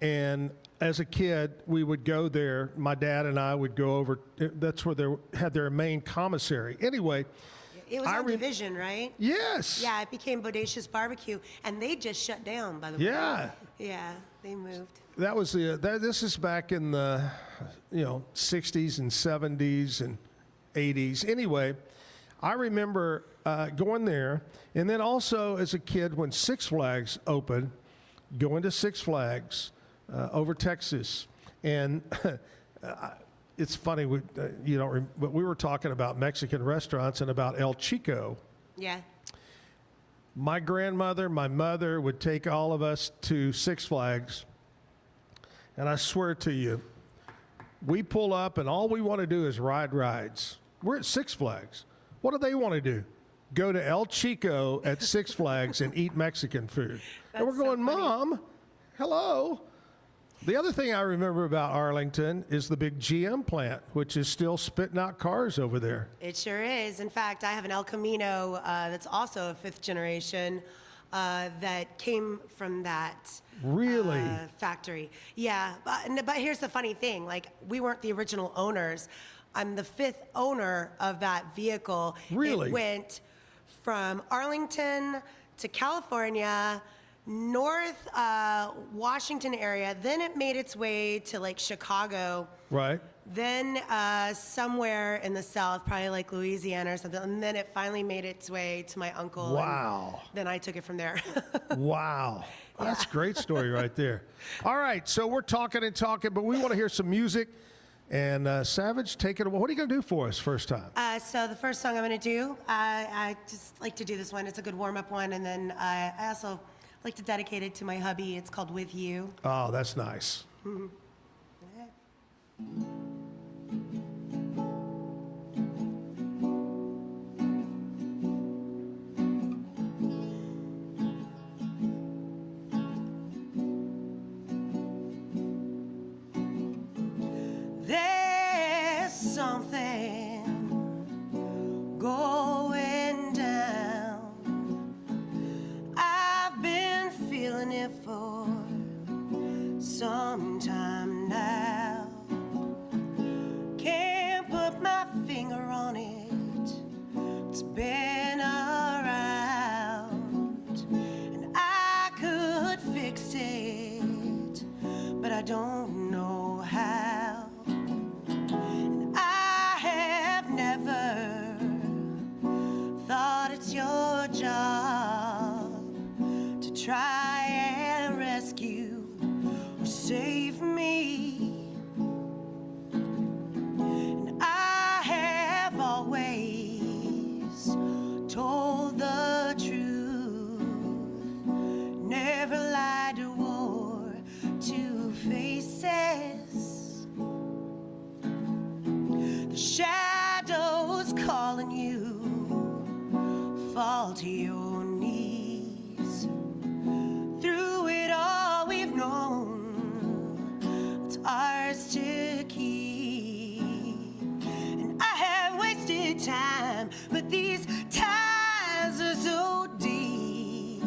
Speaker 5: And as a kid, we would go there. My dad and I would go over. That's where they had their main commissary. Anyway,
Speaker 3: it was on Division, right?
Speaker 5: Yes.
Speaker 3: Yeah, it became Bodacious Barbecue, and they just shut down, by the way.
Speaker 5: Yeah.
Speaker 3: Yeah, they moved.
Speaker 5: That was this is back in the 60s and 70s and 80s. Anyway, I remember going there, and then also as a kid when Six Flags opened, going to Six Flags over Texas. And it's funny, but we were talking about Mexican restaurants and about El Chico.
Speaker 3: Yeah.
Speaker 5: My grandmother, my mother would take all of us to Six Flags, and I swear to you, we pull up and all we want to do is ride rides. We're at Six Flags. What do they want to do? Go to El Chico at Six Flags and eat Mexican food. And we're going, Mom, hello. The other thing I remember about Arlington is the big GM plant, which is still spitting out cars over there.
Speaker 3: It sure is. In fact, I have an El Camino that's also a fifth generation that came from that factory. Yeah, but here's the funny thing. Like, we weren't the original owners. I'm the fifth owner of that vehicle.
Speaker 5: Really?
Speaker 3: It went from Arlington to California, North Washington area. Then it made its way to like Chicago.
Speaker 5: Right.
Speaker 3: Then somewhere in the South, probably like Louisiana or something. And then it finally made its way to my uncle.
Speaker 5: Wow.
Speaker 3: Then I took it from there.
Speaker 5: Wow. That's a great story right there. All right, so we're talking, but we want to hear some music. And Savage, take it away. What are you going to do for us first time?
Speaker 3: So the first song I'm going to do, I just like to do this one. It's a good warm-up one. And then I also like to dedicate it to my hubby. It's called With You.
Speaker 5: Oh, that's nice.
Speaker 3: Mm-hmm. There's something going down. I've been feeling it for some time now. Can't put my finger on it. It's been around, and I could fix it, but I don't know how. And I have never thought it's your job to try and rescue or save me. And I have always told the truth, never lied or to faces. The shadows calling you, fall to your knees. Through it all we've known it's ours to keep. And I have wasted time, but these ties are so deep.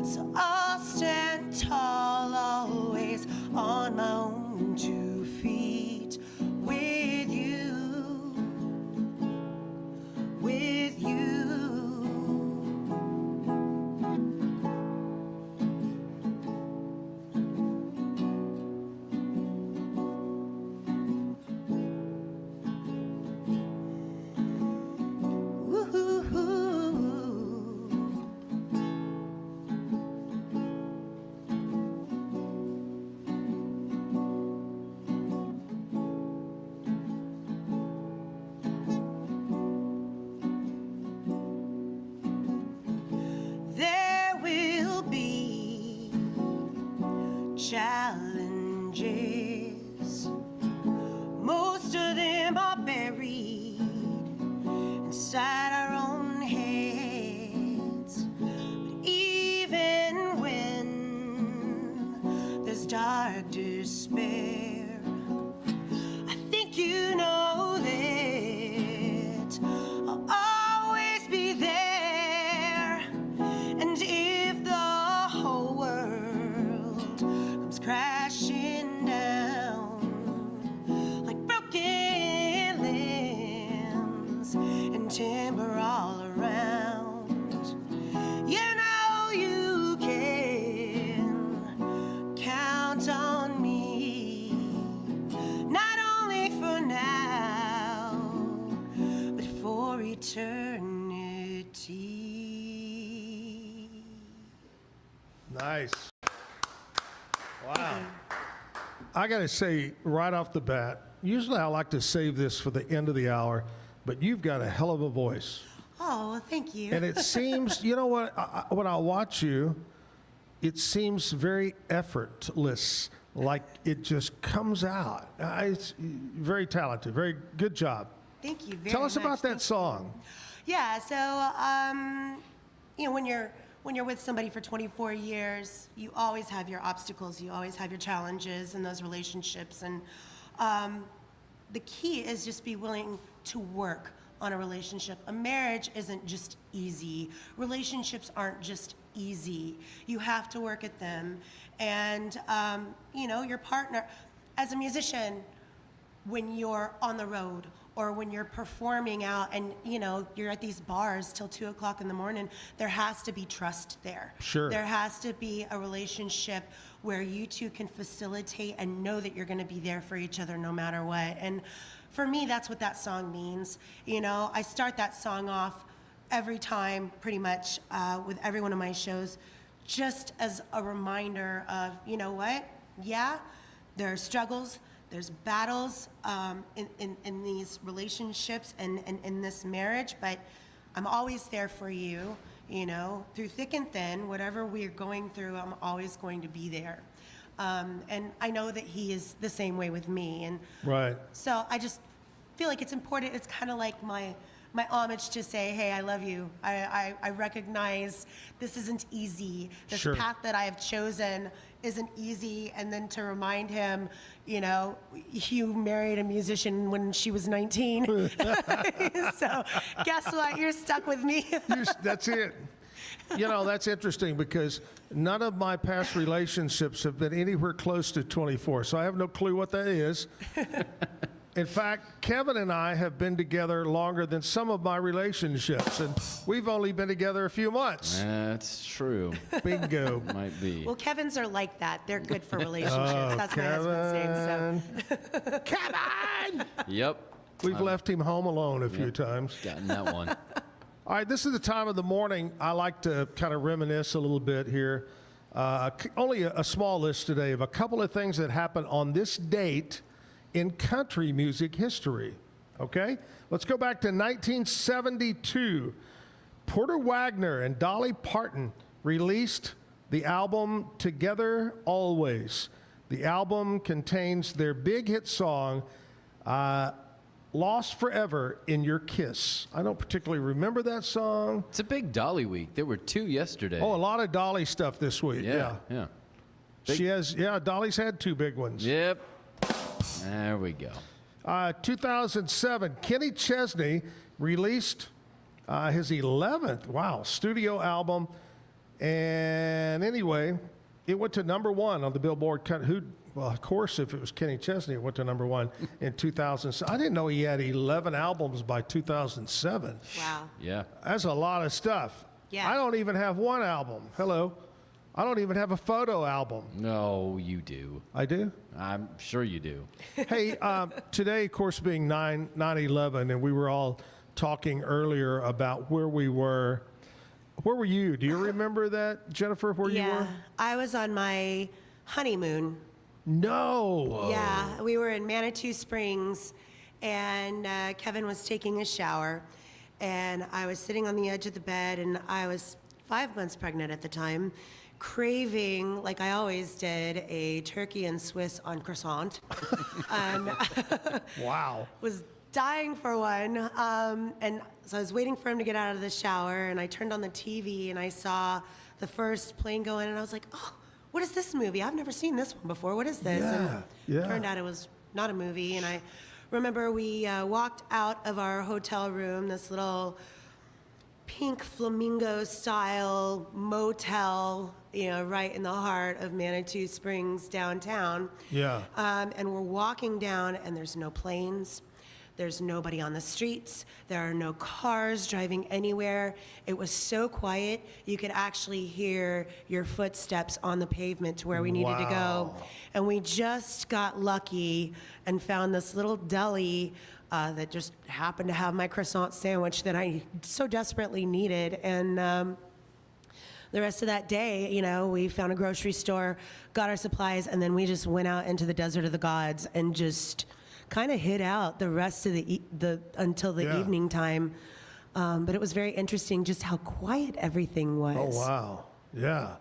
Speaker 3: So I'll stand tall, always on my own 2 feet. With you, with you. Woo-hoo-hoo. despair. I think you know that I'll always be there. And if the whole world comes crashing down like broken limbs and timber all around, you know you can count on me, not only for now, but for eternity.
Speaker 5: Nice. Wow. I got to say right off the bat, usually I like to save this for the end of the hour, but you've got a hell of a voice.
Speaker 3: Oh, well, thank you.
Speaker 5: And it seems, you know what, when I watch you, it seems very effortless, like it just comes out. It's very talented, very good job.
Speaker 3: Thank you very much.
Speaker 5: Tell us about that song.
Speaker 3: Yeah, so, you know, when you're with somebody for 24 years, you always have your obstacles, you always have your challenges in those relationships. And the key is just be willing to work on a relationship. A marriage isn't just easy. Relationships aren't just easy. You have to work at them. And, you know, your partner, as a musician, when you're on the road or when you're performing out and, you know, you're at these bars till 2 o'clock in the morning, there has to be trust there.
Speaker 5: Sure.
Speaker 3: There has to be a relationship where you two can facilitate and know that you're going to be there for each other no matter what. And for me, that's what that song means. You know, I start that song off every time, pretty much, with every one of my shows, just as a reminder of, you know what? Yeah, there are struggles, there's battles in these relationships and in this marriage, but I'm always there for you, you know, through thick and thin, whatever we're going through, I'm always going to be there. And I know that he is the same way with me. And
Speaker 5: Right.
Speaker 3: so I just feel like it's important. It's kind of like my homage to say, hey, I love you. I recognize this isn't easy. This
Speaker 5: Sure.
Speaker 3: path that I have chosen isn't easy. And then to remind him, you know, you married a musician when she was 19. So guess what? You're stuck with me.
Speaker 5: That's it. You know, that's interesting because none of my past relationships have been anywhere close to 24, so I have no clue what that is. In fact, Kevin and I have been together longer than some of my relationships, and we've only been together a few months.
Speaker 1: That's true.
Speaker 5: Bingo.
Speaker 1: Might be.
Speaker 3: Well, Kevin's are like that. They're good for relationships. That's my husband's name. So.
Speaker 5: Kevin!
Speaker 1: Yep.
Speaker 5: We've left him home alone a few times.
Speaker 1: Gotten that one.
Speaker 5: All right, this is the time of the morning I like to kind of reminisce a little bit here. Only a small list today of a couple of things that happened on this date in country music history. Okay? Let's go back to 1972. Porter Wagoner and Dolly Parton released the album Together Always. The album contains their big hit song, Lost Forever in Your Kiss. I don't particularly remember that song.
Speaker 1: It's a big Dolly week. There were 2 yesterday.
Speaker 5: Oh, a lot of Dolly stuff this week.
Speaker 1: Yeah.
Speaker 5: She has, Dolly's had 2 big ones.
Speaker 1: Yep. There we go.
Speaker 5: 2007, Kenny Chesney released his 11th, studio album. And anyway, it went to #1 on the Billboard. Well, of course, if it was Kenny Chesney, it went to #1 in 2007. I didn't know he had 11 albums by 2007.
Speaker 3: Wow.
Speaker 1: Yeah.
Speaker 5: That's a lot of stuff.
Speaker 3: Yeah.
Speaker 5: I don't even have one album. Hello. I don't even have a photo album.
Speaker 1: No, you do.
Speaker 5: I do?
Speaker 1: I'm sure you do.
Speaker 5: Hey, today, of course, being 9/11, and we were all talking earlier about where we were. Where were you? Do you remember that, Jennifer, where you were?
Speaker 3: I was on my honeymoon.
Speaker 5: No.
Speaker 1: Whoa.
Speaker 3: Yeah, we were in Manitou Springs, and Kevin was taking a shower, and I was sitting on the edge of the bed, and I was 5 months pregnant at the time, craving, like I always did, a turkey and Swiss on croissant.
Speaker 5: Wow.
Speaker 3: Was dying for one, and so I was waiting for him to get out of the shower, and I turned on the TV, and I saw the first plane go in, and I was like, oh, what is this movie? I've never seen this one before. What is this? And
Speaker 5: yeah.
Speaker 3: turned out it was not a movie. And I remember we walked out of our hotel room, this little pink flamingo style motel, right in the heart of Manitou Springs downtown.
Speaker 5: Yeah.
Speaker 3: And we're walking down, and there's no planes. There's nobody on the streets. There are no cars driving anywhere. It was so quiet, you could actually hear your footsteps on the pavement to where we needed to go. And we just got lucky and found this little deli that just happened to have my croissant sandwich that I so desperately needed. And the rest of that day, we found a grocery store, got our supplies, and then we just went out into the desert of the gods and just kind of hid out the rest of until the evening time. But it was very interesting just how quiet everything was.
Speaker 5: Oh, wow. Yeah.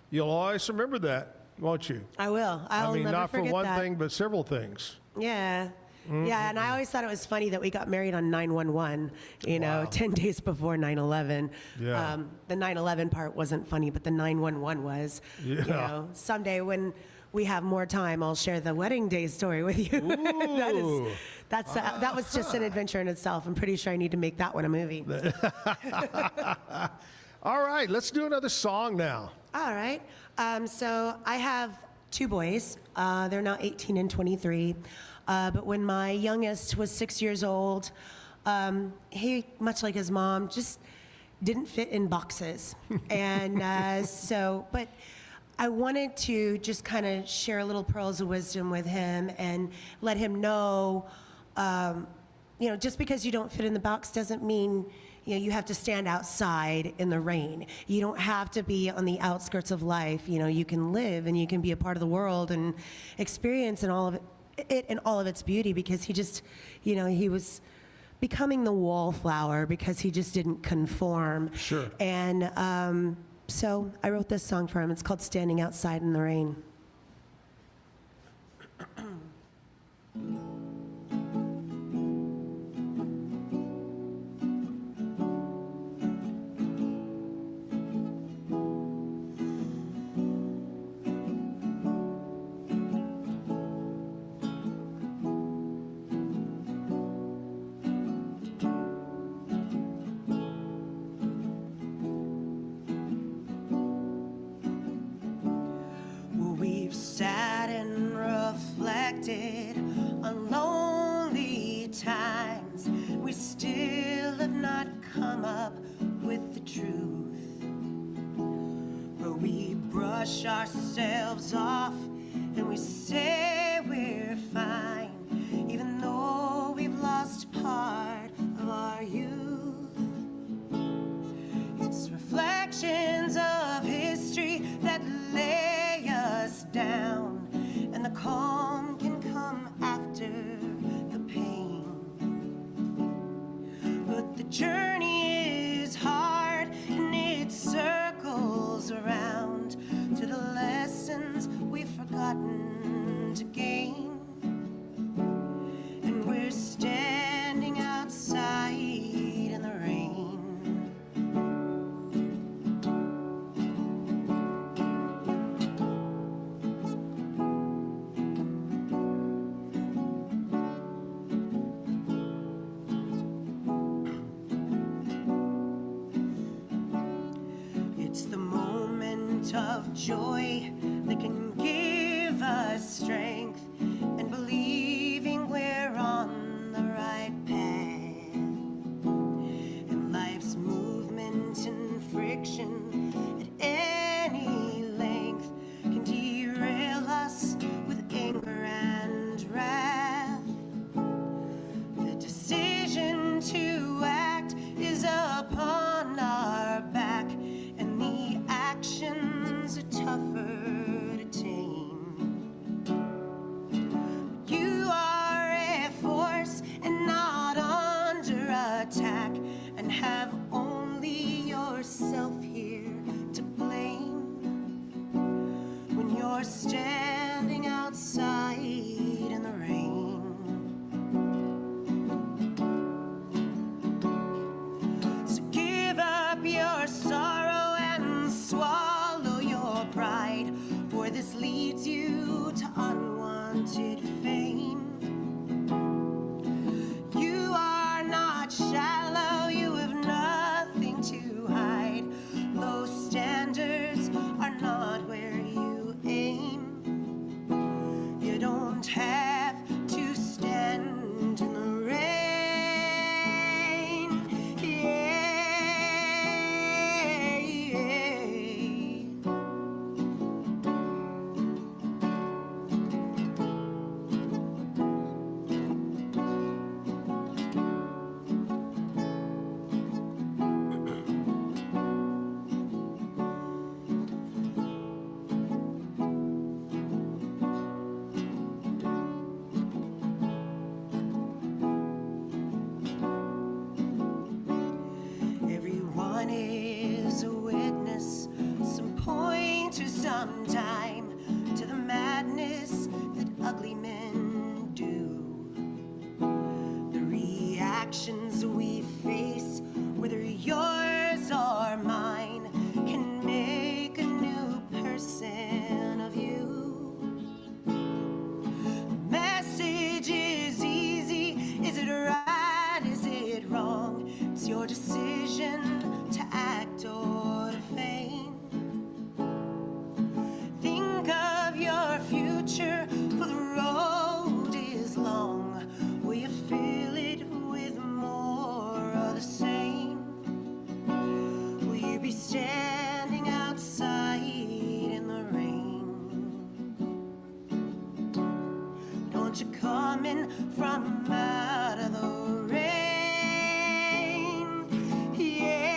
Speaker 5: You'll always remember that, won't you?
Speaker 3: I will. I'll never
Speaker 5: not for
Speaker 3: forget
Speaker 5: one
Speaker 3: that.
Speaker 5: thing, but several things.
Speaker 3: Yeah. Yeah, and I always thought it was funny that we got married on 9/11, 10 days before 9/11.
Speaker 5: Yeah.
Speaker 3: The 9/11 part wasn't funny, but the 9/11 was.
Speaker 5: Yeah.
Speaker 3: Someday when we have more time, I'll share the wedding day story with you. That was just an adventure in itself. I'm pretty sure I need to make that one a movie.
Speaker 5: All right, let's do another song now.
Speaker 3: All right. So I have two boys. They're now 18 and 23. But when my youngest was 6 years old, he, much like his mom, just didn't fit in boxes. And but I wanted to just kind of share a little pearls of wisdom with him and let him know, just because you don't fit in the box doesn't mean you have to stand outside in the rain. You don't have to be on the outskirts of life. You can live and you can be a part of the world and experience and all of it in all of its beauty, because he just, he was becoming the wallflower because he just didn't conform.
Speaker 5: Sure.
Speaker 3: And so I wrote this song for him. It's called Standing Outside in the Rain. We've sat and reflected on lonely times. We still have not come up with the truth. But we brush ourselves off and we say we're fine, even though we've lost part of our youth. It's reflections of history that lay us down, and the calm can come after the pain. But the journey is hard and it circles around to the lessons we've forgotten to gain. And we're standing outside in the rain. It's the moment of joy that can give us strength and believing we're on the right path. And life's movement and friction at any length can derail us with anger and wrath. The decision to act is upon our back, and the actions are tougher to tame. some time to the madness that ugly men do. The reactions we face, whether yours or mine, can make a new person of you. The message is easy. Is it right? Is it wrong? It's your decision to act or to feign. Think of your future, for the road is long. Will you fill it with more of the same? Will you be standing outside in the rain? Don't you come in from out of the rain? Yeah.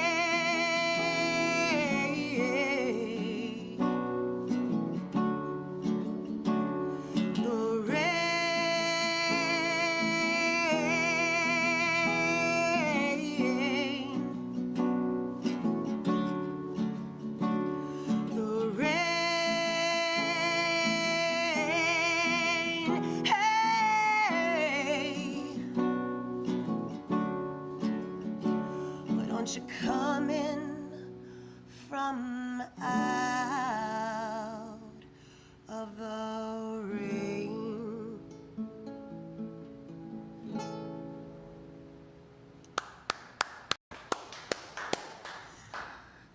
Speaker 3: Don't you come in from out of the rain?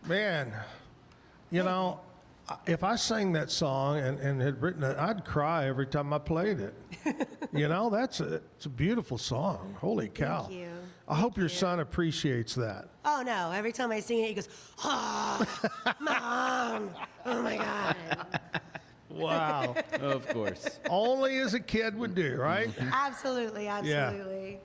Speaker 5: Man, you know, if I sang that song and had written it, I'd cry every time I played it. You know, it's a beautiful song. Holy cow.
Speaker 3: Thank you.
Speaker 5: I hope your son appreciates that.
Speaker 3: Oh no, every time I sing it, he goes, oh, Mom, oh my God.
Speaker 5: Wow.
Speaker 1: Of course.
Speaker 5: Only as a kid would do, right?
Speaker 3: Absolutely, absolutely.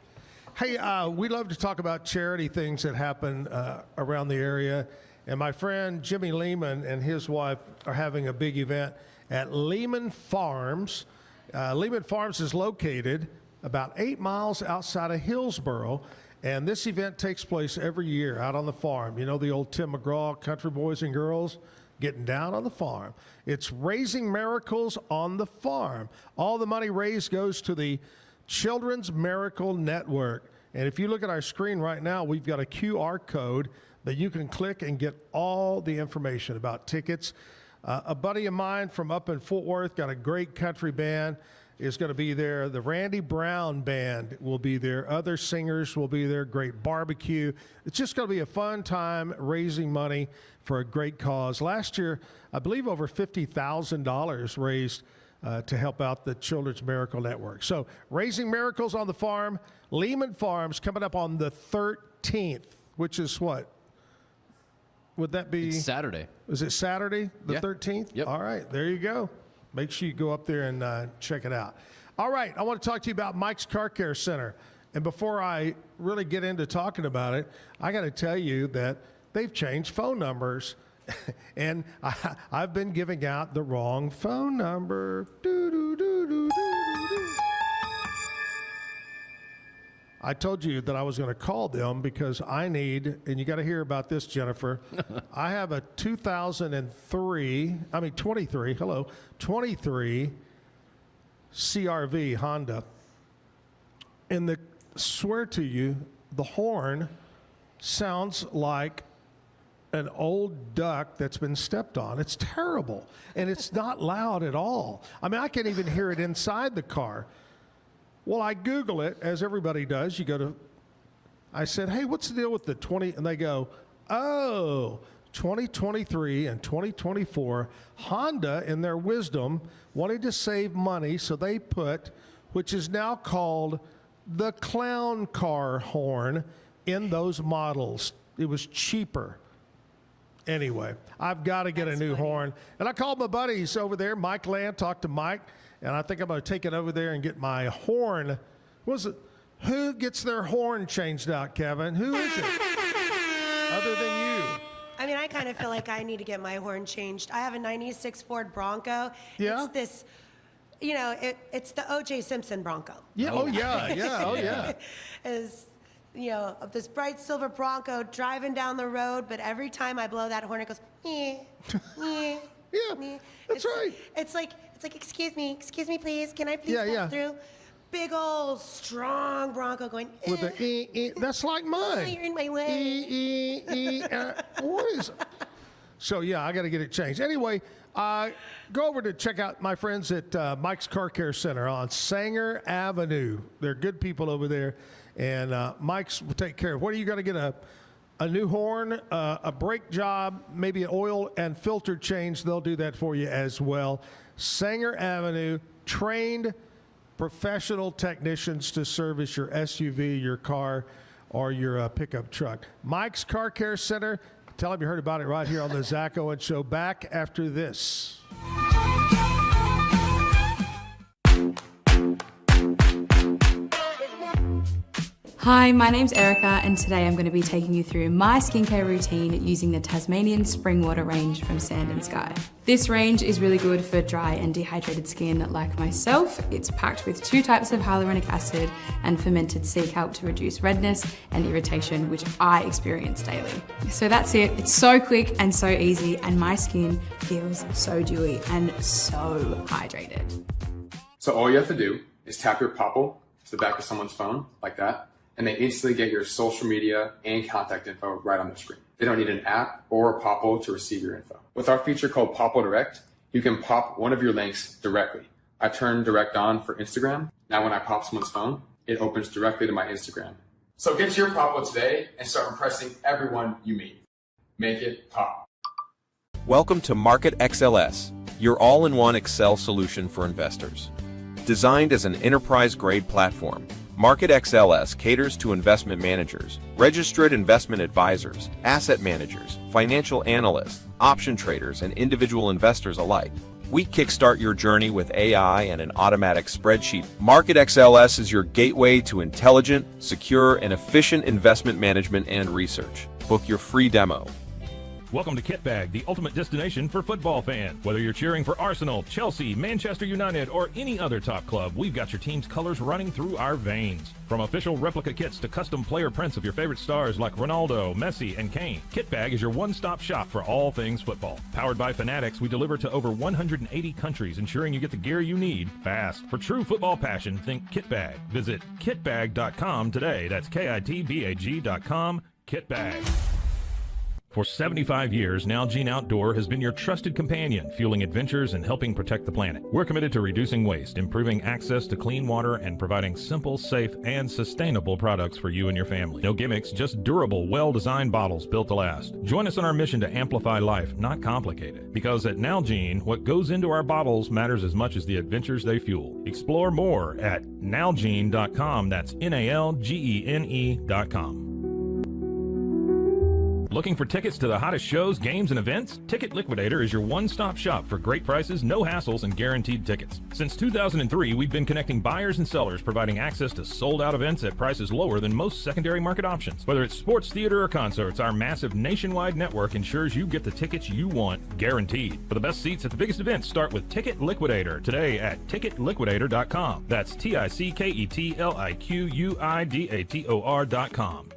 Speaker 5: Hey, we love to talk about charity things that happen around the area. And my friend Jimmy Lehman and his wife are having a big event at Lehman Farms. Lehman Farms is located about 8 miles outside of Hillsboro. And this event takes place every year out on the farm. You know the old Tim McGraw, Country Boys and Girls, getting down on the farm. It's Raising Miracles on the Farm. All the money raised goes to the Children's Miracle Network. And if you look at our screen right now, we've got a QR code that you can click and get all the information about tickets. A buddy of mine from up in Fort Worth got a great country band, is going to be there. The Randy Brown Band will be there. Other singers will be there. Great barbecue. It's just going to be a fun time raising money for a great cause. Last year, I believe over $50,000 raised to help out the Children's Miracle Network. So Raising Miracles on the Farm, Lehman Farms, coming up on the 13th, which is what? Would that be?
Speaker 1: It's Saturday.
Speaker 5: Is it Saturday, the 13th?
Speaker 1: Yep.
Speaker 5: All right, there you go. Make sure you go up there and check it out. All right, I want to talk to you about Mike's Car Care Center. And before I really get into talking about it, I got to tell you that they've changed phone numbers. And I've been giving out the wrong phone number. I told you that I was going to call them because I need, and you got to hear about this, Jennifer. I have a 23 CRV Honda. And swear to you, the horn sounds like an old duck that's been stepped on. It's terrible. And it's not loud at all. I mean, I can't even hear it inside the car. Well, I Google it, as everybody does. I said, hey, what's the deal with the 20? And they go, oh, 2023 and 2024, Honda, in their wisdom, wanted to save money, so they put, which is now called the clown car horn, in those models. It was cheaper. Anyway, I've got to get a new horn. And I called my buddies over there, Mike Land, talked to Mike. And I think I'm going to take it over there and get my horn. Who gets their horn changed out, Kevin? Who is it? Other than you.
Speaker 3: I mean, I kind of feel like I need to get my horn changed. I have a 96 Ford Bronco.
Speaker 5: Yeah?
Speaker 3: It's this, it's the O.J. Simpson Bronco.
Speaker 5: Yeah, oh yeah, oh yeah.
Speaker 3: of this bright silver Bronco driving down the road, but every time I blow that horn, it goes, yeah,
Speaker 5: that's right.
Speaker 3: It's like, excuse me, please, can I please pass through? Big old strong Bronco going,
Speaker 5: with a that's like mine.
Speaker 3: You're in my way.
Speaker 5: What is? So yeah, I got to get it changed. Anyway, go over to check out my friends at Mike's Car Care Center on Sanger Avenue. They're good people over there, and Mike's will take care of. What are you got to get a new horn, a brake job, maybe an oil and filter change? They'll do that for you as well. Sanger Avenue, trained professional technicians to service your SUV, your car, or your pickup truck. Mike's Car Care Center. Tell them you heard about it right here on the Zack Owen Show. Back after this.
Speaker 19: Hi, my name's Erica, and today I'm going to be taking you through my skincare routine using the Tasmanian Spring Water range from Sand & Sky. This range is really good for dry and dehydrated skin like myself. It's packed with 2 types of hyaluronic acid and fermented sea kelp to reduce redness and irritation, which I experience daily. So that's it. It's so quick and so easy, and my skin feels so dewy and so hydrated.
Speaker 20: So all you have to do is tap your Popple to the back of someone's phone like that, and they instantly get your social media and contact info right on their screen. They don't need an app or a Popple to receive your info. With our feature called Popple Direct, you can pop one of your links directly. I turned Direct on for Instagram. Now when I pop someone's phone, it opens directly to my Instagram. So get your Popple today and start impressing everyone you meet. Make it pop.
Speaker 21: Welcome to Market XLS, your all-in-one Excel solution for investors. Designed as an enterprise-grade platform, Market XLS caters to investment managers, registered investment advisors, asset managers, financial analysts, option traders, and individual investors alike. We kickstart your journey with AI and an automatic spreadsheet. Market XLS is your gateway to intelligent, secure, and efficient investment management and research. Book your free demo.
Speaker 10: Welcome to Kitbag, the ultimate destination for football fans. Whether you're cheering for Arsenal, Chelsea, Manchester United, or any other top club, we've got your team's colors running through our veins. From official replica kits to custom player prints of your favorite stars like Ronaldo, Messi, and Kane, Kitbag is your one-stop shop for all things football. Powered by Fanatics, we deliver to over 180 countries, ensuring you get the gear you need fast. For true football passion, think Kitbag. Visit kitbag.com today. That's kitbag.com. Kitbag. For 75 years, Nalgene Outdoor has been your trusted companion, fueling adventures and helping protect the planet. We're committed to reducing waste, improving access to clean water, and providing simple, safe, and sustainable products for you and your family. No gimmicks, just durable, well-designed bottles built to last. Join us on our mission to amplify life, not complicate it. Because at Nalgene, what goes into our bottles matters as much as the adventures they fuel. Explore more at nalgene.com. That's NALGENE.com. Looking for tickets to the hottest shows, games, and events? Ticket Liquidator is your one-stop shop for great prices, no hassles, and guaranteed tickets. Since 2003, we've been connecting buyers and sellers, providing access to sold-out events at prices lower than most secondary market options. Whether it's sports, theater, or concerts, our massive nationwide network ensures you get the tickets you want, guaranteed. For the best seats at the biggest events, start with Ticket Liquidator today at ticketliquidator.com. That's TICKETLIQUIDATOR.com.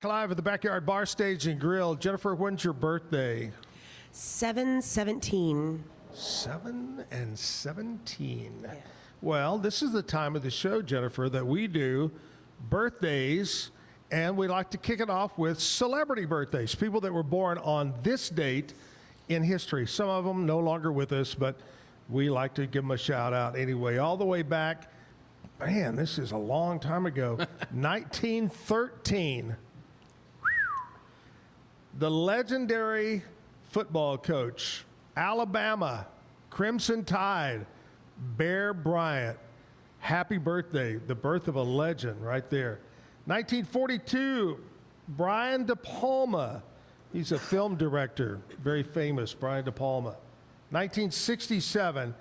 Speaker 5: Live at the Backyard Bar Stage and Grill. Jennifer, when's your birthday?
Speaker 3: 7/17.
Speaker 5: 7/17. Yeah. Well, this is the time of the show, Jennifer, that we do birthdays, and we like to kick it off with celebrity birthdays, people that were born on this date in history. Some of them no longer with us, but we like to give them a shout out anyway. All the way back, man, this is a long time ago, 1913. The legendary football coach, Alabama, Crimson Tide, Bear Bryant. Happy birthday, the birth of a legend right there. 1942, Brian De Palma. He's a film director, very famous, Brian De Palma. 1967,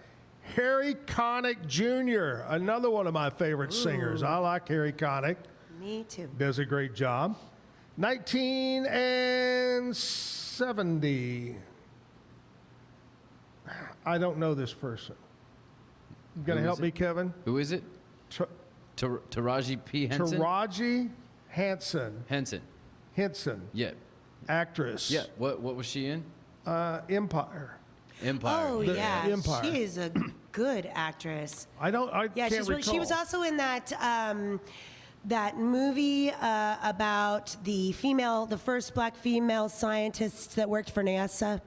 Speaker 5: Harry Connick Jr., another one of my favorite singers. I like Harry Connick.
Speaker 3: Me too.
Speaker 5: Does a great job. 1970. I don't know this person. You gonna
Speaker 1: Who
Speaker 5: help
Speaker 1: is
Speaker 5: me,
Speaker 1: it?
Speaker 5: Kevin?
Speaker 1: Who is it? Taraji P. Henson?
Speaker 5: Taraji Henson.
Speaker 1: Henson. Yeah.
Speaker 5: Actress.
Speaker 1: Yeah. What was she in?
Speaker 5: Empire.
Speaker 3: Oh,
Speaker 5: The
Speaker 3: yeah.
Speaker 5: Empire.
Speaker 3: She is a good actress.
Speaker 5: I
Speaker 3: Yeah,
Speaker 5: can't
Speaker 3: she's really, she was
Speaker 5: recall.
Speaker 3: also in that movie about the first black female scientists that worked for NASA.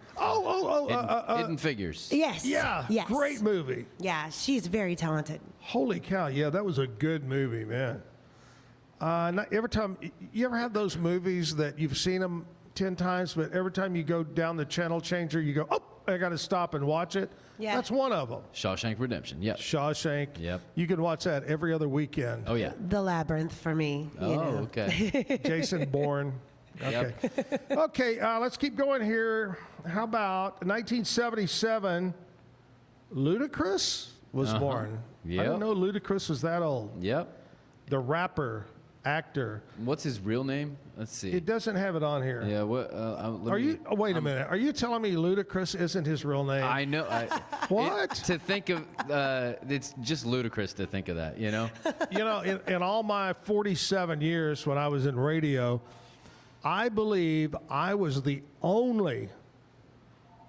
Speaker 1: Hidden Figures.
Speaker 3: Yes.
Speaker 5: Yeah.
Speaker 3: Yes.
Speaker 5: Great movie.
Speaker 3: Yeah, she's very talented.
Speaker 5: Holy cow! Yeah, that was a good movie, man. Every time you ever have those movies that you've seen them 10 times, but every time you go down the channel changer, you go, oh, I got to stop and watch it.
Speaker 3: Yeah.
Speaker 5: That's one of them.
Speaker 1: Shawshank Redemption. Yep.
Speaker 5: Shawshank.
Speaker 1: Yep.
Speaker 5: You can watch that every other weekend.
Speaker 1: Oh yeah.
Speaker 3: The Labyrinth for me.
Speaker 1: Oh,
Speaker 3: you know.
Speaker 1: okay.
Speaker 5: Jason Bourne. Okay. Okay, let's keep going here. How about 1977? Ludacris was born. I
Speaker 1: Yep.
Speaker 5: didn't know Ludacris was that old.
Speaker 1: Yep.
Speaker 5: The rapper, actor.
Speaker 1: What's his real name? Let's see.
Speaker 5: It doesn't have it on here.
Speaker 1: Yeah. What?
Speaker 5: Wait a minute. Are you telling me Ludacris isn't his real name?
Speaker 1: I know.
Speaker 5: What?
Speaker 1: To think of, it's just ludicrous to think of that. You know.
Speaker 5: You know, in all my 47 years when I was in radio, I believe I was the only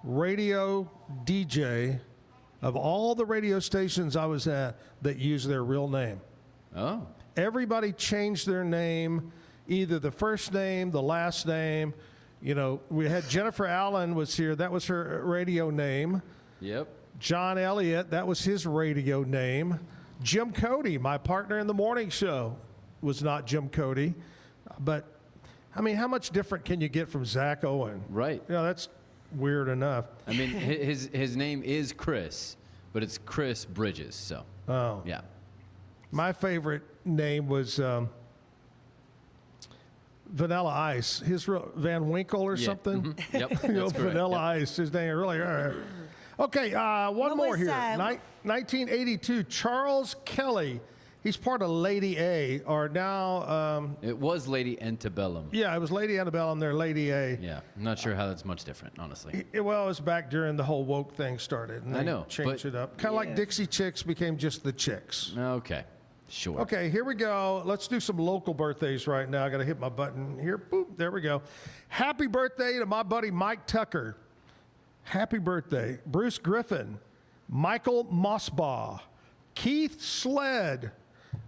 Speaker 5: radio DJ of all the radio stations I was at that used their real name.
Speaker 1: Oh.
Speaker 5: Everybody changed their name, either the first name, the last name. You know, we had Jennifer Allen was here. That was her radio name.
Speaker 1: Yep.
Speaker 5: John Elliott, that was his radio name. Jim Cody, my partner in the morning show, was not Jim Cody. But, I mean, how much different can you get from Zack Owen?
Speaker 1: Right.
Speaker 5: You know, that's weird enough.
Speaker 1: I mean, his name is Chris, but it's Chris Bridges. So.
Speaker 5: Oh.
Speaker 1: Yeah.
Speaker 5: My favorite name was Vanilla Ice. His real Van Winkle or something.
Speaker 1: Mm-hmm. Yep.
Speaker 5: You know,
Speaker 1: That's correct.
Speaker 5: Vanilla
Speaker 1: Yep.
Speaker 5: Ice. His name really. Okay, one more
Speaker 3: was,
Speaker 5: here. 1982. Charles Kelly. He's part of Lady A, or now.
Speaker 1: It was Lady Antebellum.
Speaker 5: Yeah, it was Lady Annabelle, and they're Lady A.
Speaker 1: Yeah. I'm not sure how that's much different, honestly.
Speaker 5: Well, it was back during the whole woke thing started. And
Speaker 1: I
Speaker 5: they
Speaker 1: know,
Speaker 5: changed
Speaker 1: but-
Speaker 5: it up. Kind of like Dixie Chicks became just the Chicks.
Speaker 1: Okay. Sure.
Speaker 5: Okay, here we go. Let's do some local birthdays right now. I got to hit my button here. Boop, there we go. Happy birthday to my buddy Mike Tucker. Happy birthday. Bruce Griffin, Michael Mossbaugh, Keith Sled.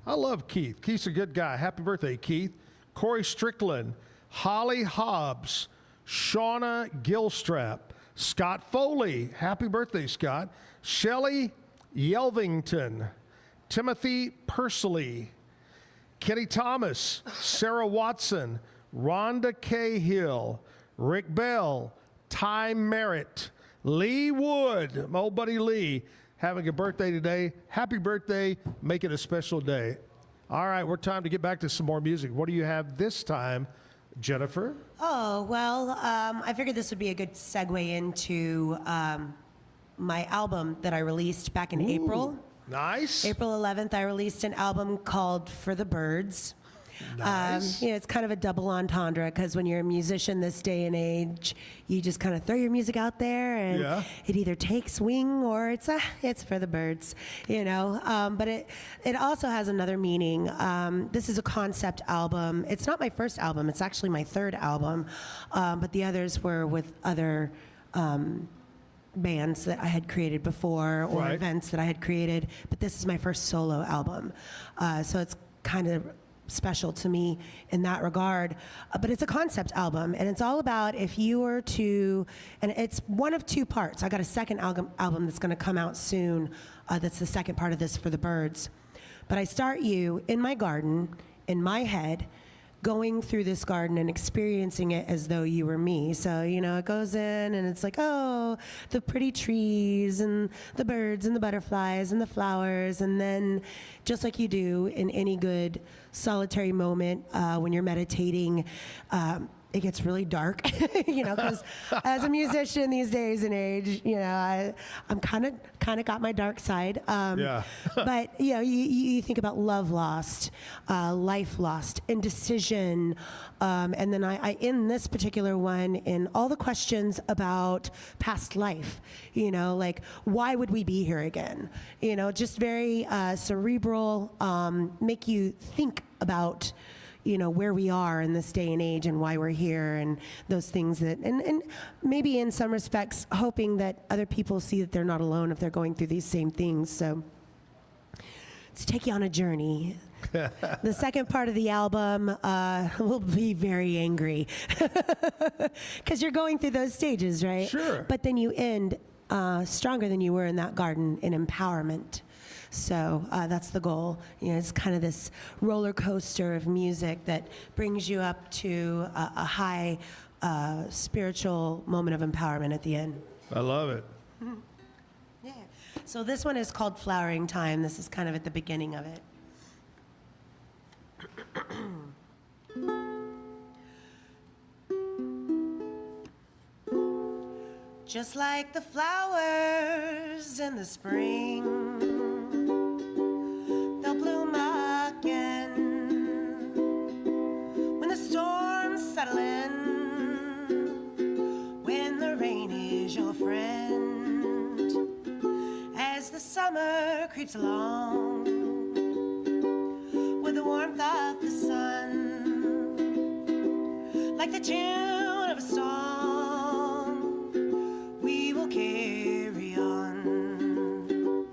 Speaker 5: I love Keith. Keith's a good guy. Happy birthday, Keith. Corey Strickland, Holly Hobbs, Shauna Gilstrap, Scott Foley. Happy birthday, Scott. Shelley Yelvington, Timothy Pursley, Kenny Thomas, Sarah Watson, Rhonda Cahill, Rick Bell, Ty Merritt, Lee Wood, my old buddy Lee, having a birthday today. Happy birthday. Make it a special day. All right, we're time to get back to some more music. What do you have this time, Jennifer?
Speaker 3: Oh, well, I figured this would be a good segue into my album that I released back in April.
Speaker 5: Nice.
Speaker 3: April 11th, I released an album called For the Birds.
Speaker 5: Nice.
Speaker 3: You know, it's kind of a double entendre because when you're a musician this day and age, you just kind of throw your music out there and it either takes wing or it's for the birds, you know. But it also has another meaning. This is a concept album. It's not my first album. It's actually my third album, but the others were with other bands that I had created before or events that I had created. But this is my first solo album, so it's kind of special to me in that regard. But it's a concept album, and it's all about if you were to, and it's one of two parts. I got a second album that's going to come out soon. That's the second part of this For the Birds. But I start you in my garden, in my head, going through this garden and experiencing it as though you were me. So, you know, it goes in and it's like, oh, the pretty trees and the birds and the butterflies and the flowers. And then just like you do in any good solitary moment when you're meditating, it gets really dark, because as a musician these days and age, I'm kind of got my dark side. But you think about love lost, life lost, indecision, and then I in this particular one, in all the questions about past life, like why would we be here again? Just very cerebral, make you think about where we are in this day and age and why we're here and those things and maybe in some respects hoping that other people see that they're not alone if they're going through these same things. So let's take you on a journey. The second part of the album will be very angry because you're going through those stages, right?
Speaker 5: Sure.
Speaker 3: But then you end stronger than you were in that garden in empowerment. So that's the goal. It's kind of this roller coaster of music that brings you up to a high spiritual moment of empowerment at the end.
Speaker 5: I love it.
Speaker 3: Mm-hmm. Yeah. So this one is called Flowering Time. This is kind of at the beginning of it. Just like the flowers in the spring, they'll bloom again when the storms settle in, when the rain is your friend, as the summer creeps along with the warmth of the sun, like the tune of a song, we will carry on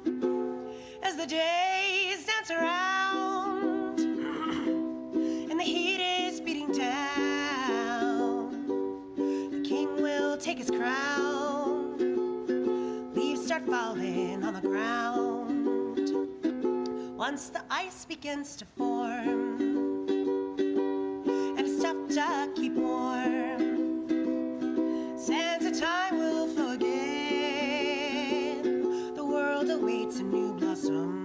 Speaker 3: as the days dance around and the heat is beating down. The king will take his crown, leaves start falling on the ground once the ice begins to form, and it's tough to keep warm. Sands of time will flow again, the world awaits a new blossom.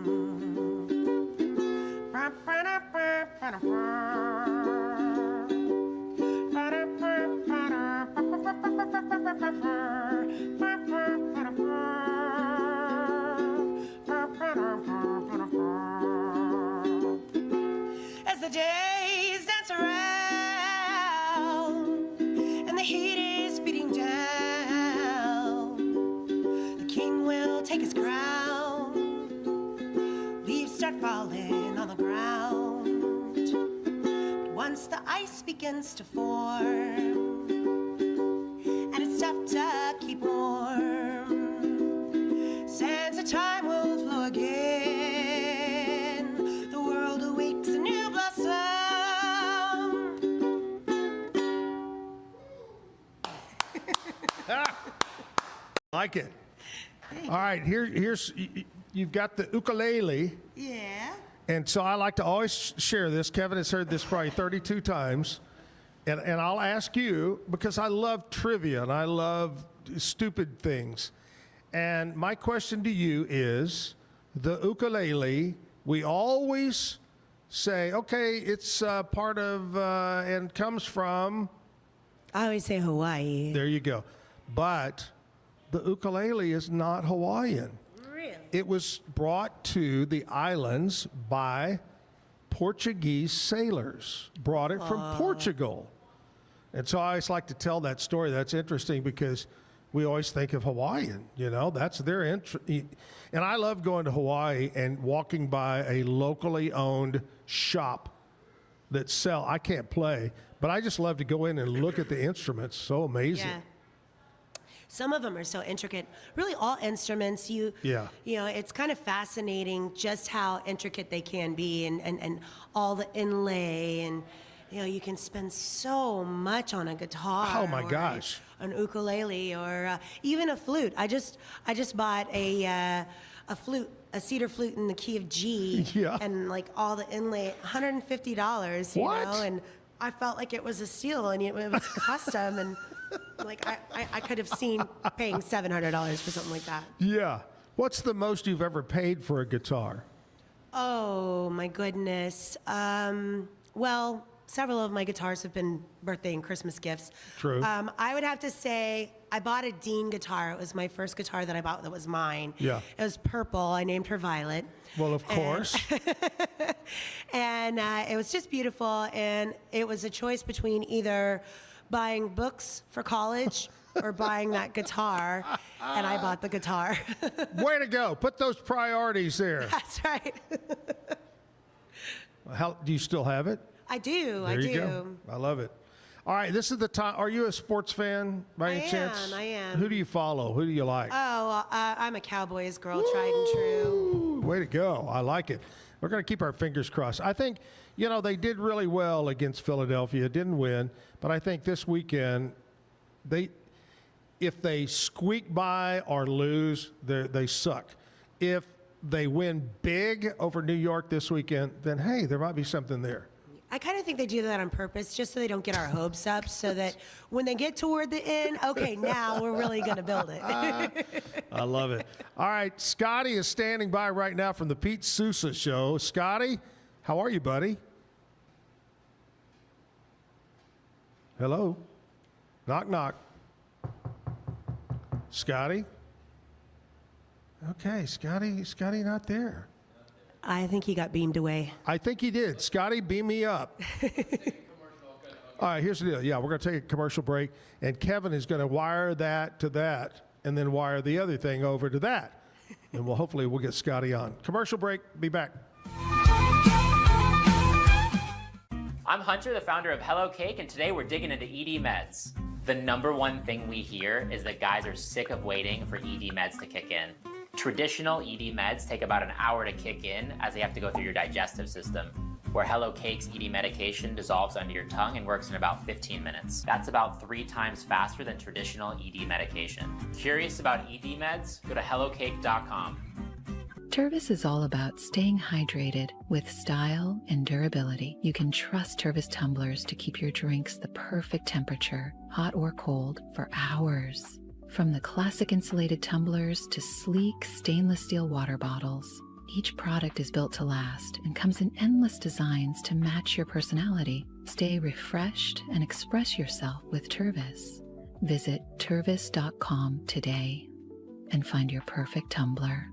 Speaker 3: As the days dance around and the heat is beating down, the king will take his crown, leaves start falling on the ground once the ice begins to form, and it's tough to keep warm. Sands of time will flow again, the world awaits a new blossom.
Speaker 5: Like it. All right, here's you've got the ukulele.
Speaker 3: Yeah.
Speaker 5: And so I like to always share this. Kevin has heard this probably 32 times. And I'll ask you, because I love trivia and I love stupid things. And my question to you is, the ukulele, we always say, okay, it's part of and comes from.
Speaker 3: I always say Hawaii.
Speaker 5: There you go. But the ukulele is not Hawaiian.
Speaker 3: Really?
Speaker 5: It was brought to the islands by Portuguese sailors, brought it from Portugal. And so I always like to tell that story. That's interesting because we always think of Hawaiian, that's their interest. And I love going to Hawaii and walking by a locally owned shop that I can't play, but I just love to go in and look at the instruments. So amazing.
Speaker 3: Yeah. Some of them are so intricate. Really, all instruments, it's kind of fascinating just how intricate they can be and all the inlay. And, you can spend so much on a guitar.
Speaker 5: Oh, my gosh.
Speaker 3: An ukulele or even a flute. I just bought a flute, a cedar flute in the key of G.
Speaker 5: Yeah.
Speaker 3: And, like, all the inlay, $150, you know? And I felt like it was a steal, and it was custom, and... Like, I could have seen paying $700 for something like that.
Speaker 5: Yeah. What's the most you've ever paid for a guitar?
Speaker 3: Oh, my goodness. Well, several of my guitars have been birthday and Christmas gifts.
Speaker 5: True.
Speaker 3: I would have to say I bought a Dean guitar. It was my first guitar that I bought that was mine.
Speaker 5: Yeah.
Speaker 3: It was purple. I named her Violet.
Speaker 5: Well, of course.
Speaker 3: And it was just beautiful. And it was a choice between either buying books for college or buying that guitar. And I bought the guitar.
Speaker 5: Way to go. Put those priorities there.
Speaker 3: That's right.
Speaker 5: How, do you still have it?
Speaker 3: I do.
Speaker 5: There
Speaker 3: I
Speaker 5: you
Speaker 3: do.
Speaker 5: go. I love it. All right, this is the time. Are you a sports fan by any chance?
Speaker 3: I am.
Speaker 5: Who do you follow? Who do you like?
Speaker 3: I'm a Cowboys girl, tried and true.
Speaker 5: Way to go. I like it. We're going to keep our fingers crossed. I think, they did really well against Philadelphia. Didn't win, but I think this weekend, if they squeak by or lose, they suck. If they win big over New York this weekend, then, hey, there might be something there.
Speaker 3: I kind of think they do that on purpose, just so they don't get our hopes up, so that when they get toward the end, okay, now we're really going to build it.
Speaker 5: I love it. All right, Scotty is standing by right now from the Pete Sousa Show. Scotty, how are you, buddy? Hello? Knock, knock. Scotty? Okay, Scotty not there.
Speaker 3: I think he got beamed away.
Speaker 5: I think he did. Scotty, beam me up. All right, here's the deal. Yeah, we're going to take a commercial break, and Kevin is going to wire that to that, and then wire the other thing over to that. And hopefully we'll get Scotty on. Commercial break. Be back.
Speaker 4: I'm Hunter, the founder of Hello Cake, and today we're digging into ED meds. The number one thing we hear is that guys are sick of waiting for ED meds to kick in. Traditional ED meds take about an hour to kick in as they have to go through your digestive system, where Hello Cake's ED medication dissolves under your tongue and works in about 15 minutes. That's about 3 times faster than traditional ED medication. Curious about ED meds? Go to hellocake.com.
Speaker 6: Tervis is all about staying hydrated with style and durability. You can trust Tervis tumblers to keep your drinks the perfect temperature, hot or cold, for hours. From the classic insulated tumblers to sleek stainless steel water bottles, each product is built to last and comes in endless designs to match your personality. Stay refreshed and express yourself with Tervis. Visit tervis.com today and find your perfect tumbler.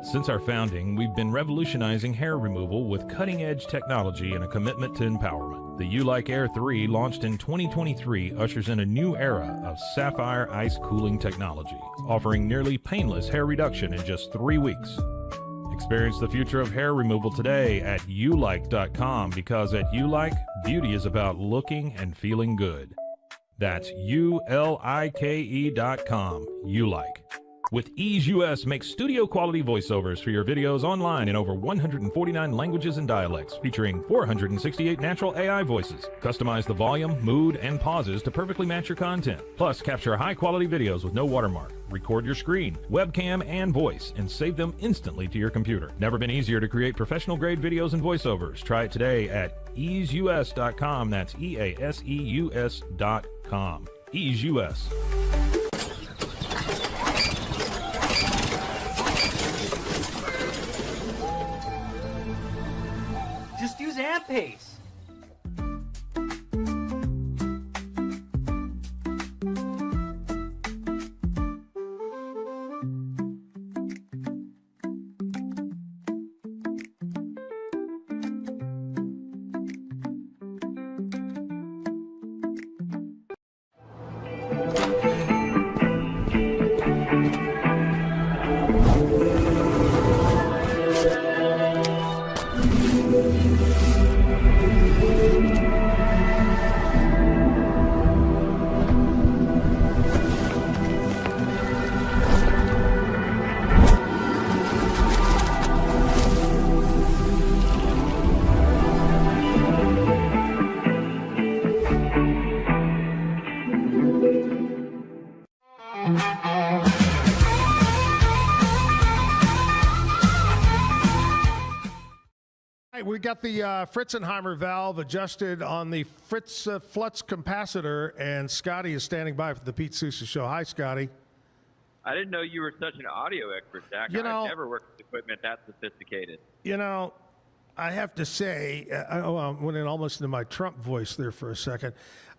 Speaker 10: Since our founding, we've been revolutionizing hair removal with cutting-edge technology and a commitment to empowerment. The U-Like Air 3, launched in 2023, ushers in a new era of sapphire ice cooling technology, offering nearly painless hair reduction in just 3 weeks. Experience the future of hair removal today at ulike.com, because at U-Like, beauty is about looking and feeling good. That's ulike.com. U-Like. With Ease US, make studio-quality voiceovers for your videos online in over 149 languages and dialects, featuring 468 natural AI voices. Customize the volume, mood, and pauses to perfectly match your content. Plus, capture high-quality videos with no watermark. Record your screen, webcam, and voice, and save them instantly to your computer. Never been easier to create professional-grade videos and voiceovers. Try it today at easeus.com. That's EASEUS.com. Ease US.
Speaker 7: Just use AmpPace.
Speaker 5: We got the Fritzenheimer valve adjusted on the Fritz Flux capacitor, and Scotty is standing by for the Pete Sousa Show. Hi, Scotty.
Speaker 11: I didn't know you were such an audio expert, Zach.
Speaker 5: You know,
Speaker 11: I've never worked with equipment that sophisticated.
Speaker 5: You know, I have to say, I went in almost into my Trump voice there for a second.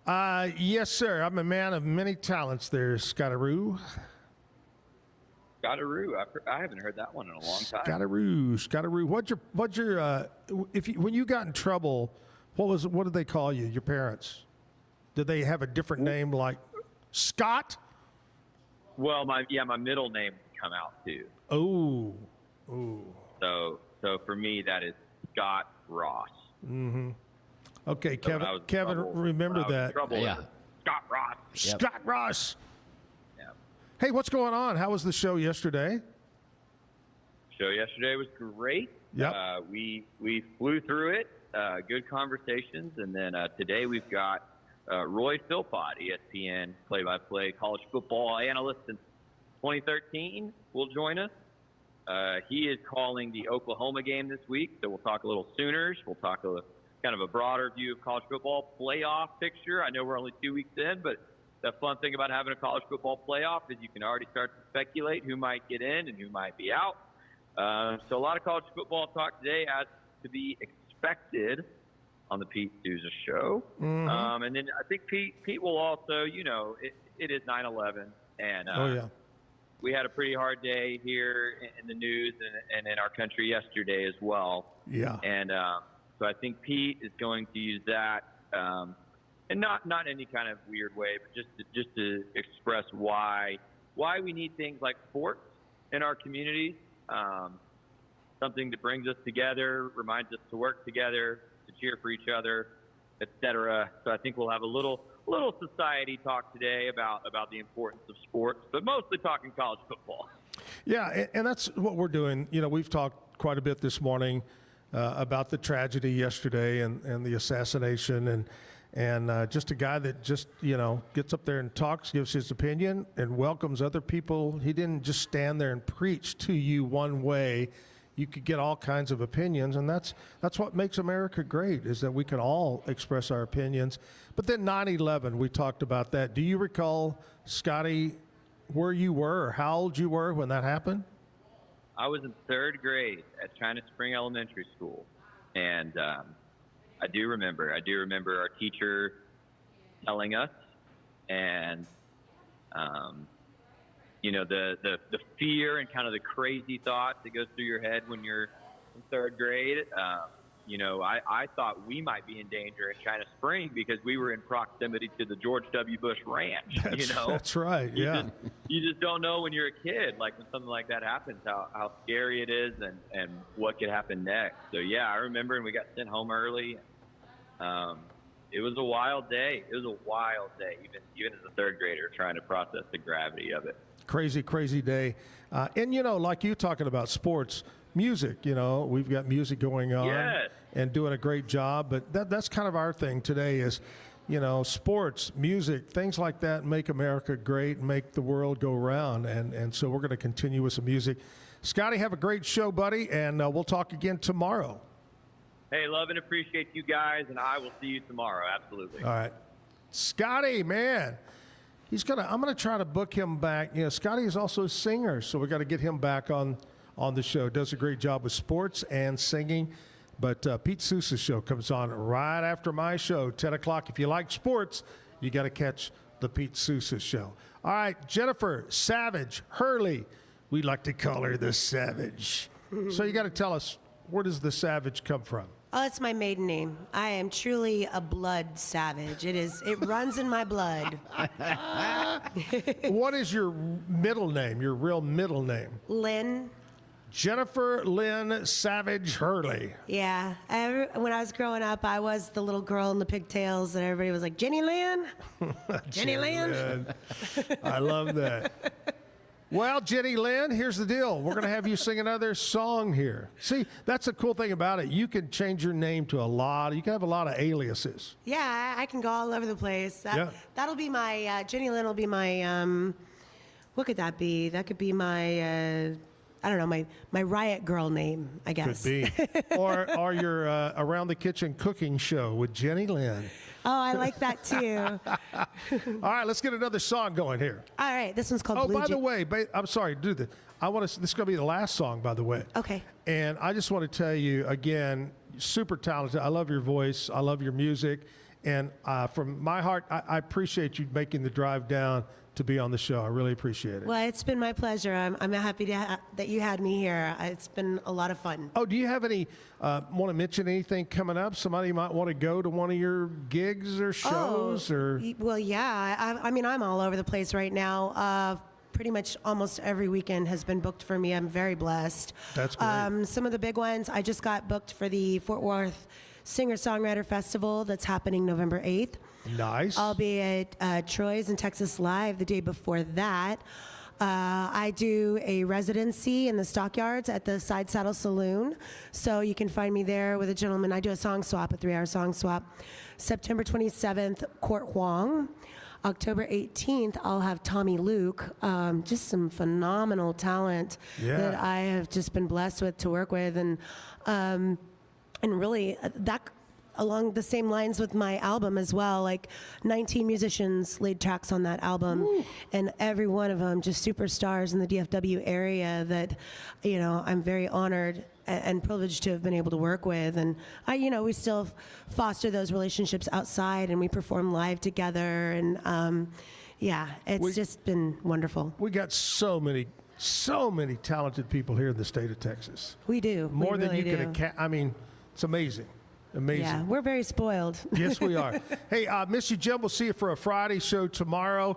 Speaker 5: Yes, sir. I'm a man of many talents there, Scottaroo.
Speaker 11: Scottaroo. I haven't heard that one in a long time.
Speaker 5: Scottaroo. What's your when you got in trouble, what did they call you, your parents? Did they have a different name like Scott?
Speaker 11: Well, my middle name would come out too.
Speaker 5: Oh.
Speaker 11: So for me, that is Scott Ross.
Speaker 5: Mm-hmm. Okay,
Speaker 11: So
Speaker 5: Kevin, remember that.
Speaker 11: Yeah. Scott Ross.
Speaker 5: Yep. Scott Ross.
Speaker 11: Yeah.
Speaker 5: Hey, what's going on? How was the show yesterday?
Speaker 11: Show yesterday was great.
Speaker 5: Yep.
Speaker 11: We flew through it. Good conversations, and then today we've got Roy Philpott, ESPN play-by-play college football analyst since 2013, will join us. He is calling the Oklahoma game this week, so we'll talk a little Sooners. We'll talk kind of a broader view of college football playoff picture. I know we're only 2 weeks in, but the fun thing about having a college football playoff is you can already start to speculate who might get in and who might be out. So a lot of college football talk today, as to be expected on the Pete Souza show.
Speaker 5: Mm-hmm.
Speaker 11: And then I think Pete will also, it is 9/11, and we had a pretty hard day here in the news and in our country yesterday as well.
Speaker 5: Yeah.
Speaker 11: And so I think Pete is going to use that, and not in any kind of weird way, but just to express why we need things like sports in our communities. Something that brings us together, reminds us to work together, to cheer for each other, etc. So I think we'll have a little society talk today about the importance of sports, but mostly talking college football.
Speaker 5: Yeah, and that's what we're doing. We've talked quite a bit this morning about the tragedy yesterday and the assassination and just a guy that just, gets up there and talks, gives his opinion, and welcomes other people. He didn't just stand there and preach to you one way. You could get all kinds of opinions, and that's what makes America great, is that we can all express our opinions. But then 9/11, we talked about that. Do you recall, Scotty, where you were or how old you were when that happened?
Speaker 11: I was in third grade at China Spring Elementary School, and I do remember our teacher telling us, and the fear and kind of the crazy thought that goes through your head when you're in third grade. I thought we might be in danger at China Spring because we were in proximity to the George W. Bush Ranch.
Speaker 5: That's right.
Speaker 11: You just don't know when you're a kid, like when something like that happens, how scary it is and what could happen next. So yeah, I remember, and we got sent home early. It was a wild day. Even as a third grader, trying to process the gravity of it.
Speaker 5: Crazy day. And, like you talking about sports, music, we've got music going on and doing a great job. But that's kind of our thing today is, sports, music, things like that make America great, make the world go round. And so we're going to continue with some music. Scotty, have a great show, buddy, and we'll talk again tomorrow.
Speaker 11: Hey, love and appreciate you guys, and I will see you tomorrow. Absolutely.
Speaker 5: All right. Scotty, man. I'm going to try to book him back. Scotty is also a singer, so we got to get him back on the show. Does a great job with sports and singing. But Pete Sousa's show comes on right after my show, 10 o'clock. If you like sports, you got to catch the Pete Sousa show. All right, Jennifer Savage Hurley. We like to call her the Savage. So you got to tell us, where does the Savage come from?
Speaker 3: Oh, it's my maiden name. I am truly a blood savage. It runs in my blood.
Speaker 5: What is your middle name, your real middle name?
Speaker 3: Lynn.
Speaker 5: Jennifer Lynn Savage Hurley.
Speaker 3: Yeah. When I was growing up, I was the little girl in the pigtails, and everybody was like, Jenny Lynn? Jenny Lynn?
Speaker 5: I love that. Well, Jenny Lynn, here's the deal. We're going to have you sing another song here. See, that's the cool thing about it. You can change your name to you can have a lot of aliases.
Speaker 3: Yeah, I can go all over the place. That'll be my, Jenny Lynn will be my, what could that be? That could be my, I don't know, my Riot Girl name, I guess.
Speaker 5: Could be. or your Around the Kitchen cooking show with Jenny Lynn.
Speaker 3: Oh, I like that too.
Speaker 5: All right, let's get another song going here.
Speaker 3: All right, this one's called
Speaker 5: Blue
Speaker 3: Blue
Speaker 5: by the way, I'm sorry, do this. This is going to be the last song, by the way.
Speaker 3: Okay.
Speaker 5: And I just want to tell you again, super talented. I love your voice. I love your music. And from my heart, I appreciate you making the drive down to be on the show. I really appreciate it.
Speaker 3: Well, it's been my pleasure. I'm happy that you had me here. It's been a lot of fun.
Speaker 5: Oh, do you have any, want to mention anything coming up? Somebody might want to go to one of your gigs or shows?
Speaker 3: Well, yeah. I mean, I'm all over the place right now. Pretty much almost every weekend has been booked for me. I'm very blessed.
Speaker 5: That's great.
Speaker 3: Some of the big ones, I just got booked for the Fort Worth Singer-Songwriter Festival that's happening November 8th.
Speaker 5: Nice.
Speaker 3: I'll be at Troy's in Texas Live the day before that. I do a residency in the Stockyards at the Side Saddle Saloon. So you can find me there with a gentleman. I do a song swap, a 3-hour song swap. September 27th, Court Huang. October 18th, I'll have Tommy Luke, just some phenomenal talent that I have just been blessed with to work with. And really, that along the same lines with my album as well, like 19 musicians laid tracks on that album. Ooh. And every one of them just superstars in the DFW area that, I'm very honored and privileged to have been able to work with. And we still foster those relationships outside, and we perform live together. And it's just been wonderful.
Speaker 5: We got so many talented people here in the state of Texas.
Speaker 3: We do.
Speaker 5: More
Speaker 3: we
Speaker 5: than
Speaker 3: really
Speaker 5: you can. I mean, it's amazing. Amazing.
Speaker 3: Yeah, we're very spoiled.
Speaker 5: Yes, we are. Hey, miss you, Jim. We'll see you for a Friday show tomorrow.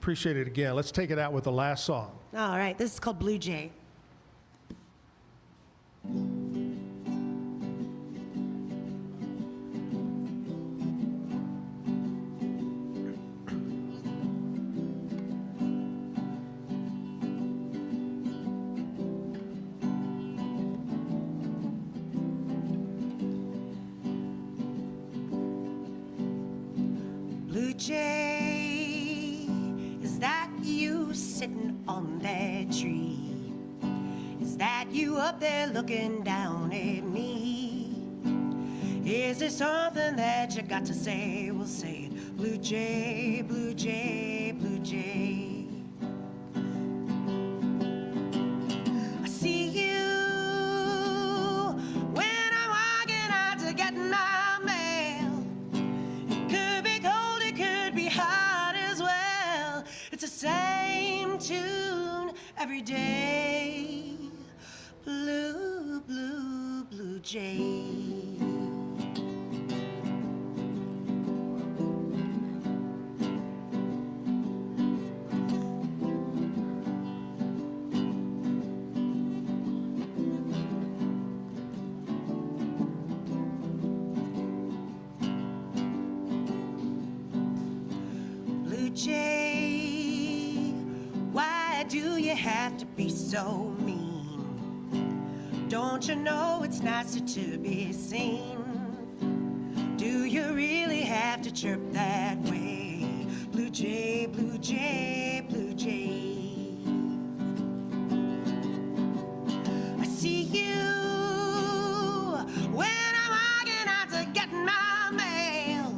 Speaker 5: Appreciate it again. Let's take it out with the last song.
Speaker 3: All right. This is called Blue Jay. Blue jay, is that you sitting on that tree? Is that you up there looking down at me? Is there something that you got to say? Well, say it. Blue jay, blue jay, blue jay. I see you when I'm walking out to get my mail. It could be cold, it could be hot as well. It's the same tune every day. Blue, blue, blue jay. Blue jay, why do you have to be so mean? Don't you know it's nicer to be seen? Do you really have to chirp that way? Blue jay, blue jay, blue jay. I see you when I'm walking out to get my mail.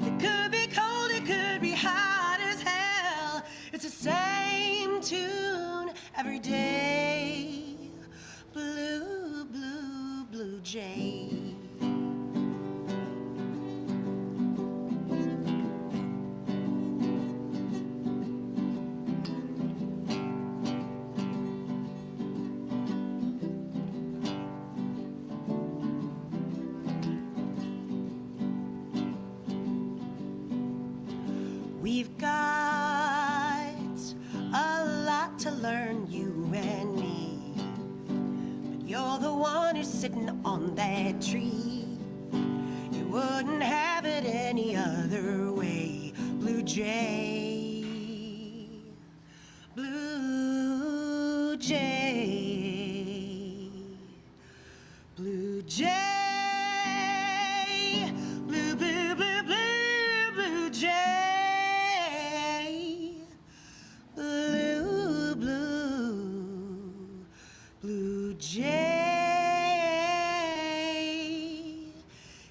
Speaker 3: It could be cold, it could be hot as hell. It's the same tune every day. Blue, blue, blue jay. We've got a lot to learn, you and me. But you're the one who's sitting on that tree. You wouldn't have it any other way. Blue jay, blue jay, blue jay. Blue, blue, blue, blue, blue jay. Blue, blue, blue jay.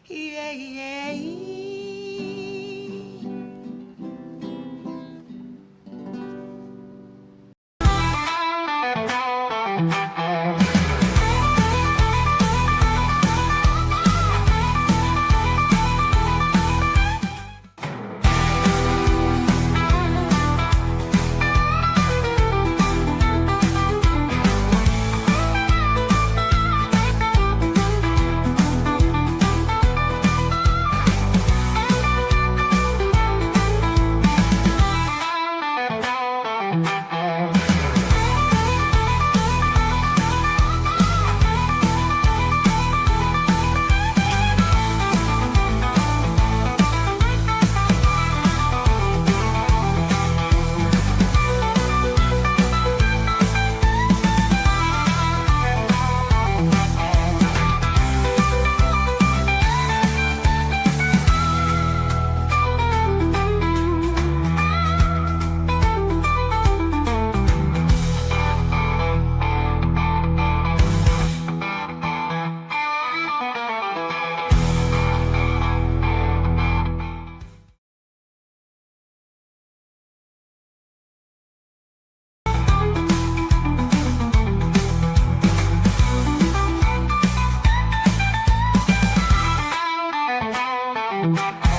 Speaker 3: Yeah, yeah.
Speaker 9: Bye.